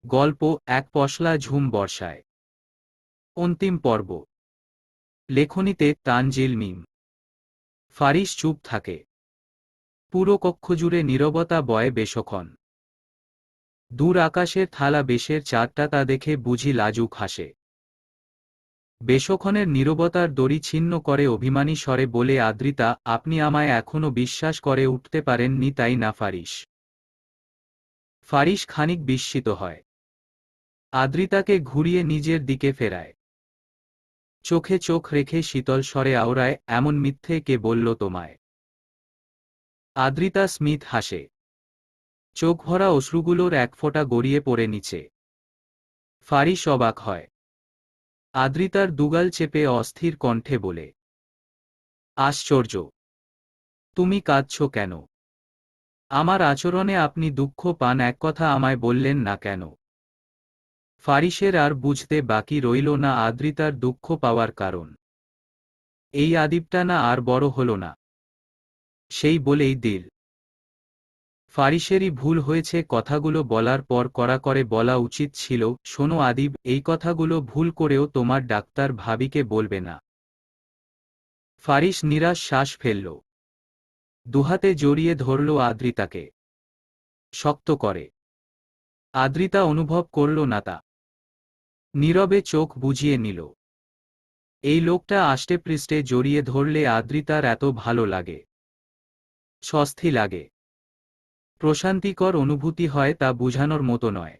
গল্প এক পশলা ঝুম বর্ষায়। অন্তিম পর্ব। লেখনীতে তানজিল মিম। ফারিস চুপ থাকে। পুরো কক্ষ জুড়ে নীরবতা বয়ে বেশক্ষণ। দূর আকাশের থালা বেশের চাঁদটা তা দেখে বুঝি লাজুক হাসে। বেশক্ষণের নীরবতার দড়ি ছিন্ন করে অভিমানী স্বরে বলে, আদ্রিতা, আপনি আমায় এখনো বিশ্বাস করে উঠতে পারেননি, তাই না ফারিস? ফারিস খানিক বিস্মিত হয়। আদ্রিতাকে ঘুরিয়ে নিজের দিকে ফেরায়। চোখে চোখ রেখে শীতল স্বরে আওড়ায়, এমন মিথ্যে কে বলল তোমায়? আদ্রিতা স্মিথ হাসে। চোখ ভরা অশ্রুগুলোর এক ফোঁটা গড়িয়ে পড়ে নিচে। ফারিস অবাক হয়। আদ্রিতার দুগাল চেপে অস্থির কণ্ঠে বলে, আশ্চর্য, তুমি কাঁদছ কেন? আমার আচরণে আপনি দুঃখ পান, এক কথা আমায় বললেন না কেন? ফারিসের আর বুঝতে বাকি রইল না আদ্রিতার দুঃখ পাওয়ার কারণ। এই আদিবটা না আর বড় হল না। সেই বলেই দিল। ফারিসেরই ভুল হয়েছে, কথাগুলো বলার পর কড়া করে বলা উচিত ছিল, শোনো আদিব, এই কথাগুলো ভুল করেও তোমার ডাক্তার ভাবিকে বলবে না। ফারিস নিরাশ শ্বাস ফেলল। দুহাতে জড়িয়ে ধরল আদ্রিতাকে। শক্ত করে। আদ্রিতা অনুভব করল না তা। নীরবে চোখ বুজিয়ে নিল। এই লোকটা আষ্টেপৃষ্ঠে জড়িয়ে ধরলে আদ্রিতার এত ভালো লাগে, স্বস্তি লাগে, প্রশান্তিকর অনুভূতি হয়, তা বুঝানোর মতো নয়।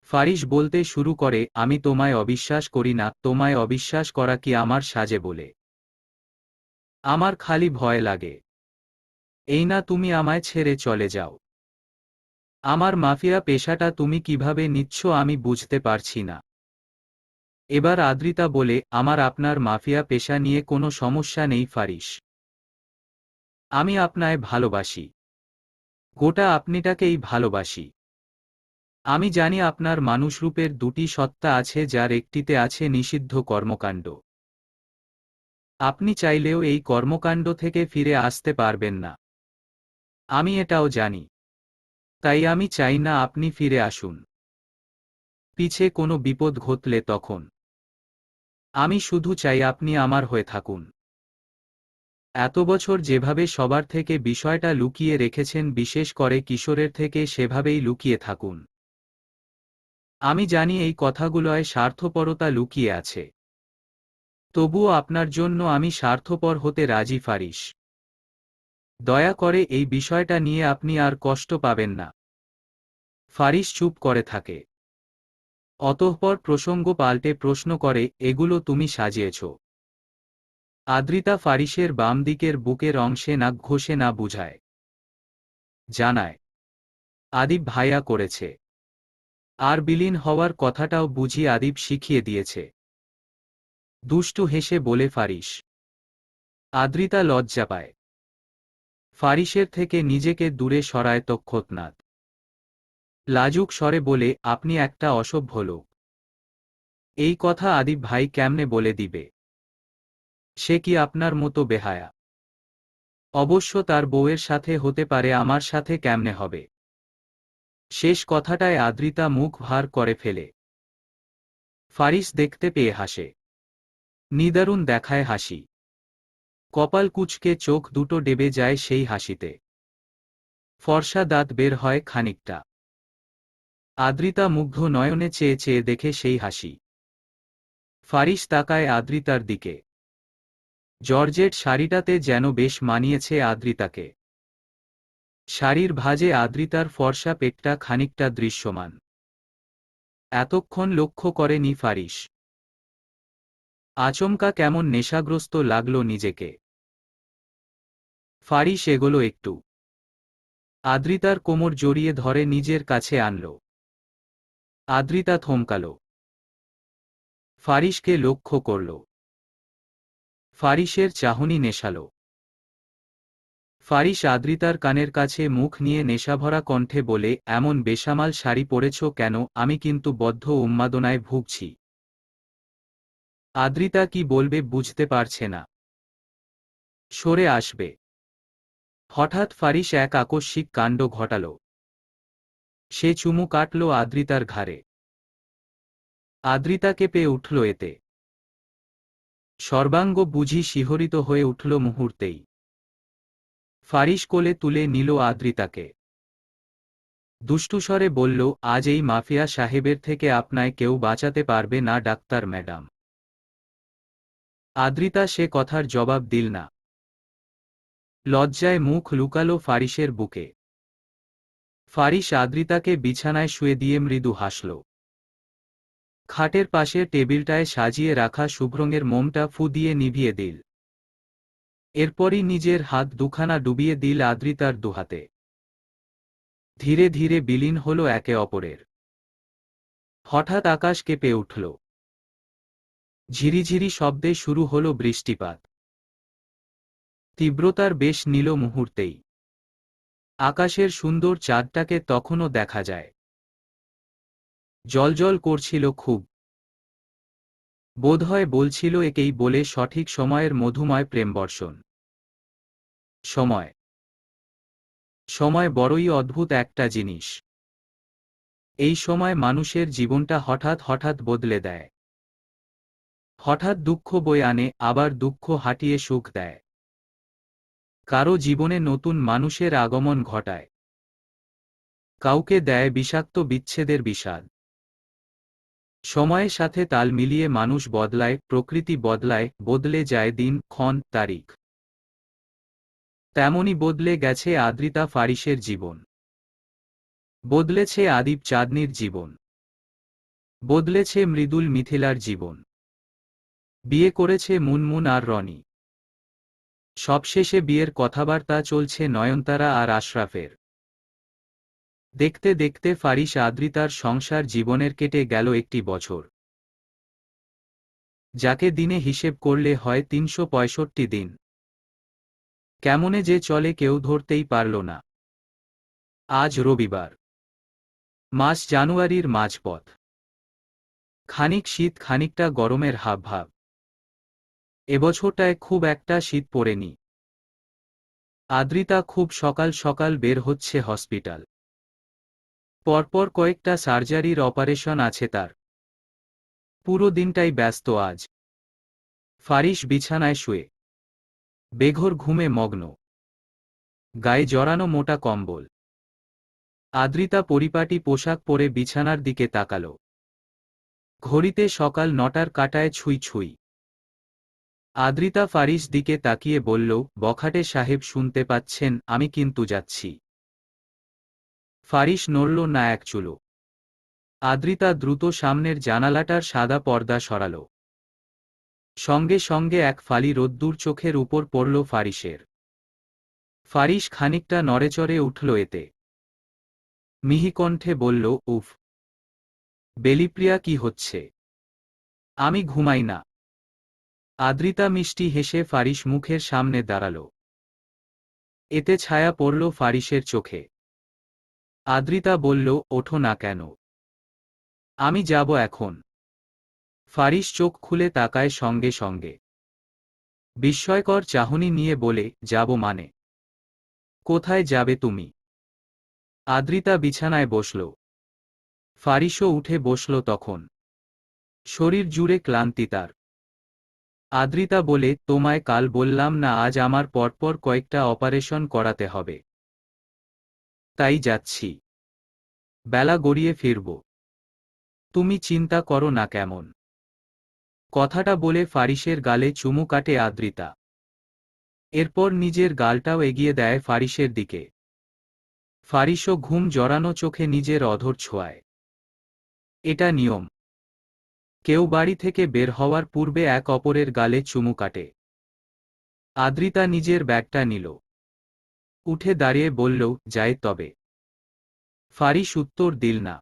ফারিস বলতে শুরু করে, আমি তোমায় অবিশ্বাস করি না। তোমায় অবিশ্বাস করা কি আমার সাজে বলে? আমার খালি ভয় লাগে, এই না তুমি আমায় ছেড়ে চলে যাও। আমার মাফিয়া পেশাটা তুমি কিভাবে নিচ্ছ আমি বুঝতে পারছি না। এবার আদ্রিতা বলে, আমার আপনার মাফিয়া পেশা নিয়ে কোনো সমস্যা নেই ফারিস। আমি আপনায় ভালোবাসি, গোটা আপনিটাকেই ভালোবাসি। আমি জানি আপনার মানুষরূপের দুটি সত্তা আছে, যার একটিতে আছে নিষিদ্ধ কর্মকাণ্ড। আপনি চাইলেও এই কর্মকাণ্ড থেকে ফিরে আসতে পারবেন না। আমি এটাও জানি। তাই আমি চাই না আপনি ফিরে আসুন। পিছে কোনো বিপদ ঘটলে তখন। আমি শুধু চাই আপনি আমার হয়ে থাকুন। এত বছর যেভাবে সবার থেকে বিষয়টা লুকিয়ে রেখেছেন, বিশেষ করে কিশোরের থেকে, সেভাবেই লুকিয়ে থাকুন। আমি জানি এই কথাগুলোয় স্বার্থপরতা লুকিয়ে আছে। তবুও আপনার জন্য আমি স্বার্থপর হতে রাজি ফারিস। দয়া করে এই বিষয়টা নিয়ে আপনি আর কষ্ট পাবেন না। ফারিস চুপ করে থাকে। অতঃপর প্রসঙ্গ পাল্টে প্রশ্ন করে, এগুলো তুমি সাজিয়েছ? আদ্রিতা ফারিসের বাম দিকের বুকের অংশে নাক ঘষে না বুঝায়। জানায়, আদিব ভাইয়া করেছে। আর বিলীন হওয়ার কথাটাও বুঝি আদিব শিখিয়ে দিয়েছে। দুষ্টু হেসে বলে ফারিস। আদ্রিতা লজ্জা পায়। ফারিসের থেকে নিজেকে দূরে সরায় তৎক্ষণাৎ। লাজুক স্বরে বলে, আপনি একটা অসভ্য লোক। এই কথা আদিব ভাই কেমনে বলে দিবে? সে কি আপনার মতো বেহায়া? অবশ্য তার বউয়ের সাথে হতে পারে, আমার সাথে কেমনে হবে? শেষ কথাটায় আদ্রিতা মুখ ভার করে ফেলে। ফারিস দেখতে পেয়ে হাসে। নিদারুণ দেখায় হাসি। কপাল কুঁচকে চোখ দুটো ডেবে যায় সেই হাসিতে। ফর্সা দাঁত বের হয় খানিকটা। আদ্রিতা মুগ্ধ নয়নে চেয়ে চেয়ে দেখে সেই হাসি। ফারিস তাকায় আদ্রিতার দিকে। জর্জেট শাড়িটাতে যেন বেশ মানিয়েছে আদ্রিতাকে। শাড়ির ভাঁজে আদ্রিতার ফর্সা পেটটা খানিকটা দৃশ্যমান। এতক্ষণ লক্ষ্য করেনি ফারিস। আচমকা কেমন নেশাগ্রস্ত লাগল নিজেকে। ফারিস এগোলো একটু। আদ্রিতার কোমর জড়িয়ে ধরে নিজের কাছে আনল। আদ্রিতা থমকাল। ফারিসকে লক্ষ্য করল। ফারিসের চাহনি নেশাল। ফারিস আদ্রিতার কানের কাছে মুখ নিয়ে নেশাভরা কণ্ঠে বলে, এমন বেসামাল শাড়ি পরেছ কেন? আমি কিন্তু বদ্ধ উন্মাদনায় ভুগছি। আদ্রিতা কি বলবে বুঝতে পারছে না। সরে আসবে। হঠাৎ ফারিস এক আকস্মিক কাণ্ড ঘটাল। সে চুমু কাটল আদ্রিতার ঘাড়ে। আদ্রিতা কেঁপে উঠল এতে। সর্বাঙ্গ বুঝি শিহরিত হয়ে উঠল মুহূর্তেই। ফারিস কোলে তুলে নিল আদ্রিতাকে। দুষ্টুস্বরে বলল, আজ এই মাফিয়া সাহেবের থেকে আপনায় কেউ বাঁচাতে পারবে না ডাক্তার ম্যাডাম। আদ্রিতা সে কথার জবাব দিল না। লজ্জায় মুখ লুকালো ফারিসের বুকে। ফারিস আদ্রিতাকে বিছানায় শুয়ে দিয়ে মৃদু হাসল। খাটের পাশের টেবিলটায় সাজিয়ে রাখা শুভ্রঙের মোমটা ফু দিয়ে নিভিয়ে দিল। এরপরই নিজের হাত দুখানা ডুবিয়ে দিল আদ্রিতার দুহাতে। ধীরে ধীরে বিলীন হল একে অপরের। হঠাৎ আকাশ কেঁপে উঠল। ঝিরিঝিরি শব্দে শুরু হল বৃষ্টিপাত। তীব্রতার বেশ নিল মুহূর্তেই। আকাশের সুন্দর চাঁদটাকে তখনও দেখা যায়। জ্বলজ্বল করছিল খুব। বোধহয় বলছিল একেই বলে সঠিক সময়ের মধুময় প্রেমবর্ষণ। সময় সময় বড়ই অদ্ভুত একটা জিনিস। এই সময় মানুষের জীবনটা হঠাৎ হঠাৎ বদলে দেয়। হঠাৎ দুঃখ বয়ে আনে, আবার দুঃখ হাটিয়ে সুখ দেয়। কারো জীবনে নতুন মানুষের আগমন ঘটায়। কাউকে দেয় বিষাক্ত বিচ্ছেদের বিষাদ। সময়ের সাথে তাল মিলিয়ে মানুষ বদলায়, প্রকৃতি বদলায়, বদলে যায় দিন, ক্ষণ, তারিখ। তেমনি বদলে গেছে আদ্রিতা ফারিসের জীবন। বদলেছে আদিব চাঁদনির জীবন। বদলেছে মৃদুল মিথিলার জীবন। বিয়ে করেছে মুনমুন আর রনি। সবশেষে বিয়ের কথাবার্তা চলছে নয়নতারা আর আশরাফের। দেখতে দেখতে ফারিস আদ্রিতার সংসার জীবনের কেটে গেল একটি বছর, যাকে দিনে হিসেব করলে হয় ৩৬৫ দিন। কেমনে যে চলে কেউ ধরতেই পারল না। আজ রবিবার, মাস জানুয়ারির মাঝপথ। খানিক শীত, খানিকটা গরমের হাবভাব। এবছরটায় খুব একটা শীত পড়েনি। আদ্রিতা খুব সকাল সকাল বের হচ্ছে হসপিটাল। পরপর কয়েকটা সার্জারির অপারেশন আছে তার। পুরো দিনটাই ব্যস্ত আজ। ফারিস বিছানায় শুয়ে বেঘোর ঘুমে মগ্ন। গায়ে জড়ানো মোটা কম্বল। আদ্রিতা পরিপাটি পোশাক পরে বিছানার দিকে তাকাল। ঘড়িতে সকাল ৯টার কাঁটায় ছুঁই ছুঁই। আদ্রিতা ফারিস দিকে তাকিয়ে বলল, বখাটে সাহেব শুনতে পাচ্ছেন, আমি কিন্তু যাচ্ছি। ফারিস নড়ল না এক চুলো। আদ্রিতা দ্রুত সামনের জানালাটার সাদা পর্দা সরাল। সঙ্গে সঙ্গে এক ফালি রোদ্দুর চোখের উপর পড়ল ফারিসের। ফারিস খানিকটা নড়েচড়ে উঠল এতে। মিহিকণ্ঠে বলল, উফ, বেলিপ্রিয়া, কি হচ্ছে? আমি ঘুমাই না। আদ্রিতা মিষ্টি হেসে ফারিস মুখের সামনে দাঁড়াল। এতে ছায়া পড়ল ফারিসের চোখে। আদ্রিতা বলল, ওঠো না কেন? আমি যাব এখন। ফারিস চোখ খুলে তাকায় সঙ্গে সঙ্গে। বিস্ময়কর চাহনি নিয়ে বলে, যাব মানে? কোথায় যাবে তুমি? আদ্রিতা বিছানায় বসল। ফারিসও উঠে বসল তখন। শরীর জুড়ে ক্লান্তি তার। আদ্রিতা বলে, তোমায় কাল বললাম না আজ আমার পরপর কয়েকটা অপারেশন করাতে হবে? তাই যাচ্ছি। বেলা গড়িয়ে ফিরব। তুমি চিন্তা করো না কেমন? কথাটা বলে ফারিসের গালে চুমু কাটে আদ্রিতা। এরপর নিজের গালটাও এগিয়ে দেয় ফারিসের দিকে। ফারিসও ঘুম জড়ানো চোখে নিজের অধর ছোঁয়ায়। এটা নিয়ম। কেউ বাড়ি থেকে বের হওয়ার পূর্বে এক অপরের গালে চুমু কাটে। আদ্রিতা নিজের ব্যাগটা নিল। উঠে দাঁড়িয়ে বলল, যাই তবে। ফারিস উত্তর দিল না।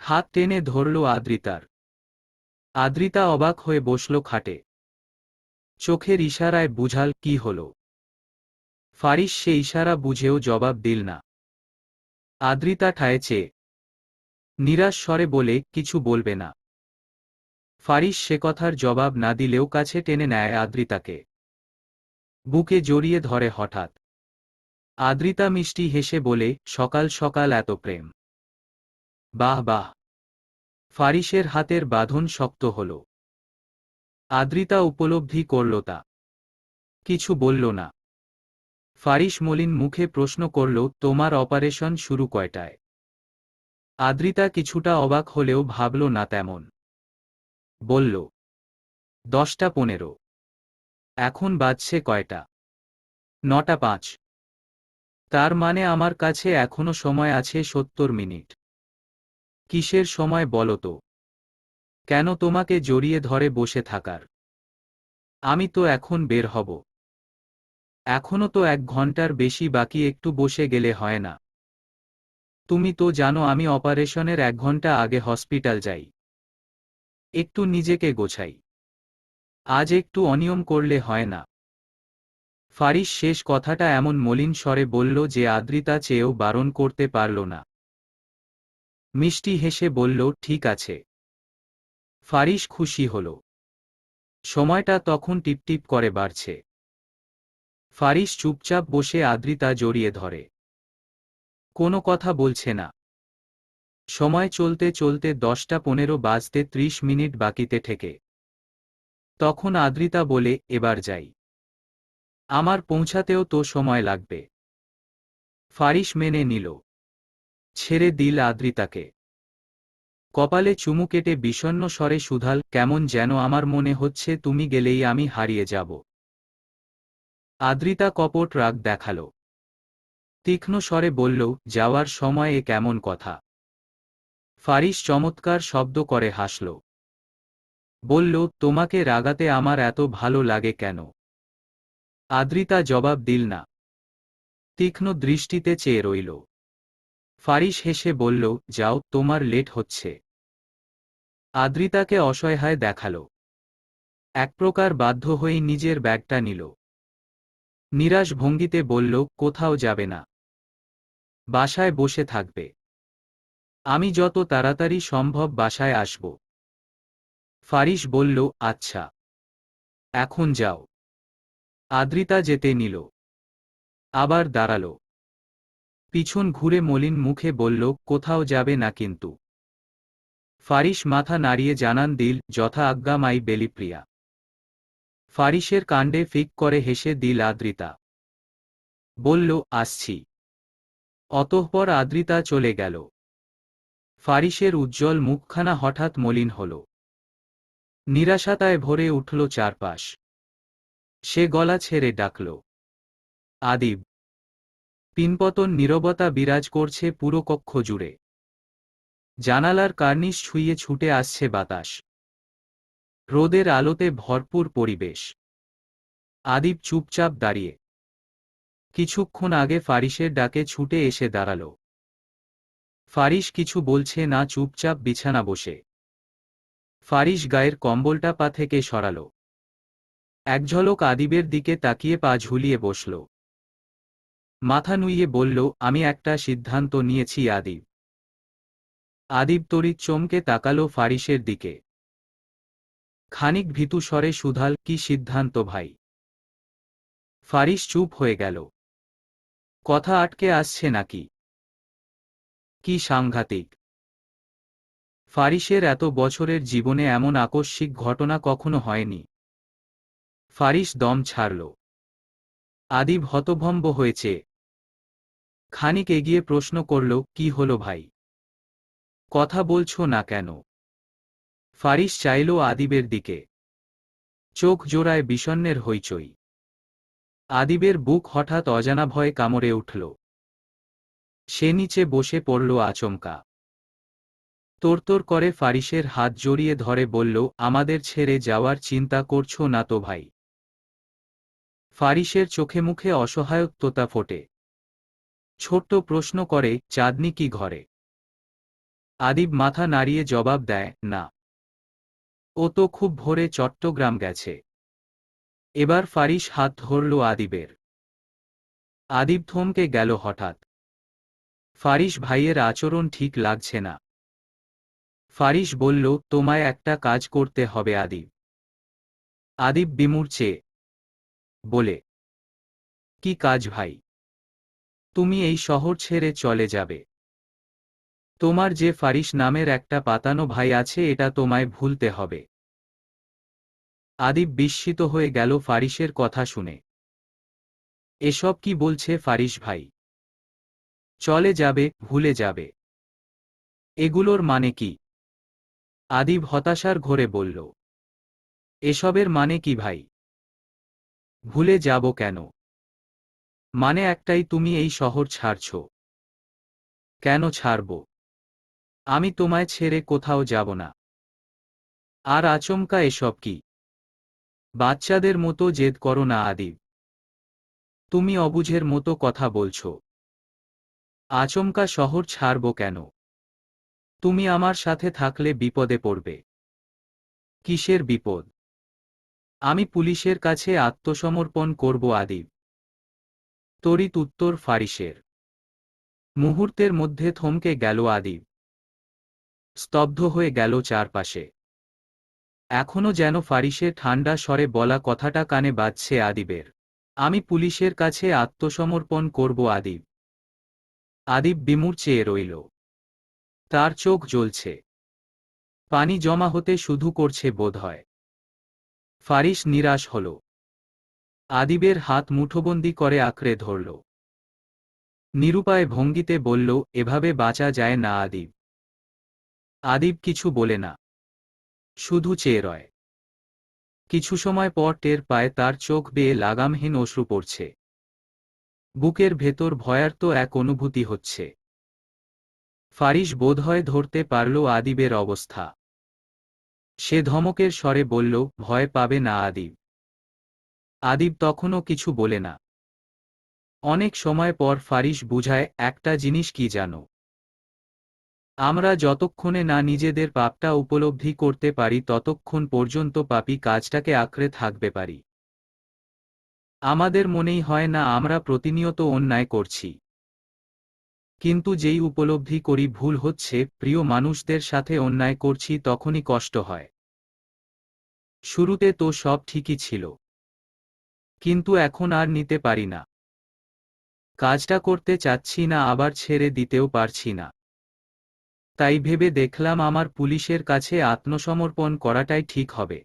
হাত টেনে ধরল আদ্রিতার। আদ্রিতা অবাক হয়ে বসল খাটে। চোখের ইশারায় বুঝাল, কি হল? ফারিস সে ইশারা বুঝেও জবাব দিল না। আদ্রিতা ঠায় চেয়ে নিরাশ স্বরে বলে, কিছু বলবে না? ফারিস সে কথার জবাব না দিলেও কাছে টেনে নেয় আদ্রিতাকে। বুকে জড়িয়ে ধরে হঠাৎ। আদ্রিতা মিষ্টি হেসে বলে, সকাল সকাল এত প্রেম? বাহ বাহ। ফারিসের হাতের বাঁধন শক্ত হল। আদ্রিতা উপলব্ধি করল তা। কিছু বলল না। ফারিস মলিন মুখে প্রশ্ন করল, তোমার অপারেশন শুরু কয়টায়? আদ্রিতা কিছুটা অবাক হলেও ভাবল না তেমন। বলল, 10টা 15। এখন বাজছে কয়টা? 9টা 5। তার মানে আমার কাছে এখনো সময় আছে 70 মিনিট। কিসের সময় বলো তো? কেন তোমাকে জড়িয়ে ধরে বসে থাকার? আমি তো এখন বের হব। এখনো তো 1 ঘন্টার বেশি বাকি, একটু বসে গেলে হয় না? তুমি তো জানো আমি অপারেশনের 1 ঘন্টা আগে হসপিটাল যাই। একটু নিজেকে গোছাই। আজ একটু অনিয়ম করলে হয় না? ফারিস শেষ কথাটা এমন মলিন স্বরে বলল যে আদ্রিতা চেয়েও বারণ করতে পারল না। মিষ্টি হেসে বলল, ঠিক আছে। ফারিস খুশি হল। সময়টা তখন টিপটিপ করে বাড়ছে। ফারিস চুপচাপ বসে আদ্রিতা জড়িয়ে ধরে। কোনো কথা বলছে না। সময় চলতে চলতে 10টা 15 বাজতে 30 মিনিট বাকিতে ঠেকে। তখন আদ্রিতা বলে, এবার যাই। আমার পৌঁছাতেও তো সময় লাগবে। ফারিস মেনে নিল। ছেড়ে দিল আদ্রিতাকে। কপালে চুমু কেটে বিষণ্ণ স্বরে শুধাল, কেমন যেন আমার মনে হচ্ছে তুমি গেলেই আমি হারিয়ে যাব। আদ্রিতা কপট রাগ দেখাল। তীক্ষ্ণ স্বরে বলল, যাওয়ার সময় এ কেমন কথা? ফারিস চমৎকার শব্দ করে হাসল। বলল, তোমাকে রাগাতে আমার এত ভালো লাগে কেন? আদ্রিতা জবাব দিল না। তীক্ষ্ণ দৃষ্টিতে চেয়ে রইল। ফারিস হেসে বলল, যাও, তোমার লেট হচ্ছে। আদ্রিতাকে অসহায় দেখাল। এক প্রকার বাধ্য হয়েই নিজের ব্যাগটা নিল। নিরাশ ভঙ্গিতে বলল, কোথাও যাবে না? বাসায় বসে থাকবে? আমি যত তাড়াতাড়ি সম্ভব বাসায় আসব। ফারিস বলল, আচ্ছা। এখন যাও। আদ্রিতা যেতে নিল। আবার দাঁড়াল। পিছন ঘুরে মলিন মুখে বলল, কোথাও যাবে না কিন্তু? ফারিস মাথা নাড়িয়ে জানান দিল, যথা আজ্ঞা মাই বেলিপ্রিয়া। ফারিসের কাণ্ডে ফিক করে হেসে দিল আদ্রিতা। বলল, আসছি। অতঃপর আদ্রিতা চলে গেল। ফারিসের উজ্জ্বল মুখখানা হঠাৎ মলিন হল। নিরাশাতায় ভরে উঠল চারপাশ। সে গলা ছেড়ে ডাকল, আদিব। পিনপতন নীরবতা বিরাজ করছে পুরো কক্ষ জুড়ে। জানালার কার্নিশ ছুঁয়ে ছুটে আসছে বাতাস। রোদের আলোতে ভরপুর পরিবেশ। আদিব চুপচাপ দাঁড়িয়ে। কিছুক্ষণ আগে ফারিসের ডাকে ছুটে এসে দাঁড়াল। ফারিস কিছু বলছে না, চুপচাপ বিছানা বসে। ফারিস গায়ের কম্বলটা পা থেকে সরাল। এক ঝলক আদিবের দিকে তাকিয়ে পা ঝুলিয়ে বসল। মাথা নুইয়ে বলল, আমি একটা সিদ্ধান্ত নিয়েছি আদিব। আদিব তড়িৎ চমকে তাকালো ফারিসের দিকে। খানিক ভীতু স্বরে শুধাল, কি সিদ্ধান্ত ভাই? ফারিস চুপ হয়ে গেল। কথা আটকে আসছে নাকি? কি সাংঘাতিক! ফারিসের এত বছরের জীবনে এমন আকস্মিক ঘটনা কখনো হয়নি। ফারিস দম ছাড়ল। আদিব হতভম্ব হয়েছে। খানিক এগিয়ে প্রশ্ন করল, কি হলো ভাই? কথা বলছো না কেন? ফারিস চাইল আদিবের দিকে। চোখ জোড়ায় বিষণ্ণের হইচই। আদিবের বুক হঠাৎ অজানা ভয়ে কামড়ে উঠল। সে নিচে বসে পড়ল আচমকা। তোড়তোড় করে ফারিসের হাত জড়িয়ে ধরে বলল, আমাদের ছেড়ে যাওয়ার চিন্তা করছো না তো ভাই? ফারিসের চোখে মুখে অসহায়ত্বতা ফোটে। ছোট্ট প্রশ্ন করে, চাঁদনি কি ঘরে? আদিব মাথা নাড়িয়ে জবাব দেয়, না। ও তো খুব ভোরে চট্টগ্রাম গেছে। এবার ফারিস হাত ধরল আদিবের। আদিব থমকে গেল হঠাৎ। ফারিস ভাইয়ের আচরণ ঠিক লাগছে না। ফারিস বলল, তোমায় একটা কাজ করতে হবে আদিব। আদিব বিমূর্ছে বলে, কি কাজ ভাই? তুমি এই শহর ছেড়ে চলে যাবে? তোমার যে ফারিস নামের একটা পাতানো ভাই আছে এটা তোমায় ভুলতে হবে। আদিব বিস্মিত হয়ে গেল ফারিসের কথা শুনে। এসব কি বলছে ফারিস ভাই? চলে যাবে, ভুলে যাবে? এগুলোর মানে কি? আদিব হতাশার ঘোরে বলল। এসবের মানে কি ভাই? ভুলে যাব কেন? মানে একটাই, তুমি এই শহর ছাড়ছ। কেন ছাড়ব? আমি তোমায় ছেড়ে কোথাও যাব না। আর আচমকা এসব কি? বাচ্চাদের মতো জেদ করো না আদিব। তুমি অবুঝের মতো কথা বলছ। আচমকা শহর ছাড়ব কেন? তুমি আমার সাথে থাকলে বিপদে পড়বে। কিসের বিপদ? আমি পুলিশের কাছে আত্মসমর্পণ করব আদিব। তড়িৎ উত্তর ফারিসের। মুহূর্তের মধ্যে থমকে গেল আদিব। স্তব্ধ হয়ে গেল চারপাশে। এখনো যেন ফারিসের ঠান্ডা স্বরে বলা কথাটা কানে বাজছে আদিবের। আমি পুলিশের কাছে আত্মসমর্পণ করব আদিব। আদিব বিমূঢ় চেয়ে রইল। তার চোখ জ্বলছে। পানি জমা হতে শুধু করছে বোধহয়। ফারিস নিরাশ হল। আদিবের হাত মুঠোবন্দি করে আঁকড়ে ধরল। নিরুপায় ভঙ্গিতে বলল, এভাবে বাঁচা যায় না আদিব। আদিব কিছু বলে না। শুধু চেয়ে রয়। কিছু সময় পর টের পায় তার চোখ বেয়ে লাগামহীন অশ্রু পড়ছে। বুকের ভেতর ভয়ার্ত এক অনুভূতি হচ্ছে। ফারিস বোধহয় ধরতে পারল আদিবের অবস্থা। সে ধমকের স্বরে বলল, ভয় পাবে না আদিব। আদিব তখনও কিছু বলে না। অনেক সময় পর ফারিস বুঝায়, একটা জিনিস কি জানো? আমরা যতক্ষণে না নিজেদের পাপটা উপলব্ধি করতে পারি ততক্ষণ পর্যন্ত পাপী কাজটাকে আঁকড়ে থাকবে পারি। আমাদের মনেই হয় না আমরা প্রতিনিয়ত অন্যায় করছি। কিন্তু যেই উপলব্ধি করি ভুল হচ্ছে, প্রিয় মানুষদের সাথে অন্যায় করছি, তখনই কষ্ট হয়। শুরুতে তো সব ঠিকই ছিল। কিন্তু এখন আর নিতে পারি না। কাজটা করতে চাচ্ছি না, আবার ছেড়ে দিতেও পারছি না। তাই ভেবে দেখলাম আমার পুলিশের কাছে আত্মসমর্পণ করাটাই ঠিক হবে।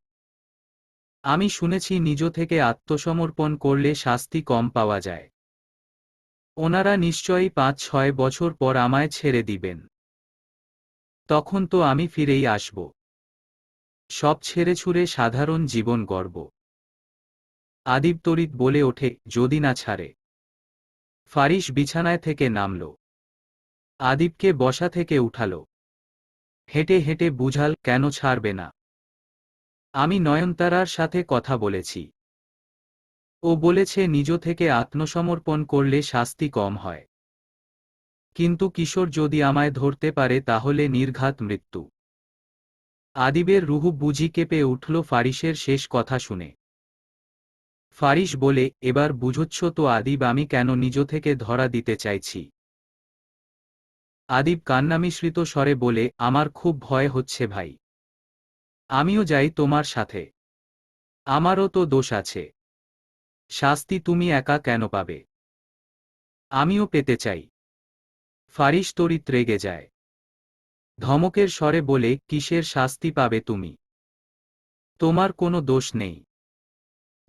আমি শুনেছি নিজ থেকে আত্মসমর্পণ করলে শাস্তি কম পাওয়া যায়। ওনারা নিশ্চয়ই ৫-৬ বছর পর আমায় ছেড়ে দিবেন। তখন তো আমি ফিরেই আসব। সব ছেড়ে ছুড়ে সাধারণ জীবন গড়ব। আদিব তড়িৎ বলে ওঠে, যদি না ছাড়ে? ফারিস বিছানায় থেকে নামল। আদিবকে বসা থেকে উঠাল। হেঁটে হেঁটে বুঝাল, কেন ছাড়বে না? আমি নয়নতারার সাথে কথা বলেছি। ও বলেছে নিজ থেকে আত্মসমর্পণ করলে শাস্তি কম হয়। কিন্তু কিশোর যদি আমায় ধরতে পারে তাহলে নির্ঘাত মৃত্যু। আদিবের রুহু বুঝি কেঁপে উঠল ফারিসের শেষ কথা শুনে। ফারিস বলে, এবার বুঝচ্ছ তো আদিব আমি কেন নিজ থেকে ধরা দিতে চাইছি? আদিব কান্নামিশ্রিত স্বরে বলে, আমার খুব ভয় হচ্ছে ভাই। আমিও যাই তোমার সাথে। আমারও তো দোষ আছে। শাস্তি তুমি একা কেন পাবে? আমিও পেতে চাই। ফারিস তড়িৎ রেগে যায়। ধমকের স্বরে বলে, কিসের শাস্তি পাবে তুমি? তোমার কোনো দোষ নেই।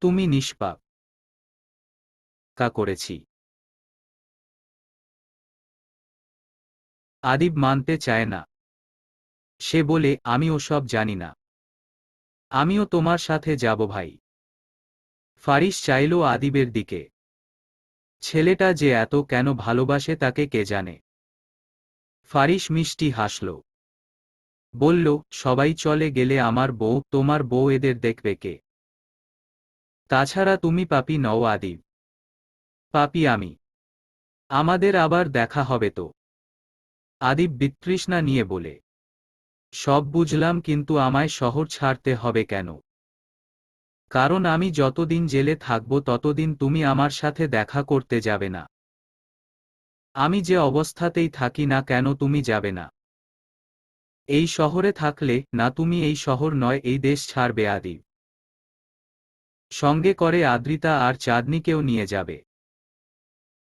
তুমি নিষ্পাপ। কা করেছি। আদিব মানতে চায় না। সে বলে, আমি ওসব জানি না। আমিও তোমার সাথে যাব ভাই। ফারিস চাইল আদিবের দিকে। ছেলেটা যে এত কেন ভালোবাসে তাকে কে জানে। ফারিস মিষ্টি হাসল। বলল, সবাই চলে গেলে আমার বউ, তোমার বউ এদের দেখবে কে? তাছাড়া তুমি পাপী নও আদিব। পাপী আমি। আমাদের আবার দেখা হবে তো। আদিব বিতৃষ্ণা নিয়ে বলে, সব বুঝলাম, কিন্তু আমায় শহর ছাড়তে হবে কেন? কারণ আমি যতদিন জেলে থাকব ততদিন তুমি আমার সাথে দেখা করতে যাবে না। আমি যে অবস্থাতেই থাকি না কেন তুমি যাবে না। এই শহরে থাকলে না তুমি এই শহর নয় এই দেশ ছাড়বে আদিব। সঙ্গে করে আদ্রিতা আর চাঁদনীকেও নিয়ে যাবে।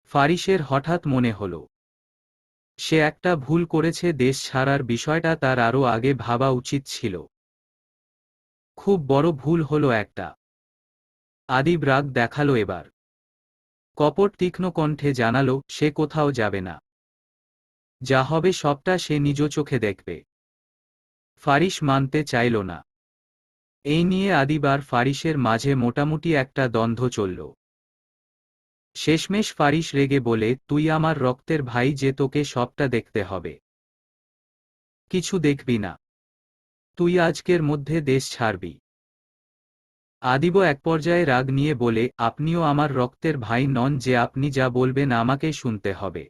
ফারিসের হঠাৎ মনে হল, সে একটা ভুল করেছে, দেশ ছাড়ার বিষয়টা তার আরও আগে ভাবা উচিত ছিল। খুব বড় ভুল হলো একটা। আদিব রাগ দেখালো এবার। কপট তীক্ষ্ণ কণ্ঠে জানালো, সে কোথাও যাবে না। যা হবে সবটা সে নিজ চোখে দেখবে। ফারিস মানতে চাইল না। এই নিয়ে আদিব আর ফারিসের মাঝে মোটামুটি একটা দ্বন্দ্ব চলল। শেষমেশ ফারিস রেগে বলে, তুই আমার রক্তের ভাই যে, তোকে সবটা দেখতে হবে। কিছু দেখবি না। তুই আজকের মধ্যে দেশ ছাড়বি। আদিবও এক পর্যায়ে রাগ নিয়ে বলে, আপনিও আমার রক্তের ভাই নন যে আপনি যা বলবেন আমাকে শুনতে হবে।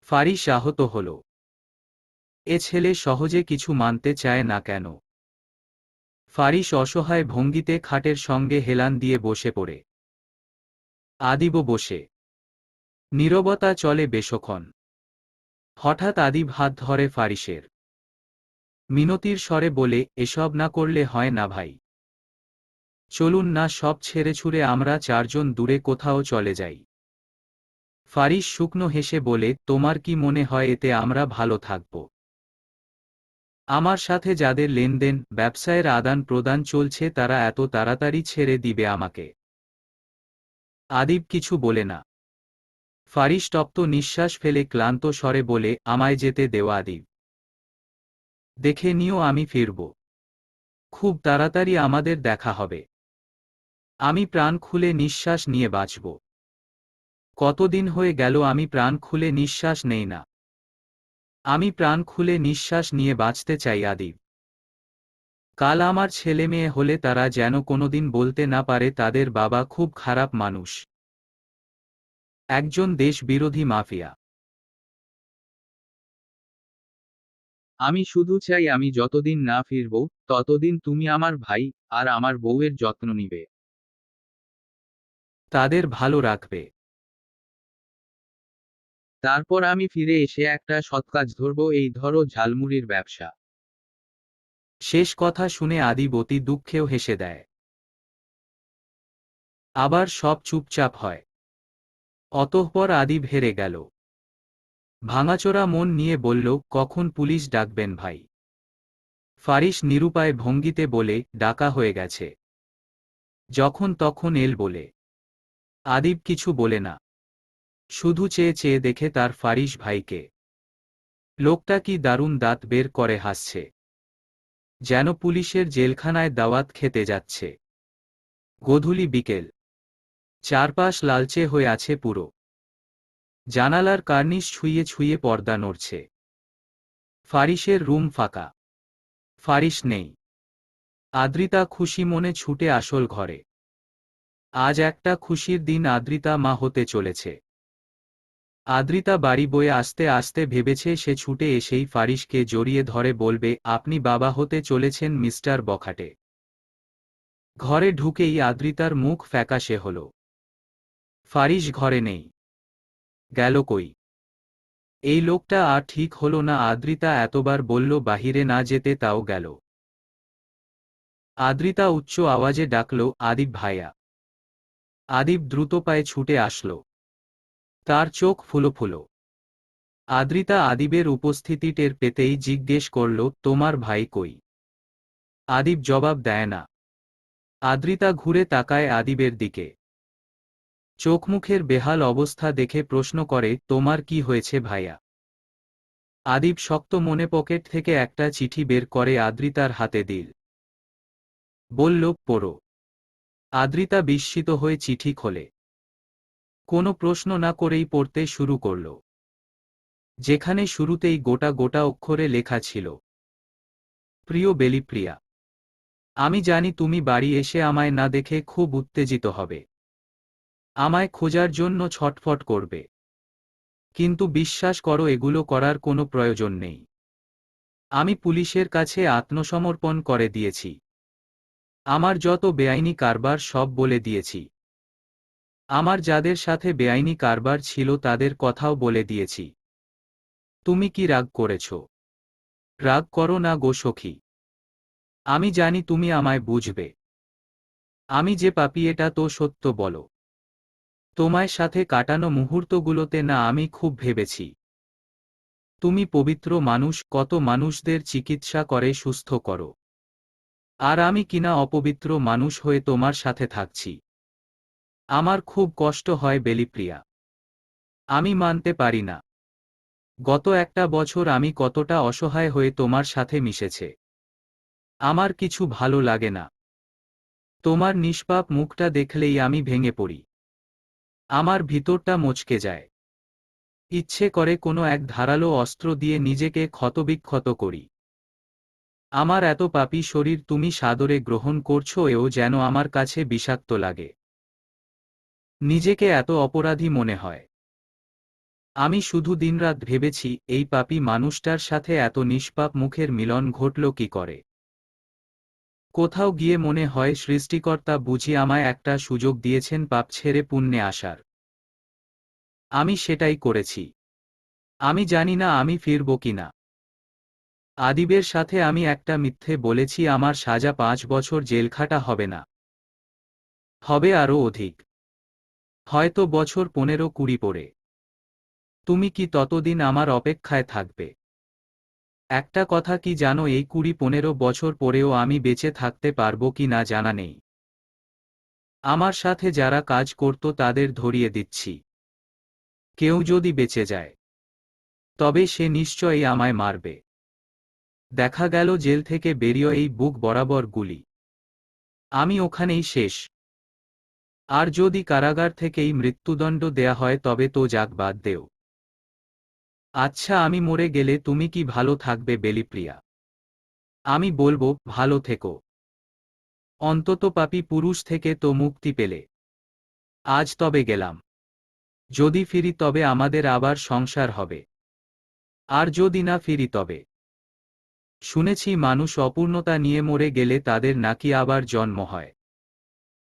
ফারিস আহত হল। এ ছেলে সহজে কিছু মানতে চায় না কেন? ফারিস অসহায় ভঙ্গিতে খাটের সঙ্গে হেলান দিয়ে বসে পড়ে। আদিবও বসে। নীরবতা চলে বেশক্ষণ। হঠাৎ আদিব হাত ধরে ফারিসের। মিনতির স্বরে বলে, এসব না করলে হয় না ভাই। চলুন না সব ছেড়ে ছুড়ে আমরা চারজন দূরে কোথাও চলে যাই। ফারিস শুকনো হেসে বলে, তোমার কি মনে হয় এতে আমরা ভালো থাকব? আমার সাথে যাদের লেনদেন, ব্যবসায়ের আদান প্রদান চলছে তারা এত তাড়াতাড়ি ছেড়ে দিবে আমাকে? আদিব কিছু বলে না। ফারিস তপ্ত নিঃশ্বাস ফেলে ক্লান্ত স্বরে বলে, আমায় যেতে দেওয়া আদিব। দেখে নিও আমি ফিরব। খুব তাড়াতাড়ি আমাদের দেখা হবে। আমি প্রাণ খুলে নিঃশ্বাস নিয়ে বাঁচব। কতদিন হয়ে গেল আমি প্রাণ খুলে নিঃশ্বাস নেই না। আমি প্রাণ খুলে নিঃশ্বাস নিয়ে বাঁচতে চাই আদিব। কাল আমার ছেলে মেয়ে হলে তারা যেন কোনোদিন বলতে না পারে তাদের বাবা খুব খারাপ মানুষ, একজন দেশ বিরোধী মাফিয়া। আমি শুধু চাই আমি যতদিন না ফিরব, ততদিন তুমি আমার ভাই আর আমার বউয়ের যত্ন নিবে। তাদের ভালো রাখবে। তারপর আমি ফিরে এসে একটা সৎকাজ ধরব, এই ধরো ঝালমুড়ির ব্যবসা। শেষ কথা শুনে আদিব অতি দুঃখেও হেসে দেয়। আবার সব চুপচাপ হয়। অতঃপর আদিব হেরে গেল। ভাঙাচোরা মন নিয়ে বলল, কখন পুলিশ ডাকবেন ভাই? ফারিস নিরুপায় ভঙ্গিতে বলে, ডাকা হয়ে গেছে। যখন তখন এল বলে। আদিব কিছু বলে না। শুধু চেয়ে চেয়ে দেখে তার ফারিস ভাইকে। লোকটা কি দারুণ দাঁত বের করে হাসছে। যেন পুলিশের জেলখানায় দাওয়াত খেতে যাচ্ছে। গোধূলি বিকেল। চারপাশ লালচে হয়ে আছে পুরো। জানালার কার্নিশ ছুঁয়ে ছুঁয়ে পর্দা নড়ছে। ফারিসের রুম ফাঁকা। ফারিস নেই। আদ্রিতা খুশি মনে ছুটে আসল ঘরে। আজ একটা খুশির দিন, আদ্রিতা মা হতে চলেছে। আদ্রিতা বাড়ি বয়ে আসতে আসতে ভেবেছে সে ছুটে এসেই ফারিসকে জড়িয়ে ধরে বলবে, আপনি বাবা হতে চলেছেন মিস্টার বখাটে। ঘরে ঢুকেই আদ্রিতার মুখ ফ্যাকাশে হল। ফারিস ঘরে নেই। গেল কই? এই লোকটা আর ঠিক হল না। আদ্রিতা এতবার বলল বাহিরে না যেতে, তাও গেল। আদ্রিতা উচ্চ আওয়াজে ডাকল, আদিব ভাইয়া। আদিব দ্রুত পায়ে ছুটে আসল। তার চোখ ফুলো ফুলো। আদ্রিতা আদিবের উপস্থিতি টের পেতেই জিজ্ঞেস করল, তোমার ভাই কই? আদিব জবাব দেয় না। আদ্রিতা ঘুরে তাকায় আদিবের দিকে। চোখমুখের বেহাল অবস্থা দেখে প্রশ্ন করে, তোমার কি হয়েছে ভাইয়া? আদিব শক্ত মনে পকেট থেকে একটা চিঠি বের করে আদ্রিতার হাতে দিল। বলল, পড়ো। আদ্রিতা বিস্মিত হয়ে চিঠি খোলে। কোনো প্রশ্ন না করেই পড়তে শুরু করল। যেখানে শুরুতেই গোটা গোটা অক্ষরে লেখা ছিল, প্রিয় বেলিপ্রিয়া, আমি জানি তুমি বাড়ি এসে আমায় না দেখে খুব উত্তেজিত হবে। আমায় খোঁজার জন্য ছটফট করবে। কিন্তু বিশ্বাস করো, এগুলো করার কোনো প্রয়োজন নেই। আমি পুলিশের কাছে আত্মসমর্পণ করে দিয়েছি। আমার যত বেআইনি কারবার সব বলে দিয়েছি। আমার যাদের সাথে বেআইনি কারবার ছিল তাদের কথাও বলে দিয়েছি। তুমি কি রাগ করেছ? রাগ করো না গো সখী। আমি জানি তুমি আমায় বুঝবে। আমি যে পাপী এটা তো সত্য বলো। তোমায় সাথে কাটানো মুহূর্তগুলোতে না আমি খুব ভেবেছি। তুমি পবিত্র মানুষ, কত মানুষদের চিকিৎসা করে সুস্থ করো। আর আমি কিনা অপবিত্র মানুষ হয়ে তোমার সাথে থাকছি। আমার খুব কষ্ট হয় বেলিপ্রিয়া। আমি মানতে পারি না। গত একটা বছর আমি কতটা অসহায় হয়ে তোমার সাথে মিশেছে। আমার কিছু ভালো লাগে না। তোমার নিষ্পাপ মুখটা দেখলেই আমি ভেঙে পড়ি। আমার ভিতরটা মচকে যায়। ইচ্ছে করে কোনো এক ধারালো অস্ত্র দিয়ে নিজেকে ক্ষতবিক্ষত করি। আমার এত পাপী শরীর তুমি সাদরে গ্রহণ করছো, এও যেন আমার কাছে বিষাক্ত লাগে। নিজেকে এত অপরাধী মনে হয়। আমি শুধু দিনরাত ভেবেছি এই পাপী মানুষটার সাথে এত নিষ্পাপ মুখের মিলন ঘটল কি করে। কোথাও গিয়ে মনে হয় সৃষ্টিকর্তা বুঝি আমায় একটা সুযোগ দিয়েছেন পাপ ছেড়ে পুণ্যে আসার। আমি সেটাই করেছি। আমি জানি না আমি ফিরব কিনা। আদিবের সাথে আমি একটা মিথ্যে বলেছি, আমার সাজা 5 বছর জেলখাটা হবে না, হবে আরও অধিক, হয়তো বছর 15-20 পরে। তুমি কি ততদিন আমার অপেক্ষায় থাকবে? একটা কথা কি জানো, এই 20-15 বছর পরেও আমি বেঁচে থাকতে পারবো কি না জানা নেই। আমার সাথে যারা কাজ করত তাদের ধরিয়ে দিচ্ছি, কেউ যদি বেঁচে যায় তবে সে নিশ্চয়ই আমায় মারবে। দেখা গেল জেল থেকে বেরিয়ে এই বুক বরাবর গুলি, আমি ওখানেই শেষ। আর যদি কারাগার থেকেই মৃত্যুদণ্ড দেয়া হয় তবে তো যাক, বাদ দেও। আচ্ছা, আমি মরে গেলে তুমি কি ভালো থাকবে বেলিপ্রিয়া? আমি বলবো, ভালো থেকো। অন্তত পাপী পুরুষ থেকে তো মুক্তি পেলে। আজ তবে গেলাম। যদি ফিরি তবে আমাদের আবার সংসার হবে। আর যদি না ফিরি তবে। শুনেছি মানুষ অপূর্ণতা নিয়ে মরে গেলে তাদের নাকি আবার জন্ম হয়।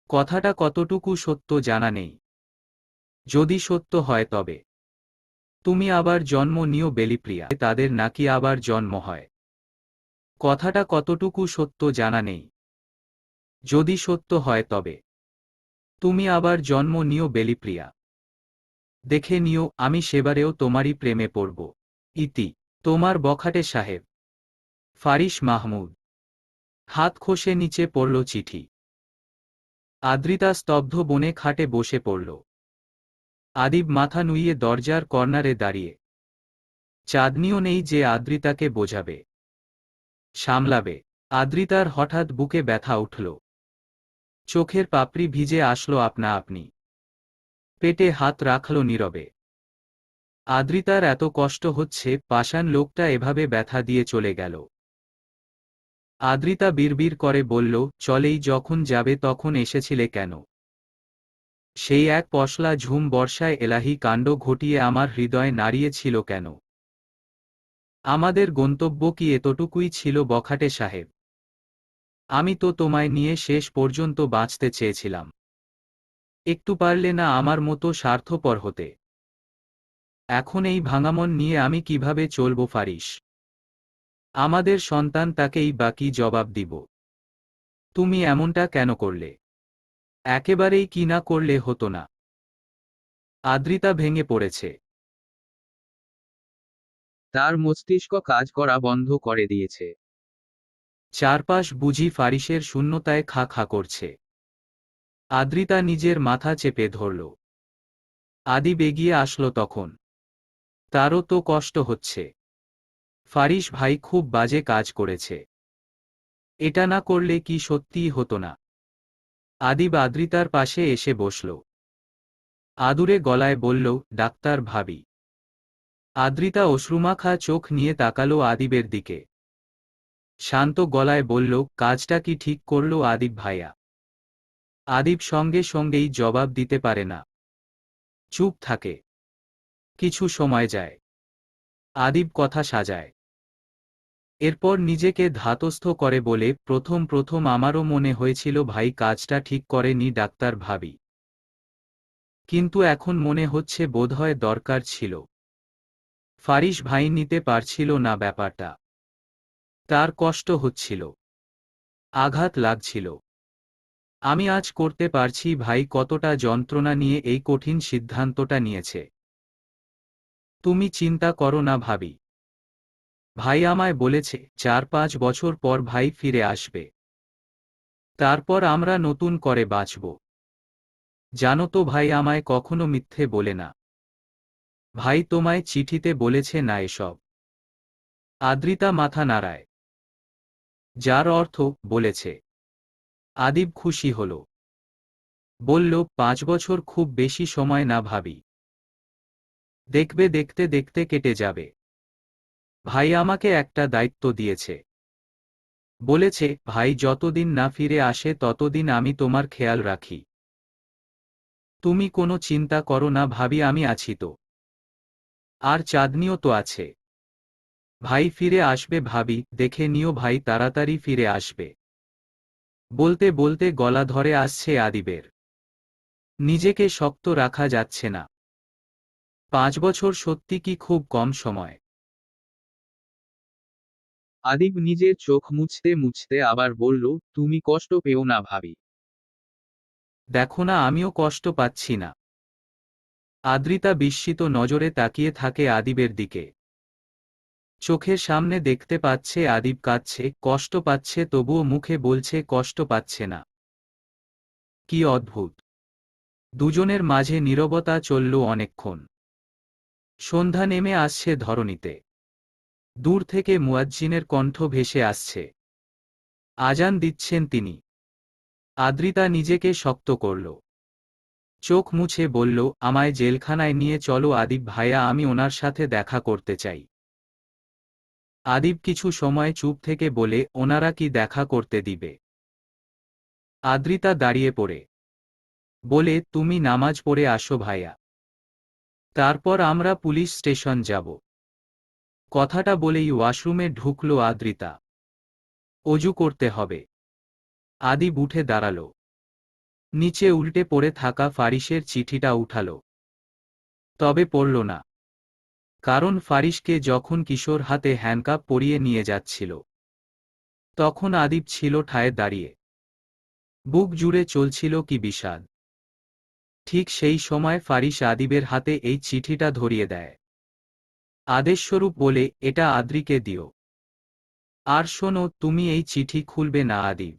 কথাটা কতটুকু সত্য জানা নেই। যদি সত্য হয় তবে তুমি আবার জন্ম নিও বেলিপ্রিয়া, তাদের নাকি আবার জন্ম হয়। কথাটা কতটুকু সত্য জানা নেই। যদি সত্য হয় তবে তুমি আবার জন্ম নিও বেলিপ্রিয়া। দেখে নিও আমি সেবারেও তোমারই প্রেমে পড়ব। ইতি তোমার বখাটে সাহেব, ফারিস মাহমুদ। হাত খসে নিচে পড়ল চিঠি। আদ্রিতা স্তব্ধ বনে খাটে বসে পড়ল। আদিব মাথা নুইয়ে দরজার কর্নারে দাঁড়িয়ে। চাঁদনিও নেই যে আদ্রিতাকে বোঝাবে, সামলাবে। আদ্রিতার হঠাৎ বুকে ব্যথা উঠল। চোখের পাপড়ি ভিজে আসলো আপনা আপনি। পেটে হাত রাখল নীরবে। আদ্রিতার এত কষ্ট হচ্ছে, পাষাণ লোকটা এভাবে ব্যথা দিয়ে চলে গেল। আদ্রিতা বিড়বিড় করে বলল, চলেই যখন যাবে তখন এসেছিলে কেন? সেই এক পশলা ঝুম বর্ষায় এলাহি কাণ্ড ঘটিয়ে আমার হৃদয় নাড়িয়েছিল কেন? আমাদের গন্তব্য কি এতটুকুই ছিল বখাটে সাহেব? আমি তো তোমায় নিয়ে শেষ পর্যন্ত বাঁচতে চেয়েছিলাম। একটু পারলে না আমার মতো স্বার্থপর হতে? এখন এই ভাঙামন নিয়ে আমি কিভাবে চলব ফারিস? আমাদের সন্তান, তাকেই বা কি জবাব দিব? তুমি এমনটা কেন করলে? একেবারেই কি না করলে হতো না। আদ্রিতা ভেঙে পড়েছে। তার মস্তিষ্ক কাজ করা বন্ধ করে দিয়েছে। চারপাশ বুঝি ফারিসের শূন্যতায় খা খা করছে। আদ্রিতা নিজের মাথা চেপে ধরল। আদিব এগিয়ে আসলো তখন। তারও তো কষ্ট হচ্ছে। ফারিস ভাই খুব বাজে কাজ করেছে। এটা না করলে কি সত্যিই হতো না? আদিব আদ্রিতার পাশে এসে বসল। আদুরে গলায় বলল, ডাক্তার ভাবি। আদ্রিতা অশ্রুমাখা চোখ নিয়ে তাকালো আদিবের দিকে। শান্ত গলায় বলল, কাজটা কি ঠিক করলো আদিব ভাইয়া? আদিব সঙ্গে সঙ্গেই জবাব দিতে পারে না। চুপ থাকে। কিছু সময় যায়। আদিব কথা সাজায়। এরপর নিজেকে ধাতস্থ করে বলে, প্রথম প্রথম আমারও মনে হয়েছিল ভাই কাজটা ঠিক করেনি ডাক্তার ভাবি। কিন্তু এখন মনে হচ্ছে বোধহয় দরকার ছিল। ফারিস ভাই নিতে পারছিল না ব্যাপারটা। তার কষ্ট হচ্ছিল, আঘাত লাগছিল। আমি আজ করতে পারছি ভাই কতটা যন্ত্রণা নিয়ে এই কঠিন সিদ্ধান্তটা নিয়েছে। তুমি চিন্তা করো না ভাবি। ভাই আমায় বলেছে 4-5 বছর পর ভাই ফিরে আসবে। তারপর আমরা নতুন করে বাঁচব। জানো তো ভাই আমায় কখনো মিথ্যে বলে না। ভাই তোমায় চিঠিতে বলেছে না এসব? আদ্রিতা মাথা নাড়ায়। যার অর্থ বলেছে। আদিব খুশি হল। বলল 5 বছর খুব বেশি সময় না ভাবি। দেখবে দেখতে দেখতে কেটে যাবে। ভাই আমাকে একটা দায়িত্ব দিয়েছে। বলেছে ভাই যতদিন না ফিরে আসে ততদিন আমি তোমার খেয়াল রাখি। তুমি কোনো চিন্তা করো না ভাবি, আমি আছি তো। আর চাঁদনিও তো আছে। ভাই ফিরে আসবে ভাবি, দেখে নিও ভাই তাড়াতাড়ি ফিরে আসবে। বলতে বলতে গলা ধরে আসছে আদিবের। নিজেকে শক্ত রাখা যাচ্ছে না। 5 বছর সত্যি কি খুব কম সময়? আদিব নিজের চোখ মুছতে মুছতে আবার বলল, তুমি কষ্ট পেও না ভাবি। দেখো না আমিও কষ্ট পাচ্ছি না। আদ্রিতা বিস্মিত নজরে তাকিয়ে থাকে আদিবের দিকে। চোখের সামনে দেখতে পাচ্ছে আদিব কাঁদছে, কষ্ট পাচ্ছে, তবুও মুখে বলছে কষ্ট পাচ্ছে না। কি অদ্ভুত! দুজনের মাঝে নীরবতা চলল অনেকক্ষণ। সন্ধ্যা নেমে আসছে ধরণীতে। দূর থেকে মুয়াজ্জিনের কণ্ঠ ভেসে আসছে। আজান দিচ্ছেন তিনি। আদ্রিতা নিজেকে শক্ত করল। চোখ মুছে বলল, আমায় জেলখানায় নিয়ে চলো আদিব ভাইয়া, আমি ওনার সাথে দেখা করতে চাই। আদিব কিছু সময় চুপ থেকে বলে, ওনারা কি দেখা করতে দিবে? আদ্রিতা দাঁড়িয়ে পড়ে বলে, তুমি নামাজ পড়ে আসো ভাইয়া। তারপর আমরা পুলিশ স্টেশন যাব। কথাটা বলেই ওয়াশরুমে ঢুকল আদ্রিতা। অজু করতে হবে। আদিব উঠে দাঁড়াল। নিচে উল্টে পড়ে থাকা ফারিসের চিঠিটা উঠাল। তবে পড়ল না। কারণ ফারিসকে যখন কিশোর হাতে হ্যান্ডকাপ পরিয়ে নিয়ে যাচ্ছিল, তখন আদিব ছিল ঠায় দাঁড়িয়ে। বুক জুড়ে চলছিল কি বিষাদ। ঠিক সেই সময় ফারিস আদিবের হাতে এই চিঠিটা ধরিয়ে দেয়। আদেশস্বরূপ বলে, এটা আদ্রিকে দিও। আর শোনো, তুমি এই চিঠি খুলবে না আদিব।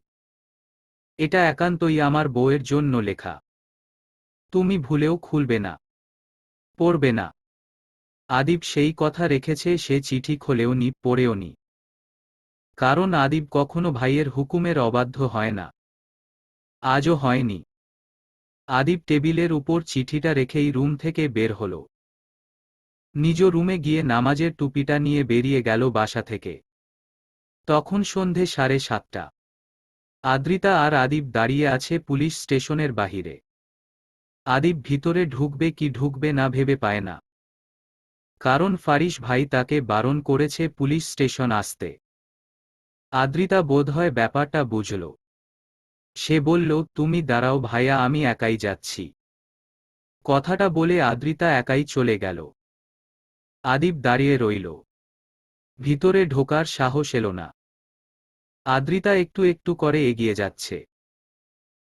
এটা একান্তই আমার বউয়ের জন্য লেখা। তুমি ভুলেও খুলবে না, পড়বে না। আদিব সেই কথা রেখেছে, সে চিঠি খোলেও নি, পড়েও নি। কারণ আদিব কখনো ভাইয়ের হুকুমের অবাধ্য হয় না। আজও হয়নি। আদিব টেবিলের উপর চিঠিটা রেখেই রুম থেকে বের হল। নিজ রুমে গিয়ে নামাজের টুপিটা নিয়ে বেরিয়ে গেল বাসা থেকে। তখন সন্ধে 7:30। আদ্রিতা আর আদিব দাঁড়িয়ে আছে পুলিশ স্টেশনের বাহিরে। আদিব ভিতরে ঢুকবে কি ঢুকবে না ভেবে পায় না। কারণ ফারিস ভাই তাকে বারণ করেছে পুলিশ স্টেশন আসতে। আদ্রিতা বোধহয় ব্যাপারটা বুঝল। সে বলল, তুমি দাঁড়াও ভাইয়া, আমি একাই যাচ্ছি। কথাটা বলে আদ্রিতা একাই চলে গেল। আদিব দাঁড়িয়ে রইল। ভিতরে ঢোকার সাহস এলো না। আদ্রিতা একটু একটু করে এগিয়ে যাচ্ছে।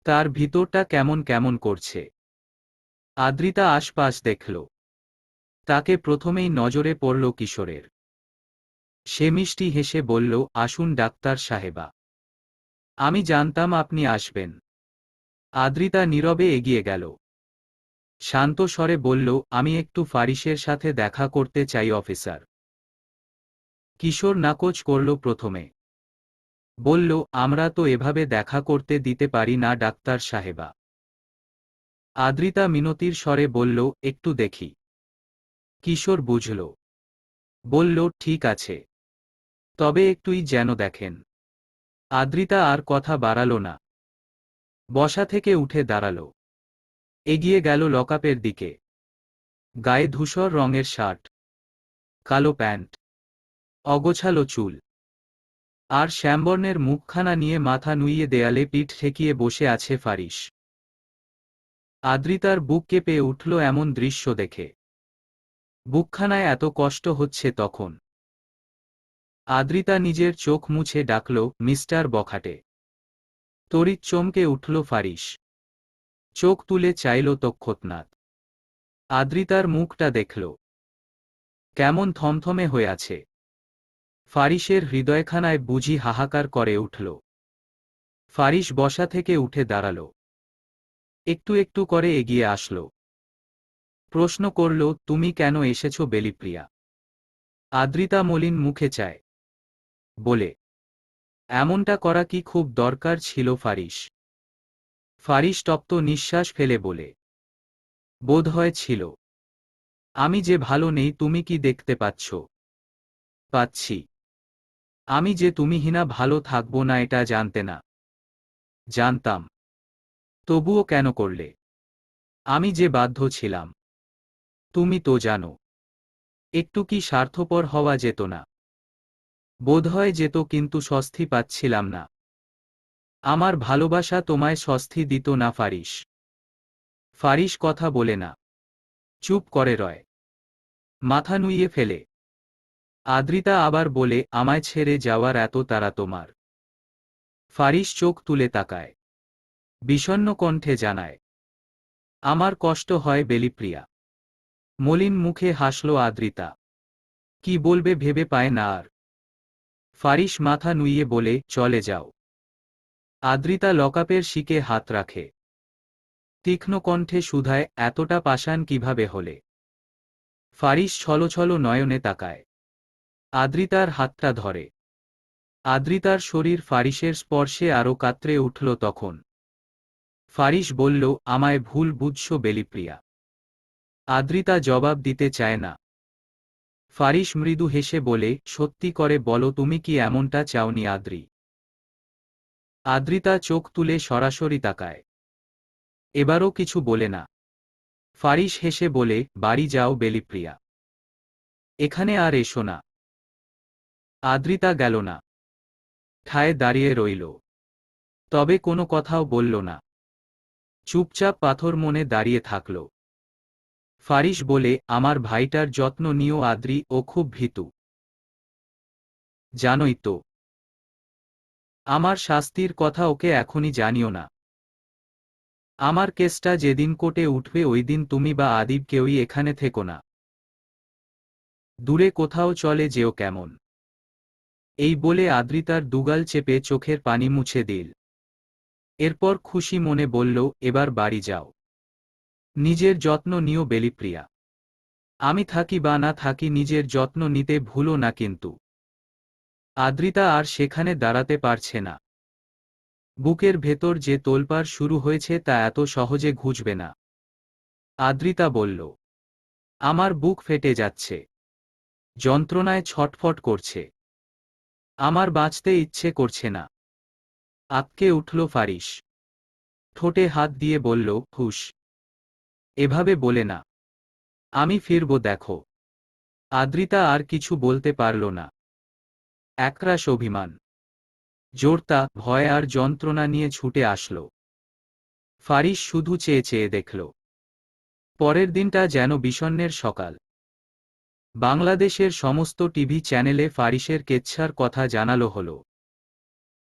তার ভিতরটা কেমন কেমন করছে। আদ্রিতা আশপাশ দেখল। তাকে প্রথমেই নজরে পড়ল কিশোরের। সে মিষ্টি হেসে বলল, আসুন ডাক্তার সাহেবা। আমি জানতাম আপনি আসবেন। আদ্রিতা নীরবে এগিয়ে গেল। শান্ত স্বরে বলল, আমি একটু ফারিসের সাথে দেখা করতে চাই অফিসার। কিশোর নাকচ করল প্রথমে। বলল, আমরা তো এভাবে দেখা করতে দিতে পারি না ডাক্তার সাহেবা। আদ্রিতা মিনতির স্বরে বলল, একটু দেখি। কিশোর বুঝল। বলল, ঠিক আছে, তবে একটুই যেন দেখেন। আদ্রিতা আর কথা বাড়াল না। বসা থেকে উঠে দাঁড়াল। এগিয়ে গেল লকআপের দিকে। গায়ে ধূসর রঙের শার্ট, কালো প্যান্ট, অগোছালো চুল, আর শ্যামবর্ণের মুখখানা নিয়ে মাথা নুইয়ে দেয়ালে পিঠ ঠেকিয়ে বসে আছে ফারিস। আদ্রিতার বুক কেঁপে উঠল এমন দৃশ্য দেখে। বুকখানায় এত কষ্ট হচ্ছে তখন। আদ্রিতা নিজের চোখ মুছে ডাকল, মিস্টার বখাটে। তড়িৎ চমকে উঠল ফারিস। চোখ তুলে চাইল তক্ষতনাথ। আদ্রিতার মুখটা দেখল। কেমন থমথমে হয়ে আছে। ফারিসের হৃদয়খানায় বুঝি হাহাকার করে উঠল। ফারিস বসা থেকে উঠে দাঁড়াল। একটু একটু করে এগিয়ে আসল। প্রশ্ন করল, তুমি কেন এসেছ বেলিপ্রিয়া? আদ্রিতা মলিন মুখে চায় বলে, এমনটা করা কি খুব দরকার ছিল ফারিস? ফারিস তপ্ত নিঃশ্বাস ফেলে বলে, বোধহয় ছিল। আমি যে ভালো নেই তুমি কি দেখতে পাচ্ছ? পাচ্ছি। আমি যে তুমিহীনা ভালো থাকবো না এটা জানতে না? জানতাম। তবুও কেন করলে? আমি যে বাধ্য ছিলাম। তুমি তো জানো। একটু কি স্বার্থপর হওয়া যেত না? বোধহয় যেত, কিন্তু স্বস্তি পাচ্ছিলাম না। আমার ভালোবাসা তোমায় স্বস্তি দিত না ফারিস। ফারিস কথা বলে না, চুপ করে রয়, মাথা নুইয়ে ফেলে। আদ্রিতা আবার বলে, আমায় ছেড়ে যাওয়ার এত তাড়া তোমার? ফারিস চোখ তুলে তাকায়, বিষণ্ণ কণ্ঠে জানায়, আমার কষ্ট হয় বেলিপ্রিয়া। মলিন মুখে হাসল আদ্রিতা। কি বলবে ভেবে পায় না আর। ফারিস মাথা নুইয়ে বলে, চলে যাও। আদ্রিতা লকাপের শিকে হাত রাখে। তীক্ষ্ণ কণ্ঠে শুধায়, এতটা পাষাণ কিভাবে হলে? ফারিস ছলছল নয়নে তাকায়। আদ্রিতার হাতটা ধরে। আদ্রিতার শরীর ফারিসের স্পর্শে আরো কাতরে উঠল তখন। ফারিস বলল, আমায় ভুল বুঝছ বেলিপ্রিয়া। আদ্রিতা জবাব দিতে চায় না। ফারিস মৃদু হেসে বলে, সত্যি করে বলো তুমি কি এমনটা চাওনি আদ্রি? আদ্রিতা চোখ তুলে সরাসরি তাকায়। এবারও কিছু বলে না। ফারিস হেসে বলে, বাড়ি যাও বেলিপ্রিয়া। এখানে আর এসো না। আদ্রিতা গেল না। ঠায় দাঁড়িয়ে রইল। তবে কোনো কথাও বলল না। চুপচাপ পাথর মনে দাঁড়িয়ে থাকল। ফারিস বলে, আমার ভাইটার যত্ন নিও আদ্রি, ও খুব ভীতু। জানোই তো। আমার শাস্তির কথা ওকে এখনই জানিও না। আমার কেসটা যেদিন কোর্টে উঠবে ওই দিন তুমি বা আদিব কেউই এখানে থেকো না। দূরে কোথাও চলে যেও কেমন? এই বলে আদ্রিতার দুগাল চেপে চোখের পানি মুছে দিল। এরপর খুশি মনে বলল, এবার বাড়ি যাও। নিজের যত্ন নিও বেলিপ্রিয়া। আমি থাকি বা না থাকি নিজের যত্ন নিতে ভুলো না কিন্তু। আদ্রিতা আর সেখানে দাঁড়াতে পারছে না। বুকের ভেতর যে তোলপাড় শুরু হয়েছে তা এত সহজে ঘুচবে না। আদ্রিতা বলল, আমার বুক ফেটে যাচ্ছে। যন্ত্রণায় ছটফট করছে। আমার বাঁচতে ইচ্ছে করছে না। আঁতকে উঠল ফারিস। ঠোঁটে হাত দিয়ে বলল, হুশ। এভাবে বলে না। আমি ফিরব দেখো। আদ্রিতা আর কিছু বলতে পারল না। একরাশ অভিমান, জোরতা, ভয় আর যন্ত্রণা নিয়ে ছুটে আসল। ফারিস শুধু চেয়ে চেয়ে দেখল। পরের দিনটা যেন বিষণ্ণের সকাল। বাংলাদেশের সমস্ত টিভি চ্যানেলে ফারিসের কেচ্ছার কথা জানালো হলো।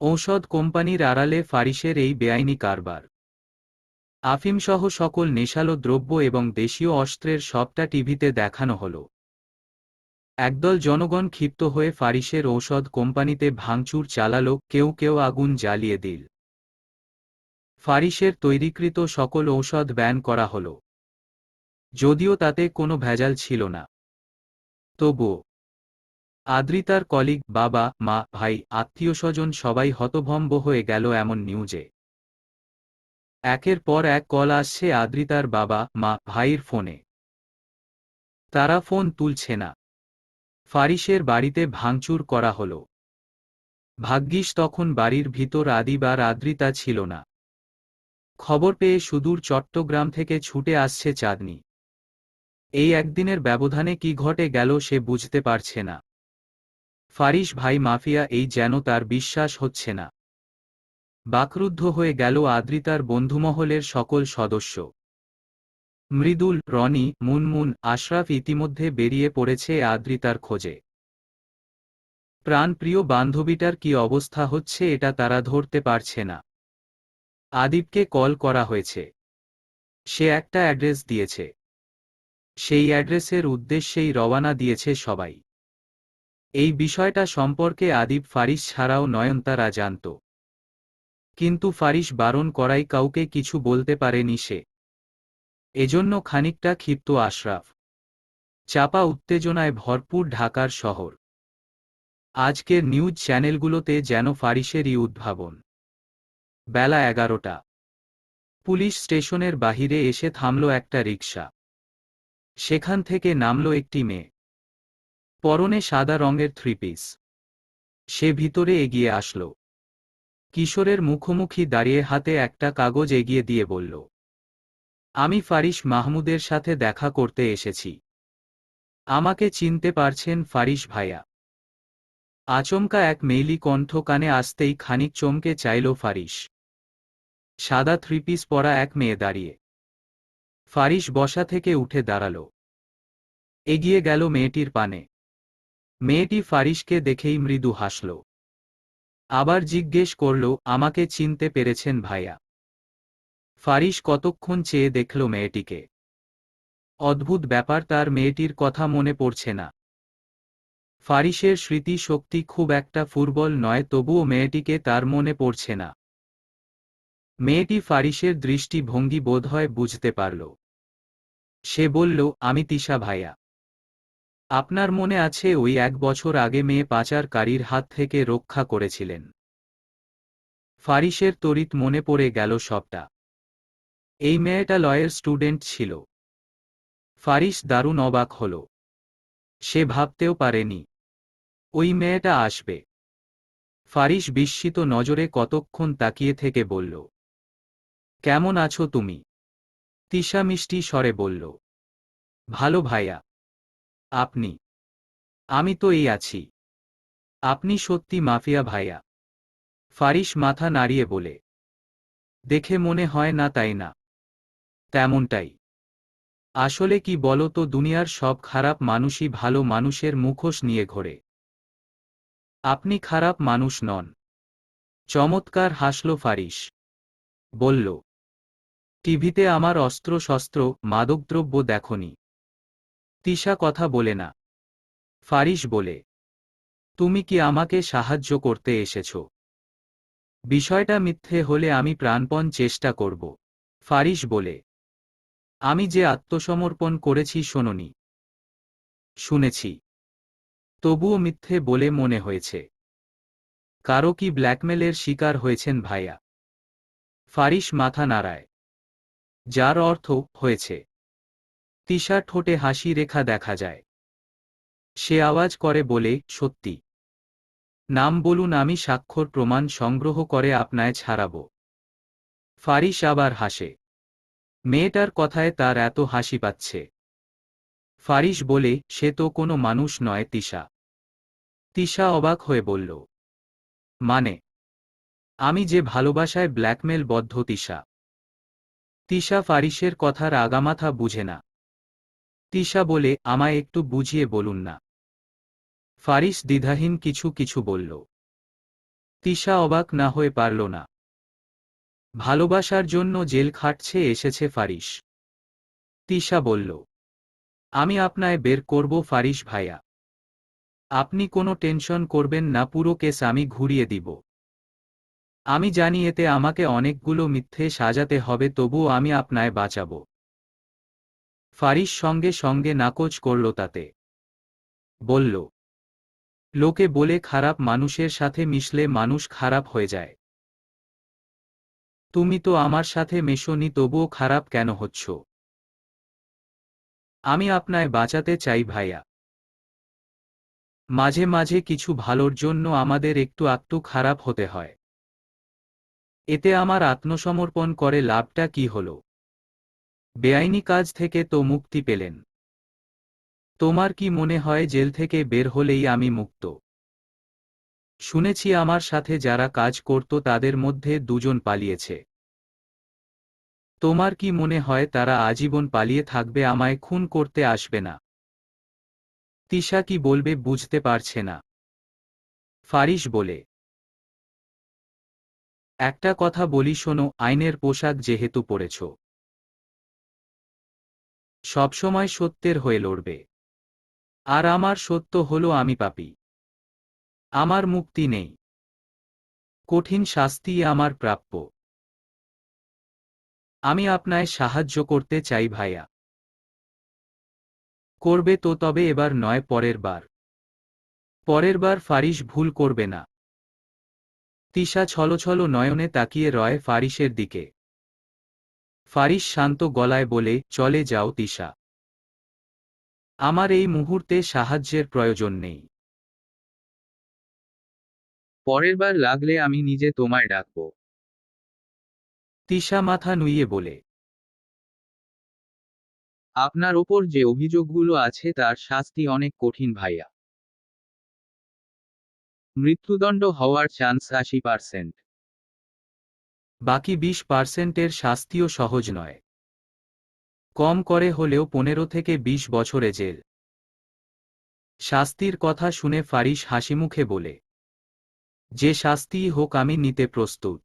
ঔষধ কোম্পানির আড়ালে ফারিসের এই বেআইনি কারবার। আফিমসহ সকল নেশালো দ্রব্য এবং দেশীয় অস্ত্রের সবটা টিভিতে দেখানো হলো। একদল জনগণ ক্ষিপ্ত হয়ে ফারিসের ঔষধ কোম্পানিতে ভাঙচুর চালালো, কেউ কেউ আগুন জ্বালিয়ে দিল। ফারিসের তৈরিকৃত সকল ঔষধ ব্যান করা হলো। যদিও তাতে কোনো ভেজাল ছিল না। তবুও আদ্রিতার কলিগ, বাবা, মা, ভাই, আত্মীয়স্বজন সবাই হতভম্ব হয়ে গেল এমন নিউজে। একের পর এক কল আসছে আদ্রিতার বাবা, মা, ভাইয়ের ফোনে। তারা ফোন তুলছে না। ফারিসের বাড়িতে ভাঙচুর করা হলো। ভাগ্যিস তখন বাড়ির ভিতর আদিব আর আদ্রিতা ছিল না। খবর পেয়ে সুদূর চট্টগ্রাম থেকে ছুটে আসছে চাঁদনি। এই একদিনের ব্যবধানে কি ঘটে গেল সে বুঝতে পারছে না। ফারিস ভাই মাফিয়া, এই যেন তার বিশ্বাস হচ্ছে না। বাকরুদ্ধ হয়ে গেল আদ্রিতার বন্ধুমহলের সকল সদস্য। মৃদুল, রনি, মুনমুন, আশরাফ ইতিমধ্যে বেরিয়ে পড়েছে আদ্রিতার খোঁজে। প্রাণপ্রিয় বান্ধবীটার কি অবস্থা হচ্ছে এটা তারা ধরতে পারছে না। আদিবকে কল করা হয়েছে। সে একটা অ্যাড্রেস দিয়েছে। সেই অ্যাড্রেসের উদ্দেশ্যেই রওয়ানা দিয়েছে সবাই। এই বিষয়টা সম্পর্কে আদিব ফারিস ছাড়াও নয়নতারা জানত, কিন্তু ফারিস বারণ করায় কাউকে কিছু বলতে পারেনি সে। এজন্য খানিকটা ক্ষিপ্ত আশরাফ। চাপা উত্তেজনায় ভরপুর ঢাকার শহর। আজকের নিউজ চ্যানেলগুলোতে যেন ফারিসেরই উদ্ভাবন। বেলা 11টা। পুলিশ স্টেশনের বাহিরে এসে থামল একটা রিকশা। সেখান থেকে নামল একটি মেয়ে, পরনে সাদা রঙের থ্রিপিস। সে ভিতরে এগিয়ে আসলো। কিশোরের মুখোমুখি দাঁড়িয়ে হাতে একটা কাগজ এগিয়ে দিয়ে বলল, আমি ফারিস মাহমুদের সাথে দেখা করতে এসেছি। আমাকে চিনতে পারছেন ফারিস ভাইয়া? আচমকা এক মেইলি কণ্ঠ কানে আসতেই খানিক চমকে চাইল ফারিস। সাদা থ্রিপিস পরা এক মেয়ে দাঁড়িয়ে। ফারিস বসা থেকে উঠে দাঁড়াল, এগিয়ে গেল মেয়েটির পানে। মেয়েটি ফারিসকে দেখেই মৃদু হাসল। আবার জিজ্ঞেস করল, আমাকে চিনতে পেরেছেন ভাইয়া? ফারিস কতক্ষণ চেয়ে দেখল মেয়েটিকে। অদ্ভুত ব্যাপার, তার মেয়েটির কথা মনে পড়ছে না। ফারিসের স্মৃতি শক্তি খুব একটা ফুরবল নয়, তবুও মেয়েটিকে তার মনে পড়ছে না। মেয়েটি ফারিসের দৃষ্টিভঙ্গি বোধহয় বুঝতে পারল। সে বলল, আমি তিশা ভাইয়া। আপনার মনে আছে ওই 1 বছর আগে মেয়ে পাচারকারীর হাত থেকে রক্ষা করেছিলেন? ফারিসের তড়িৎ মনে পড়ে গেল সবটা। এই মেয়েটা লয়ের স্টুডেন্ট ছিল। ফারিস দারুণ অবাক হল। সে ভাবতেও পারেনি ওই মেয়েটা আসবে। ফারিস বিস্মিত নজরে কতক্ষণ তাকিয়ে থেকে বলল, কেমন আছো তুমি? তিশা মিষ্টি স্বরে বলল, ভালো ভাইয়া। আপনি? আমি তো এই আছি। আপনি সত্যি মাফিয়া ভাইয়া? ফারিস মাথা নাড়িয়ে বলে, দেখে মনে হয় না তাই না? তেমনটাই। আসলে কি বলো তো, দুনিয়ার সব খারাপ মানুষই ভালো মানুষের মুখোশ নিয়ে ঘোরে। আপনি খারাপ মানুষ নন। চমৎকার হাসল ফারিস। বলল, টিভিতে আমার অস্ত্র শস্ত্র মাদকদ্রব্য দেখনি? তিশা কথা বলে না। ফারিস বলে, তুমি কি আমাকে সাহায্য করতে এসেছ? বিষয়টা মিথ্যে হলে আমি প্রাণপণ চেষ্টা করব। ফারিস বলে, আমি যে আত্মসমর্পণ করেছি শোনোনি? শুনেছি। তবুও মিথ্যে বলে মনে হয়েছে। কারো কি ব্ল্যাকমেলের শিকার হয়েছেন ভাইয়া? ফারিস মাথা নাড়ায়, যার অর্থ হয়েছে। তিশার ঠোঁটে হাসি রেখা দেখা যায়। সে আওয়াজ করে বলে, সত্যি? নাম বলুন, আমি স্বাক্ষর প্রমাণ সংগ্রহ করে আপনায় ছাড়াব। ফারিস আবার হাসে। মেয়েটার কথায় তার এত হাসি পাচ্ছে। ফারিস বলে, সে তো কোনো মানুষ নয় তিশা। তিশা অবাক হয়ে বলল, মানে? আমি যে ভালোবাসায় ব্ল্যাকমেল বদ্ধ তিশা। তিশা ফারিসের কথার আগামাথা বুঝে না। তিশা বলে, আমায় একটু বুঝিয়ে বলুন না। ফারিস দ্বিধাহীন কিছু কিছু বলল। তিশা অবাক না হয়ে পারল না। ভালোবাসার জন্য জেল খাটছে এসেছে ফারিস। তিশা বলল, আমি আপনায় বের করব ফারিস ভাইয়া। আপনি কোনো টেনশন করবেন না, পুরো কেস আমি ঘুরিয়ে দিব। আমি জানি এতে আমাকে অনেকগুলো মিথ্যে সাজাতে হবে, তবুও আমি আপনায় বাঁচাবো। ফারিস সঙ্গে সঙ্গে নাকচ করল তাতে। বলল, লোকে বলে খারাপ মানুষের সাথে মিশলে মানুষ খারাপ হয়ে যায়। তুমি তো আমার সাথে মেশোনি, তবুও খারাপ কেন হচ্ছ? আমি আপনায় বাঁচাতে চাই ভাইয়া। মাঝে মাঝে কিছু ভালোর জন্য আমাদের একটু আধটু খারাপ হতে হয়। এতে আমার আত্মসমর্পণ করে লাভটা কি হলো? বেআইনি কাজ থেকে তো মুক্তি পেলেন। তোমার কি মনে হয় জেল থেকে বের হলেই আমি মুক্ত? শুনেছি আমার সাথে যারা কাজ করত তাদের মধ্যে 2 জন পালিয়েছে। তোমার কি মনে হয় তারা আজীবন পালিয়ে থাকবে, আমায় খুন করতে আসবে না? তিশা কি বলবে বুঝতে পারছে না। ফারিস বলে, একটা কথা বলি শোনো, আইনের পোশাক যেহেতু পরেছ, সবসময় সত্যের হয়ে লড়বে। আর আমার সত্য হলো আমি পাপী। আমার মুক্তি নেই। কঠিন শাস্তি আমার প্রাপ্য। আমি আপনায় সাহায্য করতে চাই ভাইয়া। করবে তো, তবে এবার নয়, পরের বার। পরের বার ফারিস ভুল করবে না। তিশা ছলছল নয়নে তাকিয়ে রয় ফারিসের দিকে। ফারিস শান্ত গলায় বলে, চলে যাও তিশা। আমার এই মুহূর্তে সাহায্যের প্রয়োজন নেই। পরের বার লাগলে আমি নিজে তোমায় ডাকব। তিশা মাথা নুইয়ে বলে, আপনার ওপর যে অভিযোগগুলো আছে তার শাস্তি অনেক কঠিন ভাইয়া। মৃত্যুদণ্ড হওয়ার চান্স 80%। বাকি 20%-এর শাস্তিও সহজ নয়। কম করে হলেও 15 থেকে 20 বছরে জেল। শাস্তির কথা শুনে ফারিস হাসিমুখে বলে, যে শাস্তিই হোক আমি নিতে প্রস্তুত।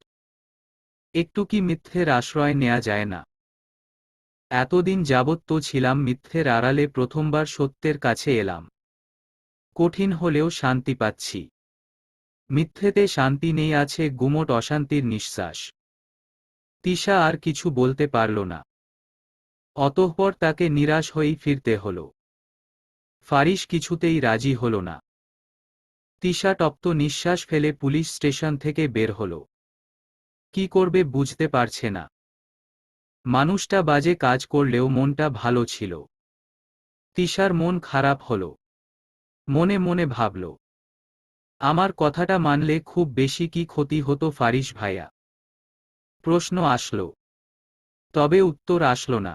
একটু কি মিথ্যের আশ্রয় নেয়া যায় না? এতদিন যাবৎ তো ছিলাম মিথ্যের আড়ালে, প্রথমবার সত্যের কাছে এলাম। কঠিন হলেও শান্তি পাচ্ছি। মিথ্যেতে শান্তি নেই, আছে গুমোট অশান্তির নিঃশ্বাস। তিশা আর কিছু বলতে পারল না। অতঃপর তাকে নিরাশ হয়েই ফিরতে হল। ফারিস কিছুতেই রাজি হল না। তিশা তপ্ত নিঃশ্বাস ফেলে পুলিশ স্টেশন থেকে বের হল। কি করবে বুঝতে পারছে না। মানুষটা বাজে কাজ করলেও মনটা ভালো ছিল। তিশার মন খারাপ হল। মনে মনে ভাবল, আমার কথাটা মানলে খুব বেশি কি ক্ষতি হতো ফারিস ভাইয়া? প্রশ্ন আসল, তবে উত্তর আসল না।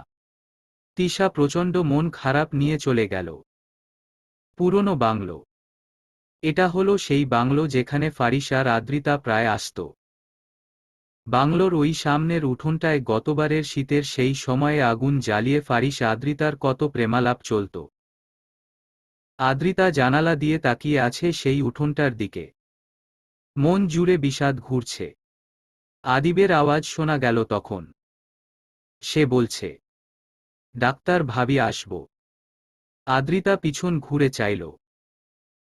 তিশা প্রচণ্ড মন খারাপ নিয়ে চলে গেল। পুরনো বাংলো। এটা হলো সেই বাংলো যেখানে ফারিস আর আদ্রিতা প্রায় আসত। বাংলোর ওই সামনের উঠোনটায় গতবারের শীতের সেই সময়ে আগুন জ্বালিয়ে ফারিস আদ্রিতার কত প্রেমালাপ চলত। আদ্রিতা জানালা দিয়ে তাকিয়ে আছে সেই উঠোনটার দিকে। মন জুড়ে বিষাদ ঘুরছে। আদিবের আওয়াজ শোনা গেল তখন। সে বলছে, ডাক্তার ভাবি আসব। আদ্রিতা পিছন ঘুরে চাইল।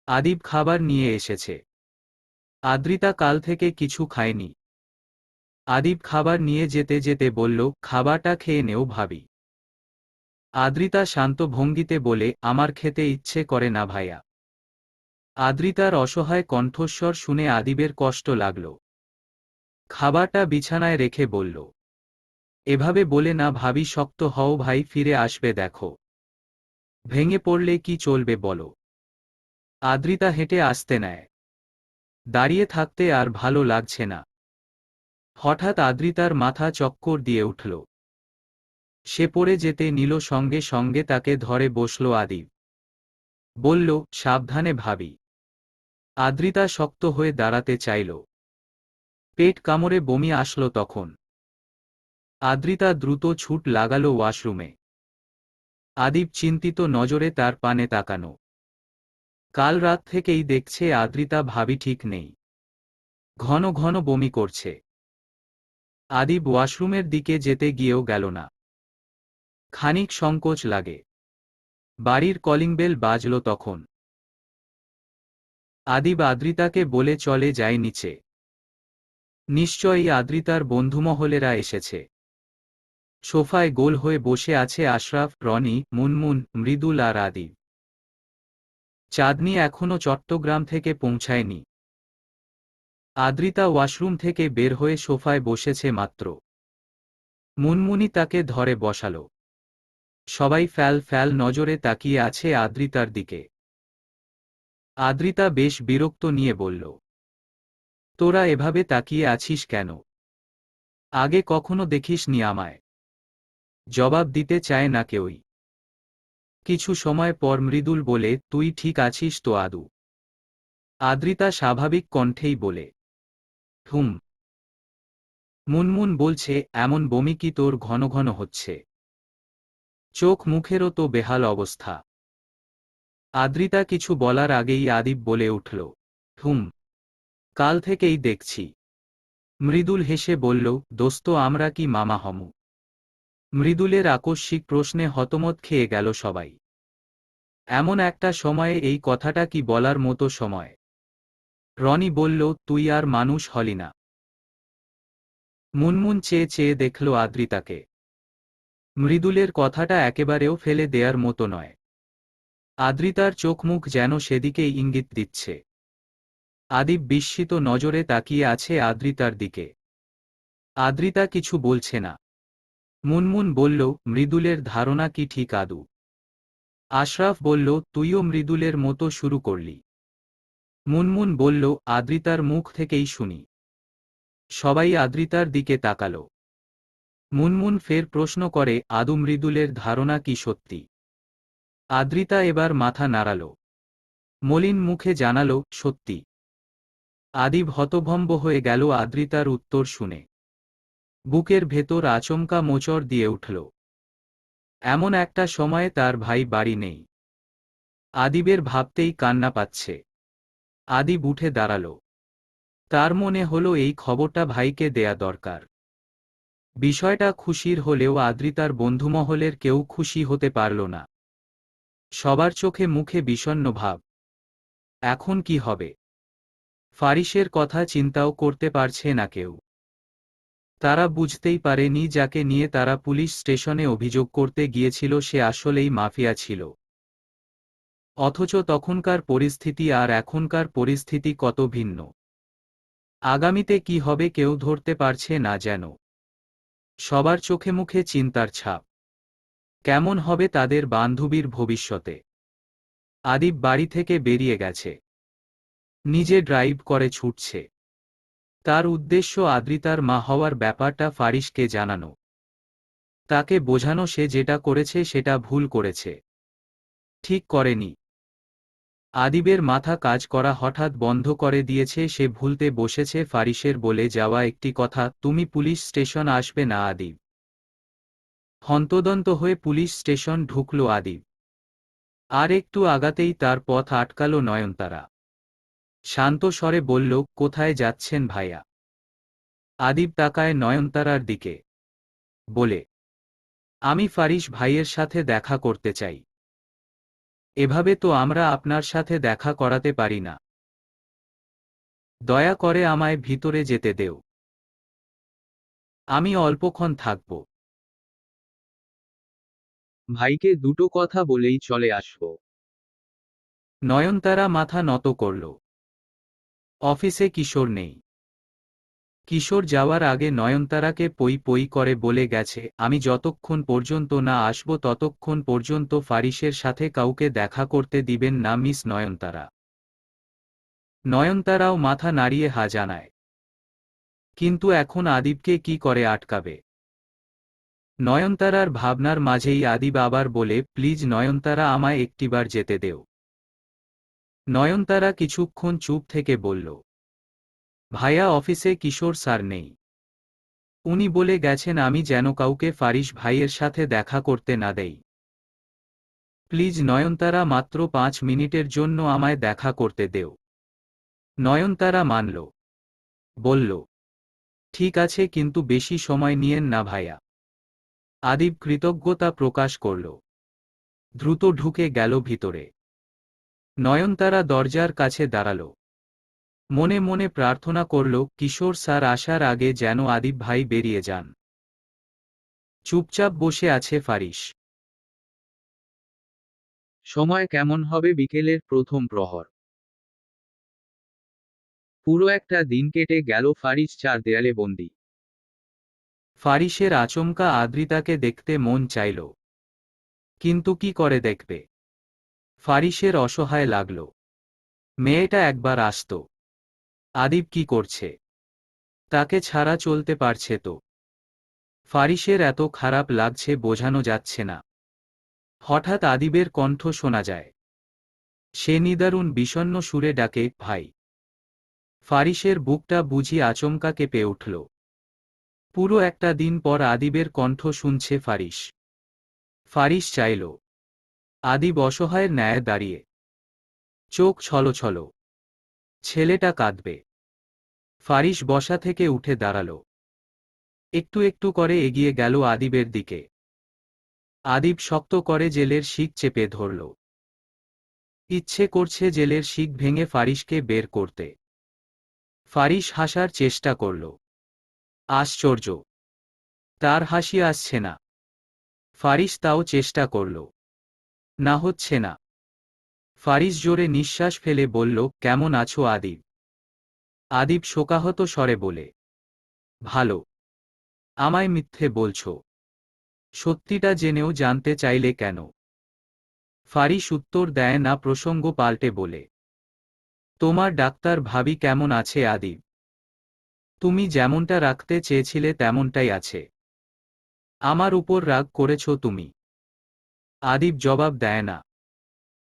আদিব খাবার নিয়ে এসেছে। আদ্রিতা কাল থেকে কিছু খায়নি। আদিব খাবার নিয়ে যেতে যেতে বলল, খাবারটা খেয়ে নেও ভাবি। আদ্রিতা শান্ত ভঙ্গিতে বলে, আমার খেতে ইচ্ছে করে না ভাইয়া। আদ্রিতার অসহায় কণ্ঠস্বর শুনে আদিবের কষ্ট লাগল। খাবারটা বিছানায় রেখে বলল, এভাবে বলে না ভাবি, শক্ত হও ভাই, ফিরে আসবে দেখো। ভেঙে পড়লে কি চলবে বলো? আদ্রিতা হেঁটে আসতে নেয়। দাঁড়িয়ে থাকতে আর ভালো লাগছে না। হঠাৎ আদ্রিতার মাথা চক্কর দিয়ে উঠল। সে পড়ে যেতে নিল, সঙ্গে সঙ্গে তাকে ধরে বসল আদিব। বলল, সাবধানে ভাবি। আদ্রিতা শক্ত হয়ে দাঁড়াতে চাইল। পেট কামড়ে বমি আসল তখন। আদ্রিতা দ্রুত ছুট লাগাল ওয়াশরুমে। আদিব চিন্তিত নজরে তার পানে তাকানো। কাল রাত থেকেই দেখছে আদ্রিতা ভাবি ঠিক নেই। ঘন ঘন বমি করছে। আদিব ওয়াশরুমের দিকে যেতে গিয়েও গেল না। খানিক সংকোচ লাগে। বাড়ির কলিং বেল বাজল তখন। আদিব আদ্রিতাকে বলে চলে যায় নিচে। নিশ্চয়ই আদ্রিতার বন্ধুমহলেরা এসেছে। সোফায় গোল হয়ে বসে আছে আশরাফ, রনি, মুনমুন, মৃদুল আর আদিব। চাঁদনি এখনো চট্টগ্রাম থেকে পৌঁছায়নি। আদ্রিতা ওয়াশরুম থেকে বের হয়ে সোফায় বসেছে মাত্র। মুনমুনি তাকে ধরে বসালো। সবাই ফ্যাল ফ্যাল নজরে তাকিয়ে আছে আদ্রিতার দিকে। আদ্রিতা বেশ বিরক্ত নিয়ে বলল, তোরা এভাবে তাকিয়ে আছিস কেন? আগে কখনো দেখিসনি আমায়? জবাব দিতে চায় না কেউই। কিছু সময় পর মৃদুল বলে, তুই ঠিক আছিস তো আদু? আদ্রিতা স্বাভাবিক কণ্ঠেই বলে, হুম। মুনমুন বলছে, এমন বমি কি তোর ঘন ঘন হচ্ছে? চোখ মুখেরও তো বেহাল অবস্থা। আদ্রিতা কিছু বলার আগেই আদিব বলে উঠল, হুম, কাল থেকেই দেখছি। মৃদুল হেসে বলল, দোস্ত আমরা কি মামা হমু? মৃদুলের আকস্মিক প্রশ্নে হতমত খেয়ে গেল সবাই। এমন একটা সময়ে এই কথাটা কি বলার মতো সময়? রনি বলল, তুই আর মানুষ হলি না। মুনমুন চেয়ে চেয়ে দেখল আদ্রিতাকে। মৃদুলের কথাটা একেবারেও ফেলে দেয়ার মতো নয়। আদ্রিতার চোখ মুখ যেন সেদিকেই ইঙ্গিত দিচ্ছে। আদিব বিস্মিত নজরে তাকিয়ে আছে আদ্রিতার দিকে। আদ্রিতা কিছু বলছে না। মুনমুন বলল, মৃদুলের ধারণা কি ঠিক আদু? আশরাফ বলল, তুইও মৃদুলের মতো শুরু করলি। মুনমুন বলল, আদ্রিতার মুখ থেকেই শুনি। সবাই আদ্রিতার দিকে তাকালো। মুনমুন ফের প্রশ্ন করে, আদু মৃদুলের ধারণা কি সত্যি? আদ্রিতা এবার মাথা নাড়াল। মলিন মুখে জানাল, সত্যি। আদিব হতভম্ব হয়ে গেল আদ্রিতার উত্তর শুনে। বুকের ভেতর আচমকা মোচড় দিয়ে উঠল। এমন একটা সময়ে তার ভাই বাড়ি নেই। আদিবের ভাবতেই কান্না পাচ্ছে। আদিব উঠে দাঁড়াল। তার মনে হলো এই খবরটা ভাইকে দেয়া দরকার। বিষয়টা খুশির হলেও আদ্রিতার বন্ধুমহলের কেউ খুশি হতে পারল না। সবার চোখে মুখে বিষণ্ণ ভাব। এখন কি হবে? ফারিসের কথা চিন্তাও করতে পারছে না কেউ। তারা বুঝতেই পারেনি যাকে নিয়ে তারা পুলিশ স্টেশনে অভিযোগ করতে গিয়েছিল সে আসলেই মাফিয়া ছিল। অথচ তখনকার পরিস্থিতি আর এখনকার পরিস্থিতি কত ভিন্ন। আগামীতে কি হবে কেউ ধরতে পারছে না যেন। সবার চোখে মুখে চিন্তার ছাপ। কেমন হবে তাদের বান্ধবীর ভবিষ্যতে? আদিব বাড়ি থেকে বেরিয়ে গেছে। নিজে ড্রাইভ করে ছুটছে। তার উদ্দেশ্য আদ্রিতার মা হওয়ার ব্যাপারটা ফারিসকে জানানো। তাকে বোঝানো সে যেটা করেছে সেটা ভুল করেছে, ঠিক করেনি। আদিবের মাথা কাজ করা হঠাৎ বন্ধ করে দিয়েছে। সে ভুলতে বসেছে ফারিসের বলে যাওয়া একটি কথা, তুমি পুলিশ স্টেশন আসবে না আদিব। হন্তদন্ত হয়ে পুলিশ স্টেশন ঢুকল আদিব। আর একটু আগাতেই তার পথ আটকাল নয়নতারা। শান্ত স্বরে বলল, কোথায় যাচ্ছেন ভাইয়া? আদিব তাকায় নয়নতারার দিকে। বলে, আমি ফারিস ভাইয়ের সাথে দেখা করতে চাই। এভাবে তো আমরা আপনার সাথে দেখা করাতে পারি না। দয়া করে আমায় ভিতরে যেতে দেও। আমি অল্পক্ষণ থাকব। ভাইকে দুটো কথা বলেই চলে আসব। নয়নতারা মাথা নত করল। অফিসে কিশোর নেই। কিশোর যাওয়ার আগে নয়নতারাকে পই পই করে বলে গেছে, আমি যতক্ষণ পর্যন্ত না আসব ততক্ষণ পর্যন্ত ফারিসের সাথে কাউকে দেখা করতে দিবেন না মিস নয়নতারা। নয়নতারাও মাথা নাড়িয়ে হা জানায়। কিন্তু এখন আদিবকে কি করে আটকাবে? নয়নতারার ভাবনার মাঝেই আদিব আবার বলে, প্লিজ নয়নতারা আমায় একটিবার যেতে দেও। নয়নতারা কিছুক্ষণ চুপ থেকে বলল, ভাইয়া অফিসে কিশোর স্যার নেই। উনি বলে গেছেন আমি যেন কাউকে ফারিস ভাইয়ের সাথে দেখা করতে না দেই। প্লিজ নয়নতারা মাত্র 5 মিনিটের জন্য আমায় দেখা করতে দেও। নয়নতারা মানল। বলল, ঠিক আছে কিন্তু বেশি সময় নিয়েন না ভাইয়া। আদিব কৃতজ্ঞতা প্রকাশ করল। দ্রুত ঢুকে গেল ভিতরে। নয়নতারা দরজার কাছে দাঁড়াল। মনে মনে প্রার্থনা করল, কিশোর স্যার আসার আগে যেন আদিব ভাই বেরিয়ে যান। চুপচাপ বসে আছে ফারিস। সময় কেমন হবে বিকেলের প্রথম প্রহর। পুরো একটা দিন কেটে গেল ফারিস চার দেয়ালে বন্দী। ফারিসের আচমকা আদ্রিতাকে দেখতে মন চাইল, কিন্তু কি করে দেখবে? ফারিসের অসহায় লাগল। মেয়েটা একবার আসত। আদিব কি করছে? তাকে ছাড়া চলতে পারছে তো? ফারিসের এত খারাপ লাগছে বোঝানো যাচ্ছে না। হঠাৎ আদিবের কণ্ঠ শোনা যায়। সে নিদারুণ বিষণ্ণ সুরে ডাকে, ভাই। ফারিসের বুকটা বুঝি আচমকা কেঁপে উঠল। পুরো একটা দিন পর আদিবের কণ্ঠ শুনছে ফারিস। ফারিস চাইল। আদিব অসহায়ের ন্যায় দাঁড়িয়ে। চোখ ছলছল। ছেলেটা কাঁদবে। ফারিস বসা থেকে উঠে দাঁড়াল। একটু একটু করে এগিয়ে গেল আদিবের দিকে। আদিব শক্ত করে জেলের শিক চেপে ধরল। ইচ্ছে করছে জেলের শিক ভেঙে ফারিসকে বের করতে। ফারিস হাসার চেষ্টা করল। আশ্চর্য, তার হাসি আসছে না। ফারিস তাও চেষ্টা করল। না, হচ্ছে না। ফারিস জোরে নিঃশ্বাস ফেলে বলল, কেমন আছো আদিব? আদিব শোকাহত স্বরে বলে, ভালো। আমায় মিথ্যে বলছো? সত্যিটা জেনেও জানতে চাইলে কেন? ফারিস উত্তর দেয় না, প্রসঙ্গ পাল্টে বলে, তোমার ডাক্তার ভাবি কেমন আছে আদিব? তুমি যেমনটা রাখতে চেয়েছিলে তেমনটাই আছে। আমার উপর রাগ করেছ তুমি? আদিব জবাব দেয় না,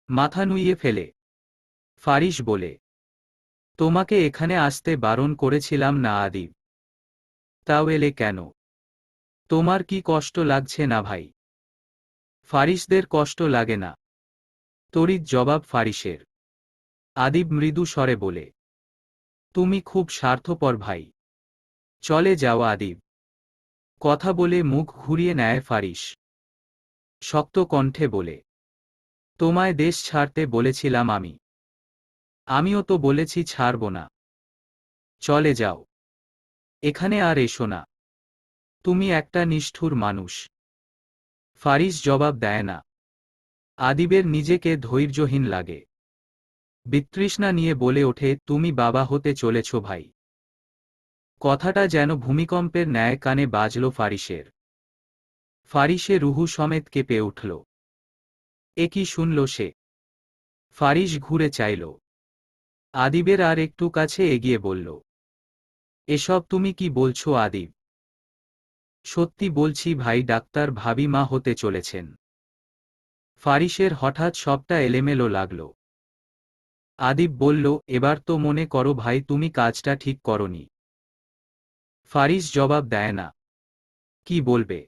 মাথা নুইয়ে ফেলে। ফারিস বলে, তোমাকে এখানে আসতে বারণ করেছিলাম না আদিব? তাও এলে কেন? তোমার কি কষ্ট লাগছে না ভাই? ফারিসদের কষ্ট লাগে না। তড়িৎ জবাব ফারিসের। আদিব মৃদু স্বরে বলে, তুমি খুব স্বার্থপর ভাই। চলে যাও আদিব। কথা বলে মুখ ঘুরিয়ে নেয় ফারিস। শক্ত কণ্ঠে বলে, তোমায় দেশ ছাড়তে বলেছিলাম আমি। আমিও তো বলেছি ছাড়ব না। চলে যাও। এখানে আর এসো না। তুমি একটা নিষ্ঠুর মানুষ। ফারিস জবাব দেয় না। আদিবের নিজেকে ধৈর্যহীন লাগে। বিতৃষ্ণা নিয়ে বলে ওঠে, তুমি বাবা হতে চলেছ ভাই। কথাটা যেন ভূমিকম্পের ন্যায় কানে বাজল ফারিসের। ফারিসে রুহু সমেত কেঁপে উঠল। এ কি শুনল সে? ফারিস ঘুরে চাইল। আদিবের আর একটু কাছে এগিয়ে বলল, এসব তুমি কি বলছো আদিব? সত্যি বলছি ভাই, ডাক্তার ভাবি মা হতে চলেছেন। ফারিসের হঠাৎ সবটা এলোমেলো লাগল। আদিব বলল, এবার তো মনে করো ভাই তুমি কাজটা ঠিক করনি। ফারিস জবাব দেয় না। কি বলবে?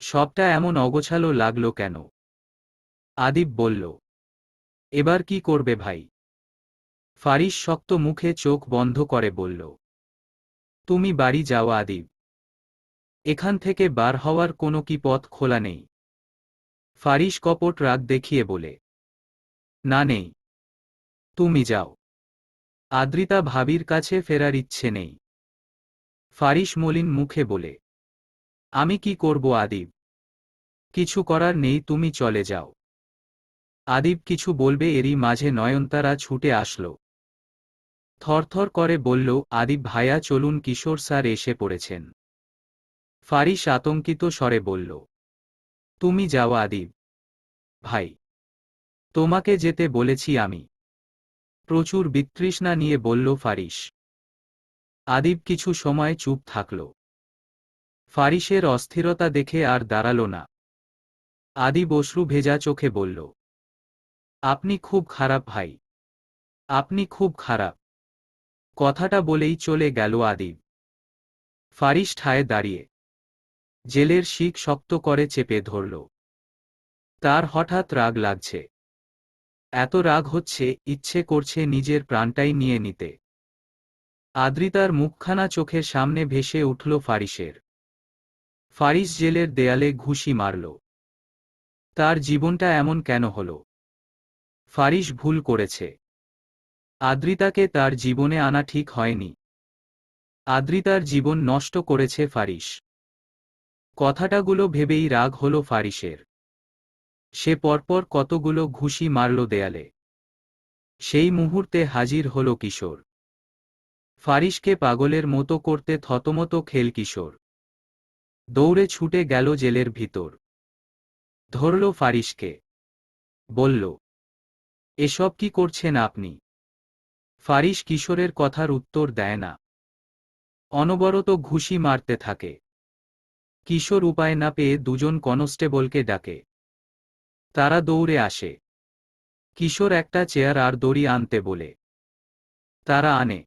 সবটা এমন অগোছালো লাগলো কেন? আদিব বলল, এবার কি করবে ভাই? ফারিস শক্ত মুখে চোখ বন্ধ করে বলল, তুমি বাড়ি যাও আদিব। এখান থেকে বার হওয়ার কোনো কি পথ খোলা নেই? ফারিস কপট রাগ দেখিয়ে বলে, না নেই। তুমি যাও। আদ্রিতা ভাবির কাছে ফেরার ইচ্ছে নেই। ফারিস মলিন মুখে বলে, আমি কি করব আদিব? কিছু করার নেই, তুমি চলে যাও। আদিব কিছু বলবে এরই মাঝে নয়নতারা ছুটে আসল। থরথর করে বলল, আদিব ভাইয়া চলুন, কিশোর স্যার এসে পড়েছেন। ফারিস আতঙ্কিত স্বরে বলল, তুমি যাও আদিব ভাই। তোমাকে যেতে বলেছি আমি। প্রচুর বিতৃষ্ণা নিয়ে বলল ফারিস। আদিব কিছু সময় চুপ থাকল। ফারিসের অস্থিরতা দেখে আর দাঁড়াল না। আদিব অশ্রু ভেজা চোখে বলল, আপনি খুব খারাপ ভাই। আপনি খুব খারাপ। কথাটা বলেই চলে গেল আদিব। ফারিস ঠায় দাঁড়িয়ে জেলের শিক শক্ত করে চেপে ধরল। তার হঠাৎ রাগ লাগছে। এত রাগ হচ্ছে, ইচ্ছে করছে নিজের প্রাণটাই নিয়ে নিতে। আদ্রিতার মুখখানা চোখের সামনে ভেসে উঠল ফারিসের। ফারিস জেলের দেয়ালে ঘুষি মারল। তার জীবনটা এমন কেন হল? ফারিস ভুল করেছে। আদ্রিতাকে তার জীবনে আনা ঠিক হয়নি। আদ্রিতার জীবন নষ্ট করেছে ফারিস। কথাটাগুলো ভেবেই রাগ হল ফারিসের। সে পরপর কতগুলো ঘুষি মারল দেয়ালে। সেই মুহূর্তে হাজির হল কিশোর। ফারিসকে পাগলের মতো করতে থতমত খেল কিশোর। দৌড়ে ছুটে গেল জেলের ভিতর। ধরল ফারিসকে। বলল, এসব কি করছেন আপনি? ফারিস কিশোরের কথার উত্তর দেয় না। অনবরত ঘুষি মারতে থাকে। কিশোর উপায় না পেয়ে দুজন কনস্টেবলকে ডাকে। তারা দৌড়ে আসে। কিশোর একটা চেয়ার আর দড়ি আনতে বলে। তারা আনে।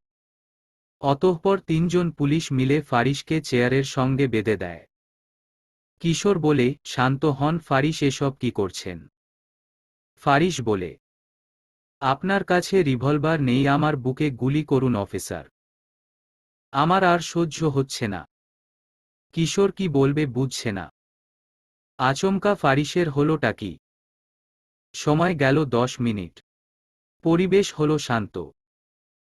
অতঃপর তিনজন পুলিশ মিলে ফারিসকে চেয়ারের সঙ্গে বেঁধে দেয়। কিশোর বলে, শান্ত হন ফারিস, এসব কি করছেন? ফারিস বলে, আপনার কাছে রিভলভার নেই, আমার বুকে গুলি করুন অফিসার। আমার আর সহ্য হচ্ছে না। কিশোর কি বলবে বুঝছে না। আচমকা ফারিসের হলোটা কি? সময় গেল 10 মিনিট। পরিবেশ হলো শান্ত।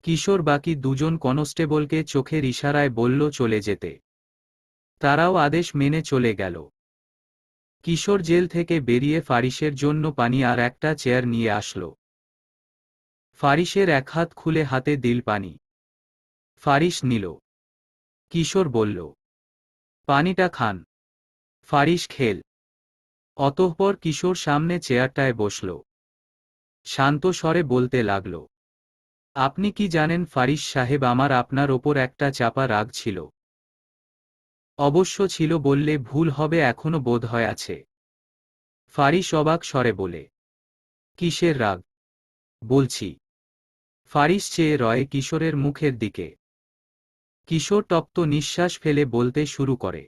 কিশোর বাকি দুজন কনস্টেবলকে চোখের ইশারায় বলল চলে যেতে। তারাও আদেশ মেনে চলে গেল। কিশোর জেল থেকে বেরিয়ে ফারিসের জন্য পানি আর একটা চেয়ার নিয়ে আসলো। ফারিসের এক হাত খুলে হাতে দিল পানি। ফারিস নিল। কিশোর বলল, পানিটা খান। ফারিস খেল। অতঃপর কিশোর সামনে চেয়ারটায় বসল। শান্ত স্বরে বলতে লাগল, আপনি কি জানেন ফারিস সাহেব, আমার আপনার ওপর একটা চাপা রাগ ছিল। অবশ্য ছিল বললে ভুল হবে, এখনো বোধ হয় আছে। ফারিস অবাক স্বরে বলে, কিসের রাগ? বলছি। ফারিস চেয়ে রয় কিশোরের মুখের দিকে। কিশোর তপ্ত নিঃশ্বাস ফেলে বলতে শুরু করে,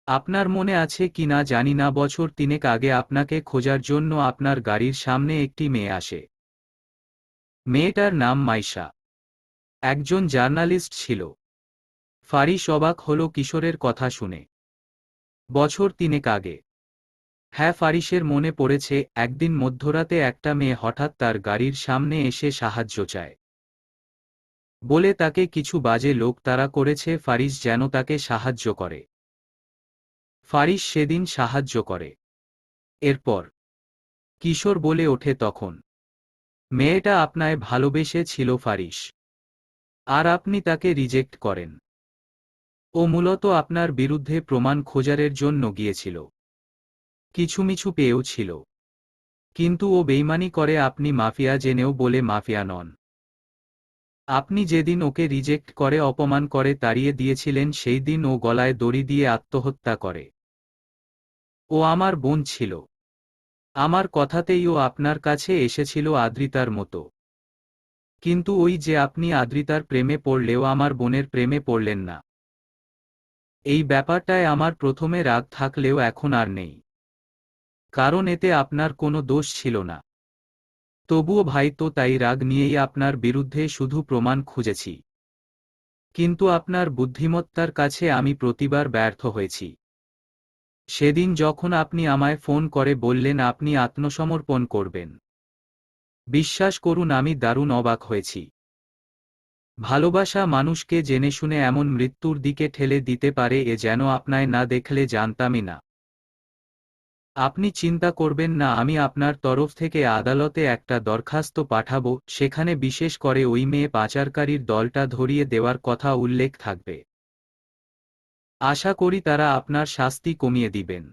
আপনার মনে আছে কি না জানি না, বছর তিনেক আগে আপনাকে খোঁজার জন্য আপনার গাড়ির সামনে একটি মেয়ে আসে। মেয়েটার নাম মাইশা। একজন জার্নালিস্ট ছিল। ফারিস অবাক হল কিশোরের কথা শুনে। বছর তিনেক আগে? হ্যাঁ, ফারিসের মনে পড়েছে। একদিন মধ্যরাতে একটা মেয়ে হঠাৎ তার গাড়ির সামনে এসে সাহায্য চায় বলে তাকে কিছু বাজে লোক তাড়া করেছে। ফারিস যেন তাকে সাহায্য করে। ফারিস সেদিন সাহায্য করে। এরপর কিশোর বলে ওঠে, তখন মেয়েটা আপনায় ভালোবেসে ছিল ফারিস, আর আপনি তাকে রিজেক্ট করেন। ও মূলত আপনার বিরুদ্ধে প্রমাণ খোঁজারের জন্য গিয়েছিল। কিছুমিছু পেয়েও ছিল। কিন্তু ও বেইমানি করে, আপনি মাফিয়া জেনেও বলে মাফিয়া নন। আপনি যেদিন ওকে রিজেক্ট করে অপমান করে তাড়িয়ে দিয়েছিলেন, সেই দিন ও গলায় দড়ি দিয়ে আত্মহত্যা করে। ও আমার বোন ছিল। আমার কথাতেই ও আপনার কাছে এসেছিল আদ্রিতার মতো। কিন্তু ওই যে আপনি আদ্রিতার প্রেমে পড়লেও আমার বোনের প্রেমে পড়লেন না। এই ব্যাপারটায় আমার প্রথমে রাগ থাকলেও এখন আর নেই, কারণ এতে আপনার কোনো দোষ ছিল না। তবুও ভাই, তো তাই রাগ নিয়েই আপনার বিরুদ্ধে শুধু প্রমাণ খুঁজেছি। কিন্তু আপনার বুদ্ধিমত্তার কাছে আমি প্রতিবার ব্যর্থ হয়েছি। সেদিন যখন আপনি আমায় ফোন করে বললেন আপনি আত্মসমর্পণ করবেন, বিশ্বাস করুন আমি দারুণ অবাক হয়েছি। ভালোবাসা মানুষকে জেনেশুনে এমন মৃত্যুর দিকে ঠেলে দিতে পারে এ যেন আপনায় না দেখলে জানতামই না। আপনি চিন্তা করবেন না, আমি আপনার তরফ থেকে আদালতে একটা দরখাস্ত পাঠাবো, সেখানে বিশেষ করে ওই মেয়ে পাচারকারীর দলটা ধরিয়ে দেওয়ার কথা উল্লেখ থাকবে। আশা করি তারা আপনার শাস্তি কমিয়ে দিবেন।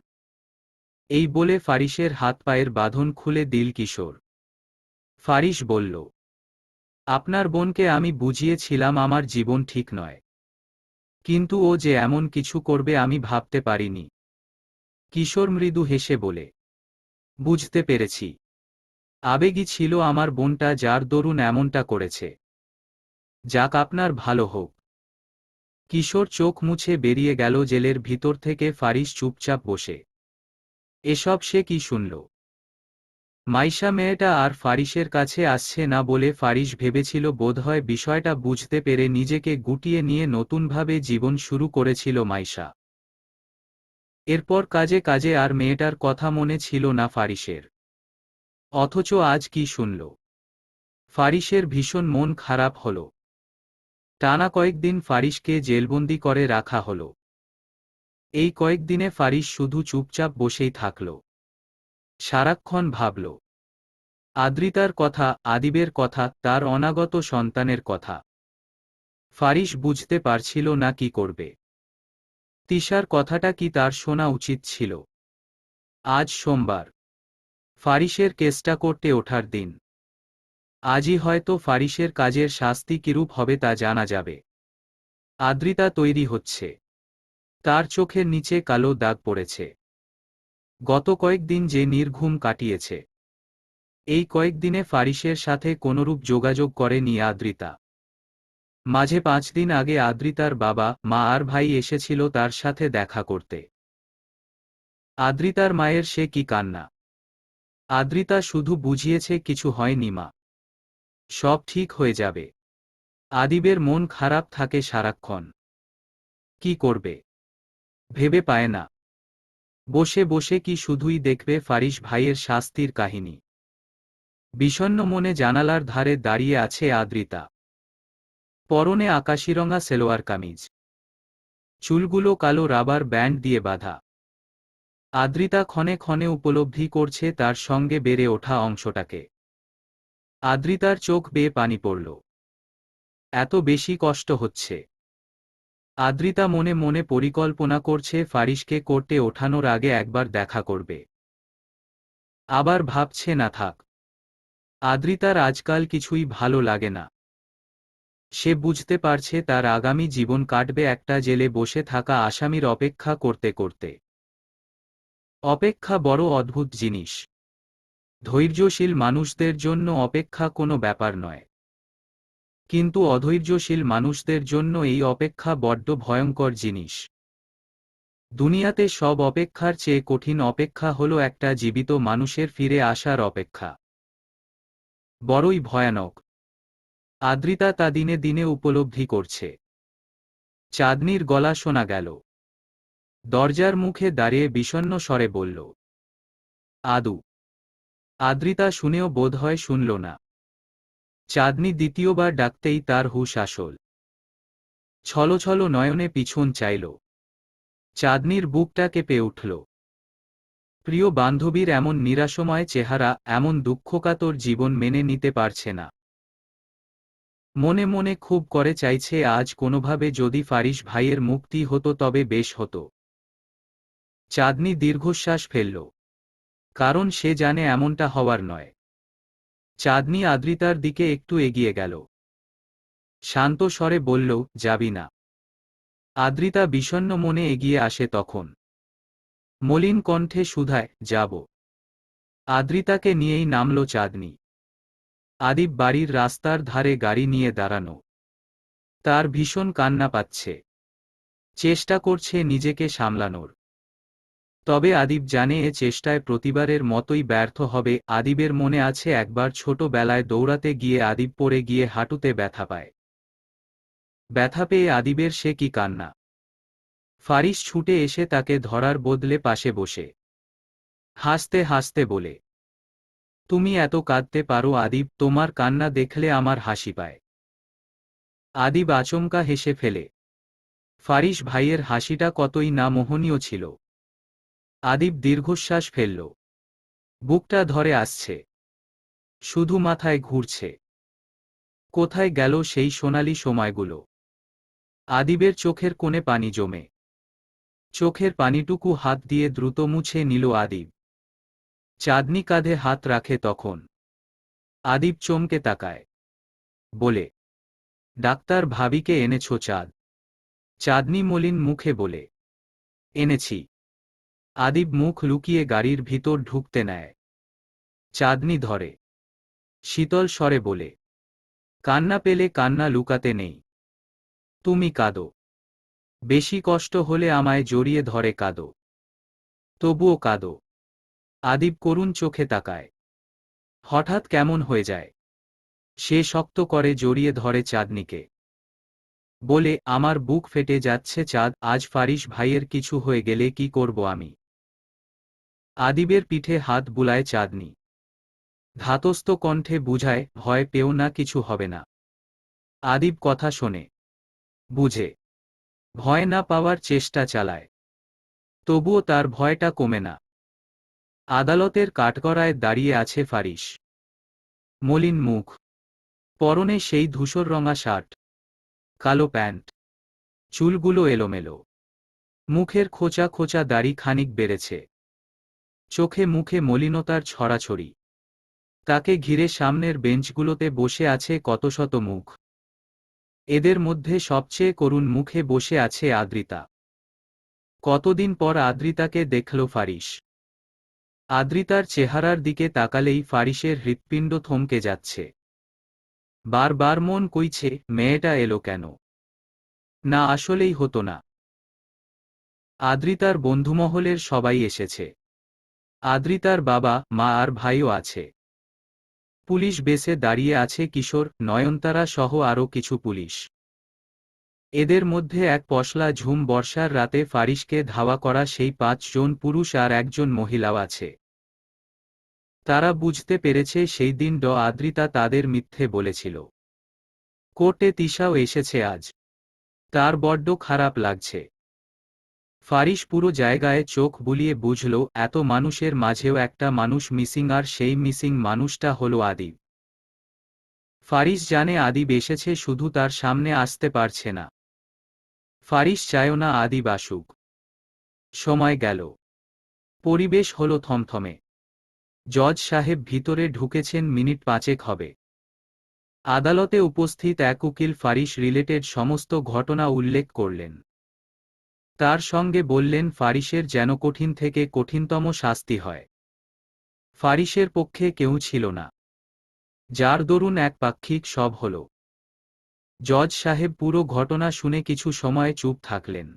এই বলে ফারিসের হাত পায়ের বাঁধন খুলে দিল কিশোর। ফারিস বলল, আপনার বোনকে আমি বুঝিয়েছিলাম আমার জীবন ঠিক নয়, কিন্তু ও যে এমন কিছু করবে আমি ভাবতে পারিনি। কিশোর মৃদু হেসে বলে, বুঝতে পেরেছি। আবেগী ছিল আমার বোনটা, যার দরুন এমনটা করেছে। যাক, আপনার ভালো হোক। কিশোর চোখ মুছে বেরিয়ে গেল জেলের ভিতর থেকে। ফারিস চুপচাপ বসে। এসব সে কি শুনল? মাইশা মেয়েটা আর ফারিসের কাছে আসছে না বলে ফারিস ভেবেছিল বোধহয় বিষয়টা বুঝতে পেরে নিজেকে গুটিয়ে নিয়ে নতুনভাবে জীবন শুরু করেছিল মাইশা। এরপর কাজে কাজে আর মেয়েটার কথা মনে ছিল না ফারিসের। অথচ আজ কি শুনল? ফারিসের ভীষণ মন খারাপ হল। টানা কয়েকদিন ফারিসকে জেলবন্দি করে রাখা হল। এই কয়েকদিনে ফারিস শুধু চুপচাপ বসেই থাকল। সারাক্ষণ ভাবল আদ্রিতার কথা, আদিবের কথা, তার অনাগত সন্তানের কথা। ফারিস বুঝতে পারছিল না কি করবে। তিশার কথাটা কি তার শোনা উচিত ছিল? আজ সোমবার, ফারিসের কেসটা কোর্টে ওঠার দিন। আজই হয়তো ফারিসের কাজের শাস্তি কিরূপ হবে তা জানা যাবে। আদ্রিতা তৈরি হচ্ছে। তার চোখের নিচে কালো দাগ পড়েছে। গত কয়েকদিন যে নির্ঘুম কাটিয়েছে। এই কয়েকদিনে ফারিসের সাথে কোনরূপ যোগাযোগ করেনি আদ্রিতা। মাঝে 5 দিন আগে আদ্রিতার বাবা, মা আর ভাই এসেছিল তার সাথে দেখা করতে। আদ্রিতার মায়ের সে কি কান্না! আদ্রিতা শুধু বুঝিয়েছে কিছু হয়নি মা, সব ঠিক হয়ে যাবে। আদিবের মন খারাপ থাকে সারাক্ষণ। কি করবে ভেবে পায় না। বসে বসে কি শুধুই দেখবে ফারিস ভাইয়ের শাস্তির কাহিনী। বিষণ্ণ মনে জানালার ধারে দাঁড়িয়ে আছে আদ্রিতা। পরনে আকাশিরঙা সেলোয়ার কামিজ, চুলগুলো কালো রাবার ব্যান্ড দিয়ে বাঁধা। আদ্রিতা ক্ষণে ক্ষণে উপলব্ধি করছে তার সঙ্গে বেড়ে ওঠা অংশটাকে। আদ্রিতার চোখ বেয়ে পানি পড়ল। এত বেশি কষ্ট হচ্ছে। আদ্রিতা মনে মনে পরিকল্পনা করছে ফারিসকে কোর্টে ওঠানোর আগে একবার দেখা করবে। আবার ভাবছে না থাক, আদ্রিতার আজকাল কিছুই ভালো লাগে না। সে বুঝতে পারছে তার আগামী জীবন কাটবে একটা জেলে বসে থাকা আসামির অপেক্ষা করতে করতে। অপেক্ষা বড় অদ্ভুত জিনিস। ধৈর্যশীল মানুষদের জন্য অপেক্ষা কোনো ব্যাপার নয়, কিন্তু অধৈর্যশীল মানুষদের জন্য এই অপেক্ষা বড্ড ভয়ঙ্কর জিনিস। দুনিয়াতে সব অপেক্ষার চেয়ে কঠিন অপেক্ষা হলো একটা জীবিত মানুষের ফিরে আসার অপেক্ষা। বড়ই ভয়ানক। আদ্রিতা তা দিনে দিনে উপলব্ধি করছে। চাঁদনির গলা শোনা গেল। দরজার মুখে দাঁড়িয়ে বিষণ্ণ স্বরে বলল, আদু। আদ্রিতা শুনেও বোধহয় শুনল না। চাঁদনি দ্বিতীয়বার ডাকতেই তার হুঁশ আসল। ছলছল নয়নে পিছন চাইল। চাঁদনির বুকটা কেঁপে উঠল। প্রিয় বান্ধবীর এমন নিরাশময় চেহারা, এমন দুঃখকাতর জীবন মেনে নিতে পারছে না। মনে মনে খুব করে চাইছে আজ কোনোভাবে যদি ফারিস ভাইয়ের মুক্তি হতো তবে বেশ হতো। চাঁদনি দীর্ঘশ্বাস ফেলল, কারণ সে জানে এমনটা হওয়ার নয়। চাঁদনি আদ্রিতার দিকে একটু এগিয়ে গেল। শান্ত স্বরে বলল, যাবি না। আদ্রিতা বিষণ্ণ মনে এগিয়ে আসে তখন। মলিন কণ্ঠে শুধায়, যাব। আদ্রিতাকে নিয়েই নামল চাঁদনি। আদিব বাড়ির রাস্তার ধারে গাড়ি নিয়ে দাঁড়ানো। তার ভীষণ কান্না পাচ্ছে। চেষ্টা করছে নিজেকে সামলানোর। তবে আদিব জানে এ চেষ্টায় প্রতিবারের মতোই ব্যর্থ হবে। আদিবের মনে আছে একবার ছোটবেলায় দৌড়াতে গিয়ে আদিব পড়ে গিয়ে হাঁটুতে ব্যথা পায়। ব্যথা পেয়ে আদিবের সে কি কান্না! ফারিস ছুটে এসে তাকে ধরার বদলে পাশে বসে হাসতে হাসতে বলে, তুমি এত কাঁদতে পারো আদিব, তোমার কান্না দেখলে আমার হাসি পায়। আদিব আচমকা হেসে ফেলে। ফারিস ভাইয়ের হাসিটা কতই না মোহনীয় ছিল। আদিব দীর্ঘশ্বাস ফেলল। বুকটা ধরে আসছে। শুধু মাথায় ঘুরছে। কোথায় গেল সেই সোনালি সময়গুলো? আদিবের চোখের কোণে পানি জমে। চোখের পানিটুকু হাত দিয়ে দ্রুত মুছে নিল আদিব। চাঁদনি কাঁধে হাত রাখে তখন। আদিব চমকে তাকায়। বলে, ডাক্তার ভাবিকে এনেছ চাঁদ? চাঁদনি মলিন মুখে বলে, এনেছি। আদিব মুখ লুকিয়ে গাড়ির ভিতর ঢুকতে নেয়। চাঁদনি ধরে। শীতল স্বরে বলে, কান্না পেলে কান্না লুকাতে নেই। তুমি কাঁদো। বেশি কষ্ট হলে আমায় জড়িয়ে ধরে কাঁদো। তবুও কাঁদো। আদিব করুণ চোখে তাকায়। হঠাৎ কেমন হয়ে যায়। সে শক্ত করে জড়িয়ে ধরে চাঁদনিকে। বলে, আমার বুক ফেটে যাচ্ছে চাঁদ, আজ ফারিস ভাইয়ের কিছু হয়ে গেলে কি করব আমি? আদিবের পিঠে হাত বুলায় চাঁদনি। ধাতস্থ কণ্ঠে বুঝায়, ভয় পেও না, কিছু হবে না। আদিব কথা শোনে, বুঝে, ভয় না পাওয়ার চেষ্টা চালায়। তবুও তার ভয়টা কমে না। আদালতের কাঠগড়ায় দাঁড়িয়ে আছে ফারিস। মলিন মুখ। পরনে সেই ধূসররঙা শার্ট, কালো প্যান্ট। চুলগুলো এলোমেলো। মুখের খোঁচা খোঁচা দাড়ি খানিক বেড়েছে। চোখে মুখে মলিনতার ছড়াছড়ি। তাকে ঘিরে সামনের বেঞ্চগুলোতে বসে আছে কত শত মুখ। এদের মধ্যে সবচেয়ে করুণ মুখে বসে আছে আদ্রিতা। কতদিন পর আদ্রিতাকে দেখল ফারিস। আদ্রিতার চেহারার দিকে তাকালেই ফারিসের হৃৎপিণ্ড থমকে যাচ্ছে। বারবার মন কইছে, মেয়েটা এলো কেন? না, আসলেই হতো না। আদ্রিতার বন্ধুমহলের সবাই এসেছে। আদ্রিতার বাবা, মা আর ভাইও আছে। পুলিশ বেসে দাঁড়িয়ে আছে কিশোর, নয়নতারা সহ আরও কিছু পুলিশ। এদের মধ্যে এক পশলা ঝুম বর্ষার রাতে ফারিসকে ধাওয়া করা সেই 5 জন পুরুষ আর একজন মহিলাও আছে। তারা বুঝতে পেরেছে সেই দিন আদ্রিতা তাদের মিথ্যে বলেছিল। কোর্টে তিশাও এসেছে আজ। তার বড্ড খারাপ লাগছে। ফারিস পুরো জায়গায় চোখ বুলিয়ে বুঝল এত মানুষের মাঝেও একটা মানুষ মিসিং, আর সেই মিসিং মানুষটা হলো আদিব। ফারিস জানে আদিব এসেছে, শুধু তার সামনে আসতে পারছে না। ফারিস চায়ও না আদিব আসুক। সময় গেল। পরিবেশ হলো থমথমে। জজ সাহেব ভিতরে ঢুকেছেন মিনিট 5 হবে। আদালতে উপস্থিত এক উকিল ফারিস রিলেটেড সমস্ত ঘটনা উল্লেখ করলেন। তার সঙ্গে বললেন ফারিসের যেন কঠিন থেকে কঠিনতম শাস্তি হয়। ফারিসের পক্ষে কেউ ছিল না, যার দরুন একপাক্ষিক সব হল। জজ সাহেব পুরো ঘটনা শুনে কিছু সময় চুপ থাকলেন।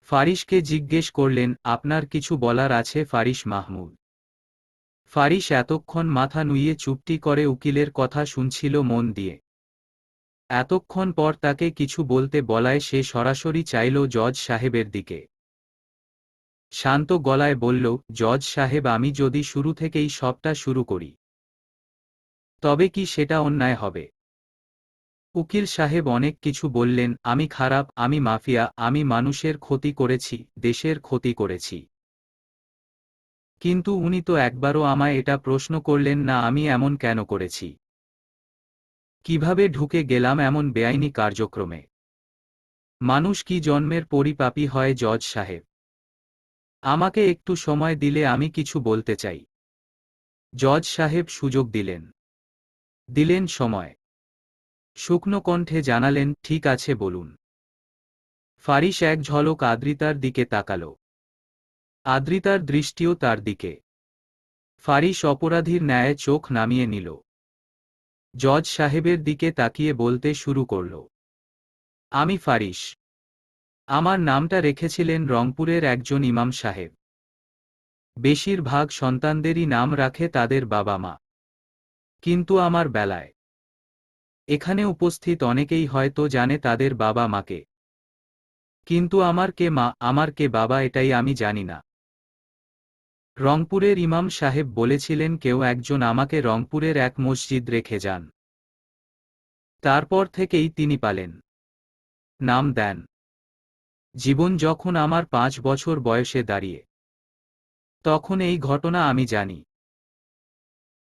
ফারিসকে জিজ্ঞেস করলেন, আপনার কিছু বলার আছে ফারিস মাহমুদ? ফারিস এতক্ষণ মাথা নুইয়ে চুপটি করে উকিলের কথা শুনছিল মন দিয়ে। এতক্ষণ পর তাকে কিছু বলতে বলায় সে সরাসরি চাইল জজ সাহেবের দিকে। শান্ত গলায় বলল, জজ সাহেব, আমি যদি শুরু থেকেই সবটা শুরু করি তবে কি সেটা অন্যায় হবে? উকিল সাহেব অনেক কিছু বললেন, আমি খারাপ, আমি মাফিয়া, আমি মানুষের ক্ষতি করেছি, দেশের ক্ষতি করেছি। কিন্তু উনি তো একবারও আমায় এটা প্রশ্ন করলেন না আমি এমন কেন করেছি, কিভাবে ঢুকে গেলাম এমন বেআইনি কার্যক্রমে। মানুষ কি জন্মের পরিপাপী হয় জজ সাহেব? আমাকে একটু সময় দিলে আমি কিছু বলতে চাই। জজ সাহেব সুযোগ দিলেন সময়। শুকনো কণ্ঠে জানালেন, ঠিক আছে বলুন। ফারিস এক ঝলক আদ্রিতার দিকে তাকাল। আদ্রিতার দৃষ্টিও তার দিকে। ফারিস অপরাধীর ন্যায় চোখ নামিয়ে নিল। জজ সাহেবের দিকে তাকিয়ে বলতে শুরু করল, আমি ফারিস। আমার নামটা রেখেছিলেন রংপুরের একজন ইমাম সাহেব। বেশিরভাগ সন্তানদেরই নাম রাখে তাদের বাবা মা, কিন্তু আমার বেলায় এখানে উপস্থিত অনেকেই হয়তো জানে তাদের বাবা মাকে, কিন্তু আমার কে মা, আমার কে বাবা এটাই আমি জানি না। রংপুরের ইমাম সাহেব বলেছিলেন কেউ একজন আমাকে রংপুরের এক মসজিদ রেখে যান। তারপর থেকেই তিনি পালেন, নাম দেন। জীবন যখন আমার 5 বছর বয়সে দাঁড়িয়ে, তখন এই ঘটনা আমি জানি।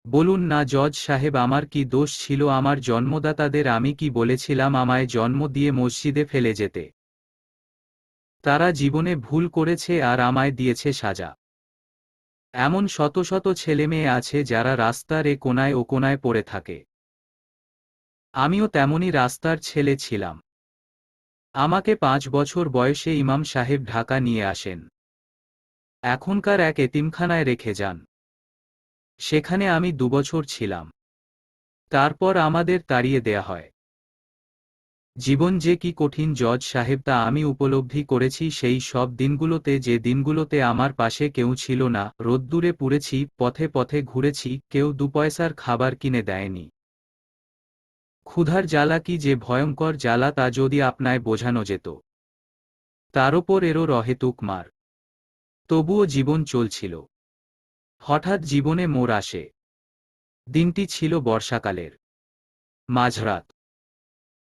বলুন না জজ সাহেব, আমার কি দোষ ছিল? আমার জন্মদাতাদের আমি কি বলেছিলাম আমায় জন্ম দিয়ে মসজিদে ফেলে যেতে? তারা জীবনে ভুল করেছে আর আমায় দিয়েছে সাজা। এমন শত শত ছেলেমেয়ে আছে যারা রাস্তার এ কোনায় ও কোনায় পড়ে থাকে। আমিও তেমনই রাস্তার ছেলে ছিলাম। আমাকে 5 বছর বয়সে ইমাম সাহেব ঢাকা নিয়ে আসেন। এখনকার এক এতিমখানায় রেখে যান। সেখানে আমি 2 বছর ছিলাম। তারপর আমাদের তাড়িয়ে দেয়া হয়। জীবন যে কি কঠিন জজ সাহেব তা আমি উপলব্ধি করেছি সেই সব দিনগুলোতে, যে দিনগুলোতে আমার পাশে কেউ ছিল না, রোদ্দুরে পুড়েছি, পথে পথে ঘুরেছি, কেউ 2 পয়সার খাবার কিনে দেয়নি। ক্ষুধার জ্বালা কি যে ভয়ঙ্কর জ্বালা তা যদি আপনায় বোঝানো যেত। তার ওপর এরও অহেতুক মার। তবুও জীবন চলছিল। হঠাৎ জীবনে মোড় আসে। দিনটি ছিল বর্ষাকালের মাঝরাত।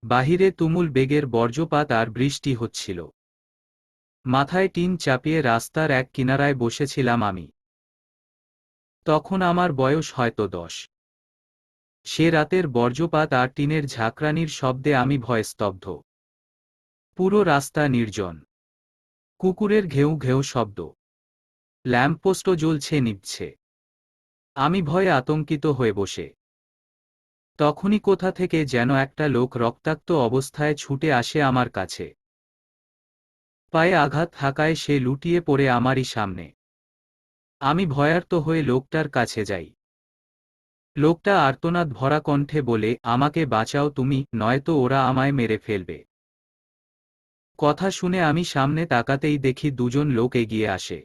বাহিরে তুমুল বেগের বজ্রপাত আর বৃষ্টি হচ্ছিল। মাথায় টিন চাপিয়ে রাস্তার এক কিনারায় বসেছিলাম আমি। তখন আমার বয়স হয়তো 10। সে রাতের বজ্রপাত আর টিনের ঝাঁকরানির শব্দে আমি ভয়ে স্তব্ধ। পুরো রাস্তা নির্জন। কুকুরের ঘেউ ঘেউ শব্দ। ল্যাম্পপোস্টও জ্বলছে নিভছে। আমি ভয়ে আতঙ্কিত হয়ে বসে। তখনই কোথা থেকে যেন একটা লোক রক্তাক্ত অবস্থায় ছুটে আসে আমার কাছে। পায়ে আঘাত থাকায় সে লুটিয়ে পড়ে আমারই সামনে। আমি ভয়ার্ত হয়ে লোকটার কাছে যাই। লোকটা আর্তনাদ ভরা কণ্ঠে বলে, আমাকে বাঁচাও তুমি, নয়তো ওরা আমায় মেরে ফেলবে। কথা শুনে আমি সামনে তাকাতেই দেখি 2 জন লোক এগিয়ে আসে।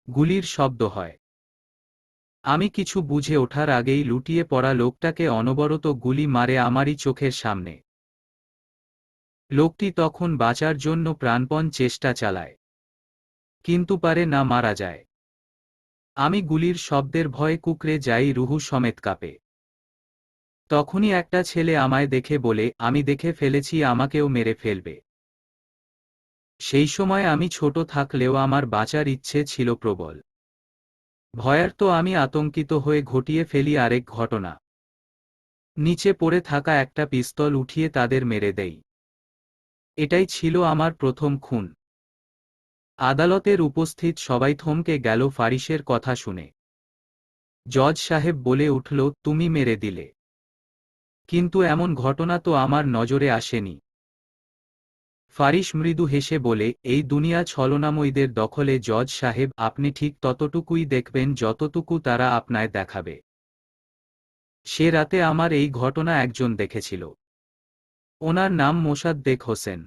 গুলির শব্দ হয়। আমি কিছু বুঝে ওঠার আগেই লুটিয়ে পড়া লোকটাকে অনবরত গুলি মারে আমারই চোখের সামনে। লোকটি তখন বাঁচার জন্য প্রাণপণ চেষ্টা চালায়, কিন্তু পারে না, মারা যায়। আমি গুলির শব্দের ভয়ে কুঁকড়ে যাই, রুহু সমেত কাঁপে। তখনই একটা ছেলে আমায় দেখে বলে, আমি দেখে ফেলেছি, আমাকেও মেরে ফেলবে। সেই সময় আমি ছোট থাকলেও আমার বাঁচার ইচ্ছে ছিল প্রবল। ভয়ার্ত আমি আতঙ্কিত হয়ে ঘটিয়ে ফেলি আরেক ঘটনা। নিচে পড়ে থাকা একটা পিস্তল উঠিয়ে তাদের মেরে দেই। এটাই ছিল আমার প্রথম খুন। আদালতের উপস্থিত সবাই থমকে গেল ফারিসের কথা শুনে। জজ সাহেব বলে উঠল, তুমি মেরে দিলে। কিন্তু এমন ঘটনা তো আমার নজরে আসেনি। ফারিস মৃদু হেসে বলে, এই দুনিয়া ছলনাময়ীদের দখলে জজ সাহেব, আপনি ঠিক ততটুকুই দেখবেন যতটুকু তারা আপনায় দেখাবে। সে রাতে আমার এই ঘটনা একজন দেখেছিল। ওনার নাম মোসাদ্দেক হোসেন।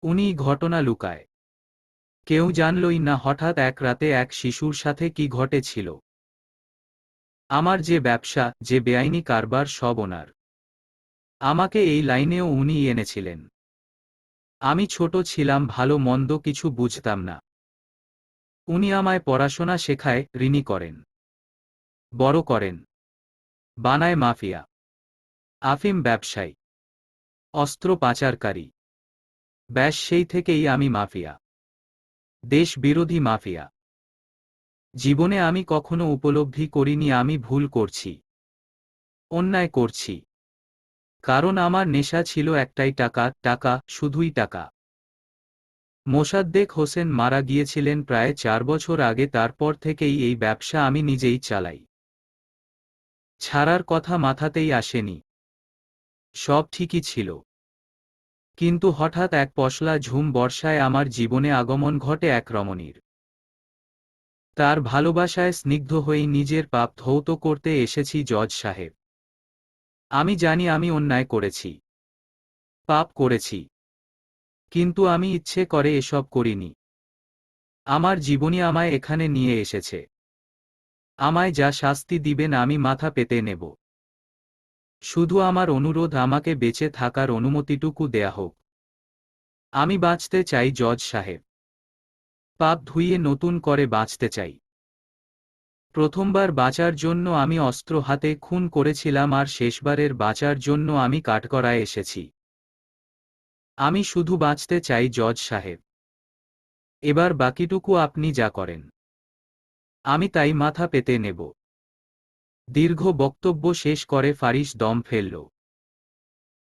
উনি ঘটনা লুকায়। কেউ জানলই না হঠাৎ এক রাতে এক শিশুর সাথে কি ঘটেছিল। আমার যে ব্যবসা, যে বেআইনি কারবার, সব ওনার। আমাকে এই লাইনেও উনি এনেছিলেন। আমি ছোট ছিলাম, ভালো মন্দ কিছু বুঝতাম না। উনি আমায় পড়াশোনা শেখায়, ঋণী করেন, বড় করেন, বানায় মাফিয়া, আফিম ব্যবসায়ী, অস্ত্র পাচারকারী। ব্যাস সেই থেকেই আমি মাফিয়া, দেশ বিরোধী মাফিয়া। জীবনে আমি কখনো উপলব্ধি করিনি আমি ভুল করছি, অন্যায় করছি। কারণ আমার নেশা ছিল একটাই, টাকা, টাকা, শুধুই টাকা। মোসাদ্দেক হোসেন মারা গিয়েছিলেন প্রায় 4 বছর আগে। তারপর থেকেই এই ব্যবসা আমি নিজেই চালাই। ছাড়ার কথা মাথাতেই আসেনি। সব ঠিকই ছিল। কিন্তু হঠাৎ এক পশলা ঝুম বর্ষায় আমার জীবনে আগমন ঘটে এক রমণীর। তার ভালোবাসায় স্নিগ্ধ হয়েই নিজের পাপ ধৌত করতে এসেছি জজ সাহেব। আমি জানি আমি অন্যায় করেছি, পাপ করেছি। কিন্তু আমি ইচ্ছে করে এসব করিনি। আমার জীবনই আমায় এখানে নিয়ে এসেছে। আমায় যা শাস্তি দিবেন আমি মাথা পেতে নেব। শুধু আমার অনুরোধ, আমাকে বেঁচে থাকার অনুমতিটুকু দেয়া হোক। আমি বাঁচতে চাই জজ সাহেব। পাপ ধুইয়ে নতুন করে বাঁচতে চাই। প্রথমবার বাঁচার জন্য আমি অস্ত্র হাতে খুন করেছিলাম, আর শেষবারের বাঁচার জন্য আমি কাঠগড়ায় এসেছি। আমি শুধু বাঁচতে চাই জজ সাহেব। এবার বাকিটুকু আপনি যা করেন। আমি তাই মাথা পেতে নেব। দীর্ঘ বক্তব্য শেষ করে ফারিস দম ফেলল।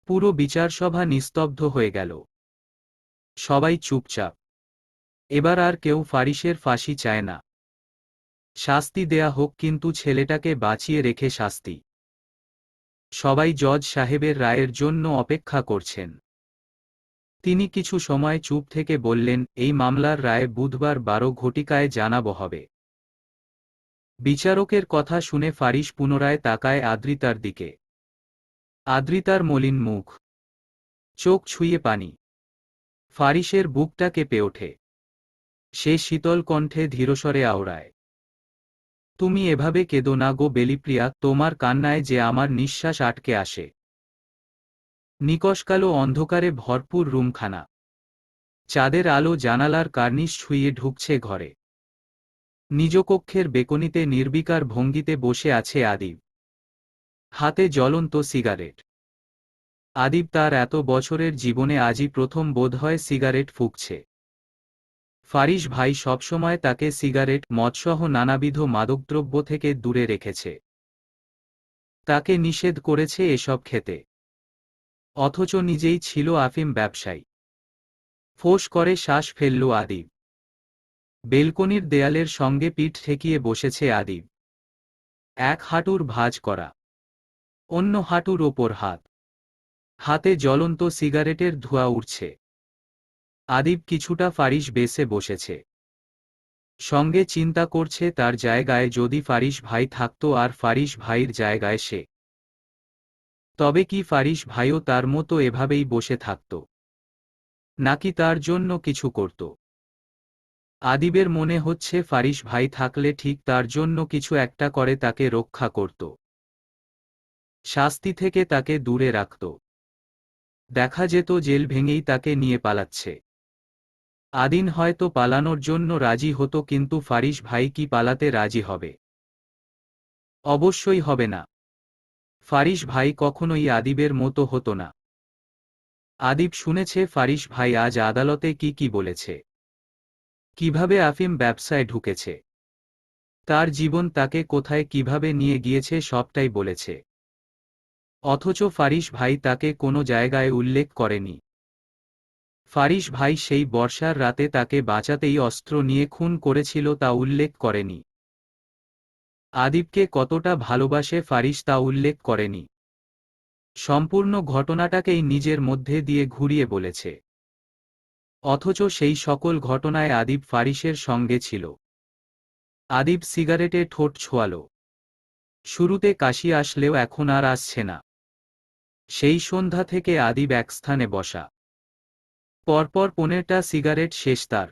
পুরো বিচারসভা নিস্তব্ধ হয়ে গেল। সবাই চুপচাপ। এবার আর কেউ ফারিসের ফাঁসি চায় না। শাস্তি দেয়া হোক, কিন্তু ছেলেটাকে বাঁচিয়ে রেখে শাস্তি। সবাই জজ সাহেবের রায়ের জন্য অপেক্ষা করছেন। তিনি কিছু সময় চুপ থেকে বললেন, এই মামলার রায় বুধবার 12 ঘটিকায় জানাবো হবে। বিচারকের কথা শুনে ফারিস পুনরায় তাকায় আদ্রিতার দিকে। আদ্রিতার মলিন মুখ, চোখ ছুঁয়ে পানি। ফারিসের বুকটা কেঁপে ওঠে। সে শীতল কণ্ঠে ধীরস্বরে আওড়ায়, তুমি এভাবে কেঁদো না গো বেলিপ্রিয়া, তোমার কান্নায় যে আমার নিঃশ্বাস আটকে আসে। নিকষকালো অন্ধকারে ভরপুর রুমখানা। চাঁদের আলো জানালার কার্নিশ ছুঁয়ে ঢুকছে ঘরে। নিজ কক্ষের বেকনিতে নির্বিকার ভঙ্গিতে বসে আছে আদিব। হাতে জ্বলন্ত সিগারেট। আদিব তার এত বছরের জীবনে আজই প্রথম বোধহয় সিগারেট ফুঁকছে। ফারিস ভাই সবসময় তাকে সিগারেট, মদসহ নানাবিধ মাদকদ্রব্য থেকে দূরে রেখেছে। তাকে নিষেধ করেছে এসব খেতে। অথচ নিজেই ছিল আফিম ব্যবসায়ী। ফোঁস করে শ্বাস ফেলল আদিব। বেলকনির দেয়ালের সঙ্গে পিঠ ঠেকিয়ে বসেছে আদিব। এক হাঁটুর ভাঁজ করা, অন্য হাঁটুর ওপর হাত। হাতে জ্বলন্ত সিগারেটের ধোঁয়া উঠছে। আদিব কিছুটা ফারিস বেসে বসেছে। সঙ্গে চিন্তা করছে, তার জায়গায় যদি ফারিস ভাই থাকতো আর ফারিস ভাইয়ের জায়গায় সে, তবে কি ফারিস ভাইও তার মতো এভাবেই বসে থাকত, নাকি তার জন্য কিছু করত? আদিবের মনে হচ্ছে ফারিস ভাই থাকলে ঠিক তার জন্য কিছু একটা করে তাকে রক্ষা করত, শাস্তি থেকে তাকে দূরে রাখত। দেখা যেত জেল ভেঙেই তাকে নিয়ে পালাচ্ছে। আদিন হয়তো পালানোর জন্য রাজি হতো, কিন্তু ফারিস ভাই কি পালাতে রাজি হবে? অবশ্যই হবে না। ফারিস ভাই কখনোই আদিবের মতো হতো না। আদিব শুনেছে ফারিস ভাই আজ আদালতে কি কি বলেছে, কিভাবে আফিম ব্যবসায় ঢুকেছে, তার জীবন তাকে কোথায় কিভাবে নিয়ে গিয়েছে সবটাই বলেছে। অথচ ফারিস ভাই তাকে কোনো জায়গায় উল্লেখ করেনি। ফারিস ভাই সেই বর্ষার রাতে তাকে বাঁচাতেই অস্ত্র নিয়ে খুন করেছিল তা উল্লেখ করেনি। আদিবকে কতটা ভালোবাসে ফারিস তা উল্লেখ করেনি। সম্পূর্ণ ঘটনাটাকেই নিজের মধ্যে দিয়ে ঘুরিয়ে বলেছে। অথচ সেই সকল ঘটনায় আদিব ফারিসের সঙ্গে ছিল। আদিব সিগারেটে ঠোঁট ছোঁয়ালো। শুরুতে কাশি আসলেও এখন আর আসছে না। সেই সন্ধ্যা থেকে আদিব এক স্থানে বসা। পরপর 15টা সিগারেট শেষ তার।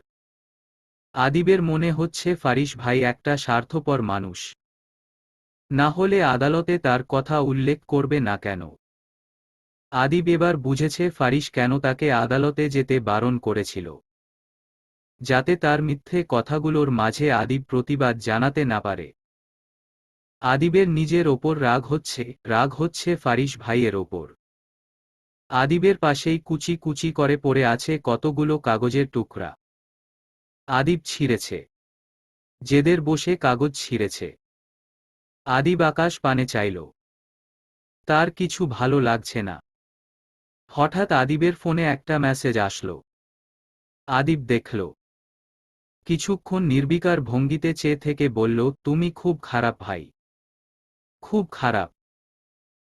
আদিবের মনে হচ্ছে ফারিস ভাই একটা স্বার্থপর মানুষ। না হলে আদালতে তার কথা উল্লেখ করবে না কেন? আদিব এবার বুঝেছে ফারিস কেন তাকে আদালতে যেতে বারণ করেছিল। যাতে তার মিথ্যে কথাগুলোর মাঝে আদিব প্রতিবাদ জানাতে না পারে। আদিবের নিজের ওপর রাগ হচ্ছে ফারিস ভাইয়ের ওপর। আদিবের পাশেই কুচি কুচি করে পড়ে আছে কতগুলো কাগজের টুকরা। আদিব ছিঁড়েছে। জেদের বসে কাগজ ছিঁড়েছে। আদিব আকাশ পানে চাইল। তার কিছু ভালো লাগছে না। হঠাৎ আদিবের ফোনে একটা মেসেজ আসলো। আদিব দেখল। কিছুক্ষণ নির্বিকার ভঙ্গিতে চেয়ে থেকে বলল, তুমি খুব খারাপ ভাই। খুব খারাপ।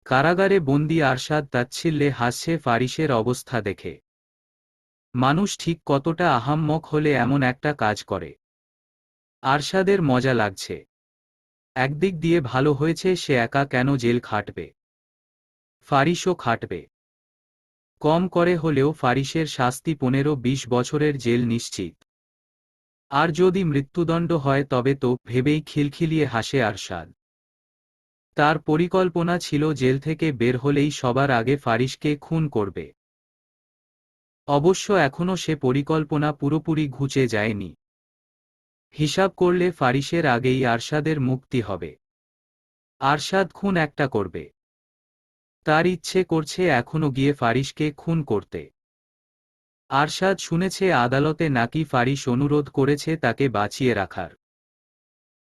কারাগারে বন্দি আরশাদ তাচ্ছিল্যে হাসছে ফারিসের অবস্থা দেখে। মানুষ ঠিক কতটা আহাম্মক হলে এমন একটা কাজ করে। আরশাদের মজা লাগছে। একদিক দিয়ে ভালো হয়েছে, সে একা কেন জেল খাটবে? ফারিসও খাটবে। কম করে হলেও ফারিসের শাস্তি 15-20 বছরের জেল নিশ্চিত। আর যদি মৃত্যুদণ্ড হয় তবে তো, ভেবেই খিলখিলিয়ে হাসে আরশাদ। তার পরিকল্পনা ছিল জেল থেকে বের হলেই সবার আগে ফারিসকে খুন করবে। অবশ্য এখনও সে পরিকল্পনা পুরোপুরি ঘুচে যায়নি। হিসাব করলে ফারিসের আগেই আরশাদের মুক্তি হবে। আরশাদ খুন একটা করবে। তার ইচ্ছে করছে এখনো গিয়ে ফারিসকে খুন করতে। আরশাদ শুনেছে আদালতে নাকি ফারিস অনুরোধ করেছে তাকে বাঁচিয়ে রাখার।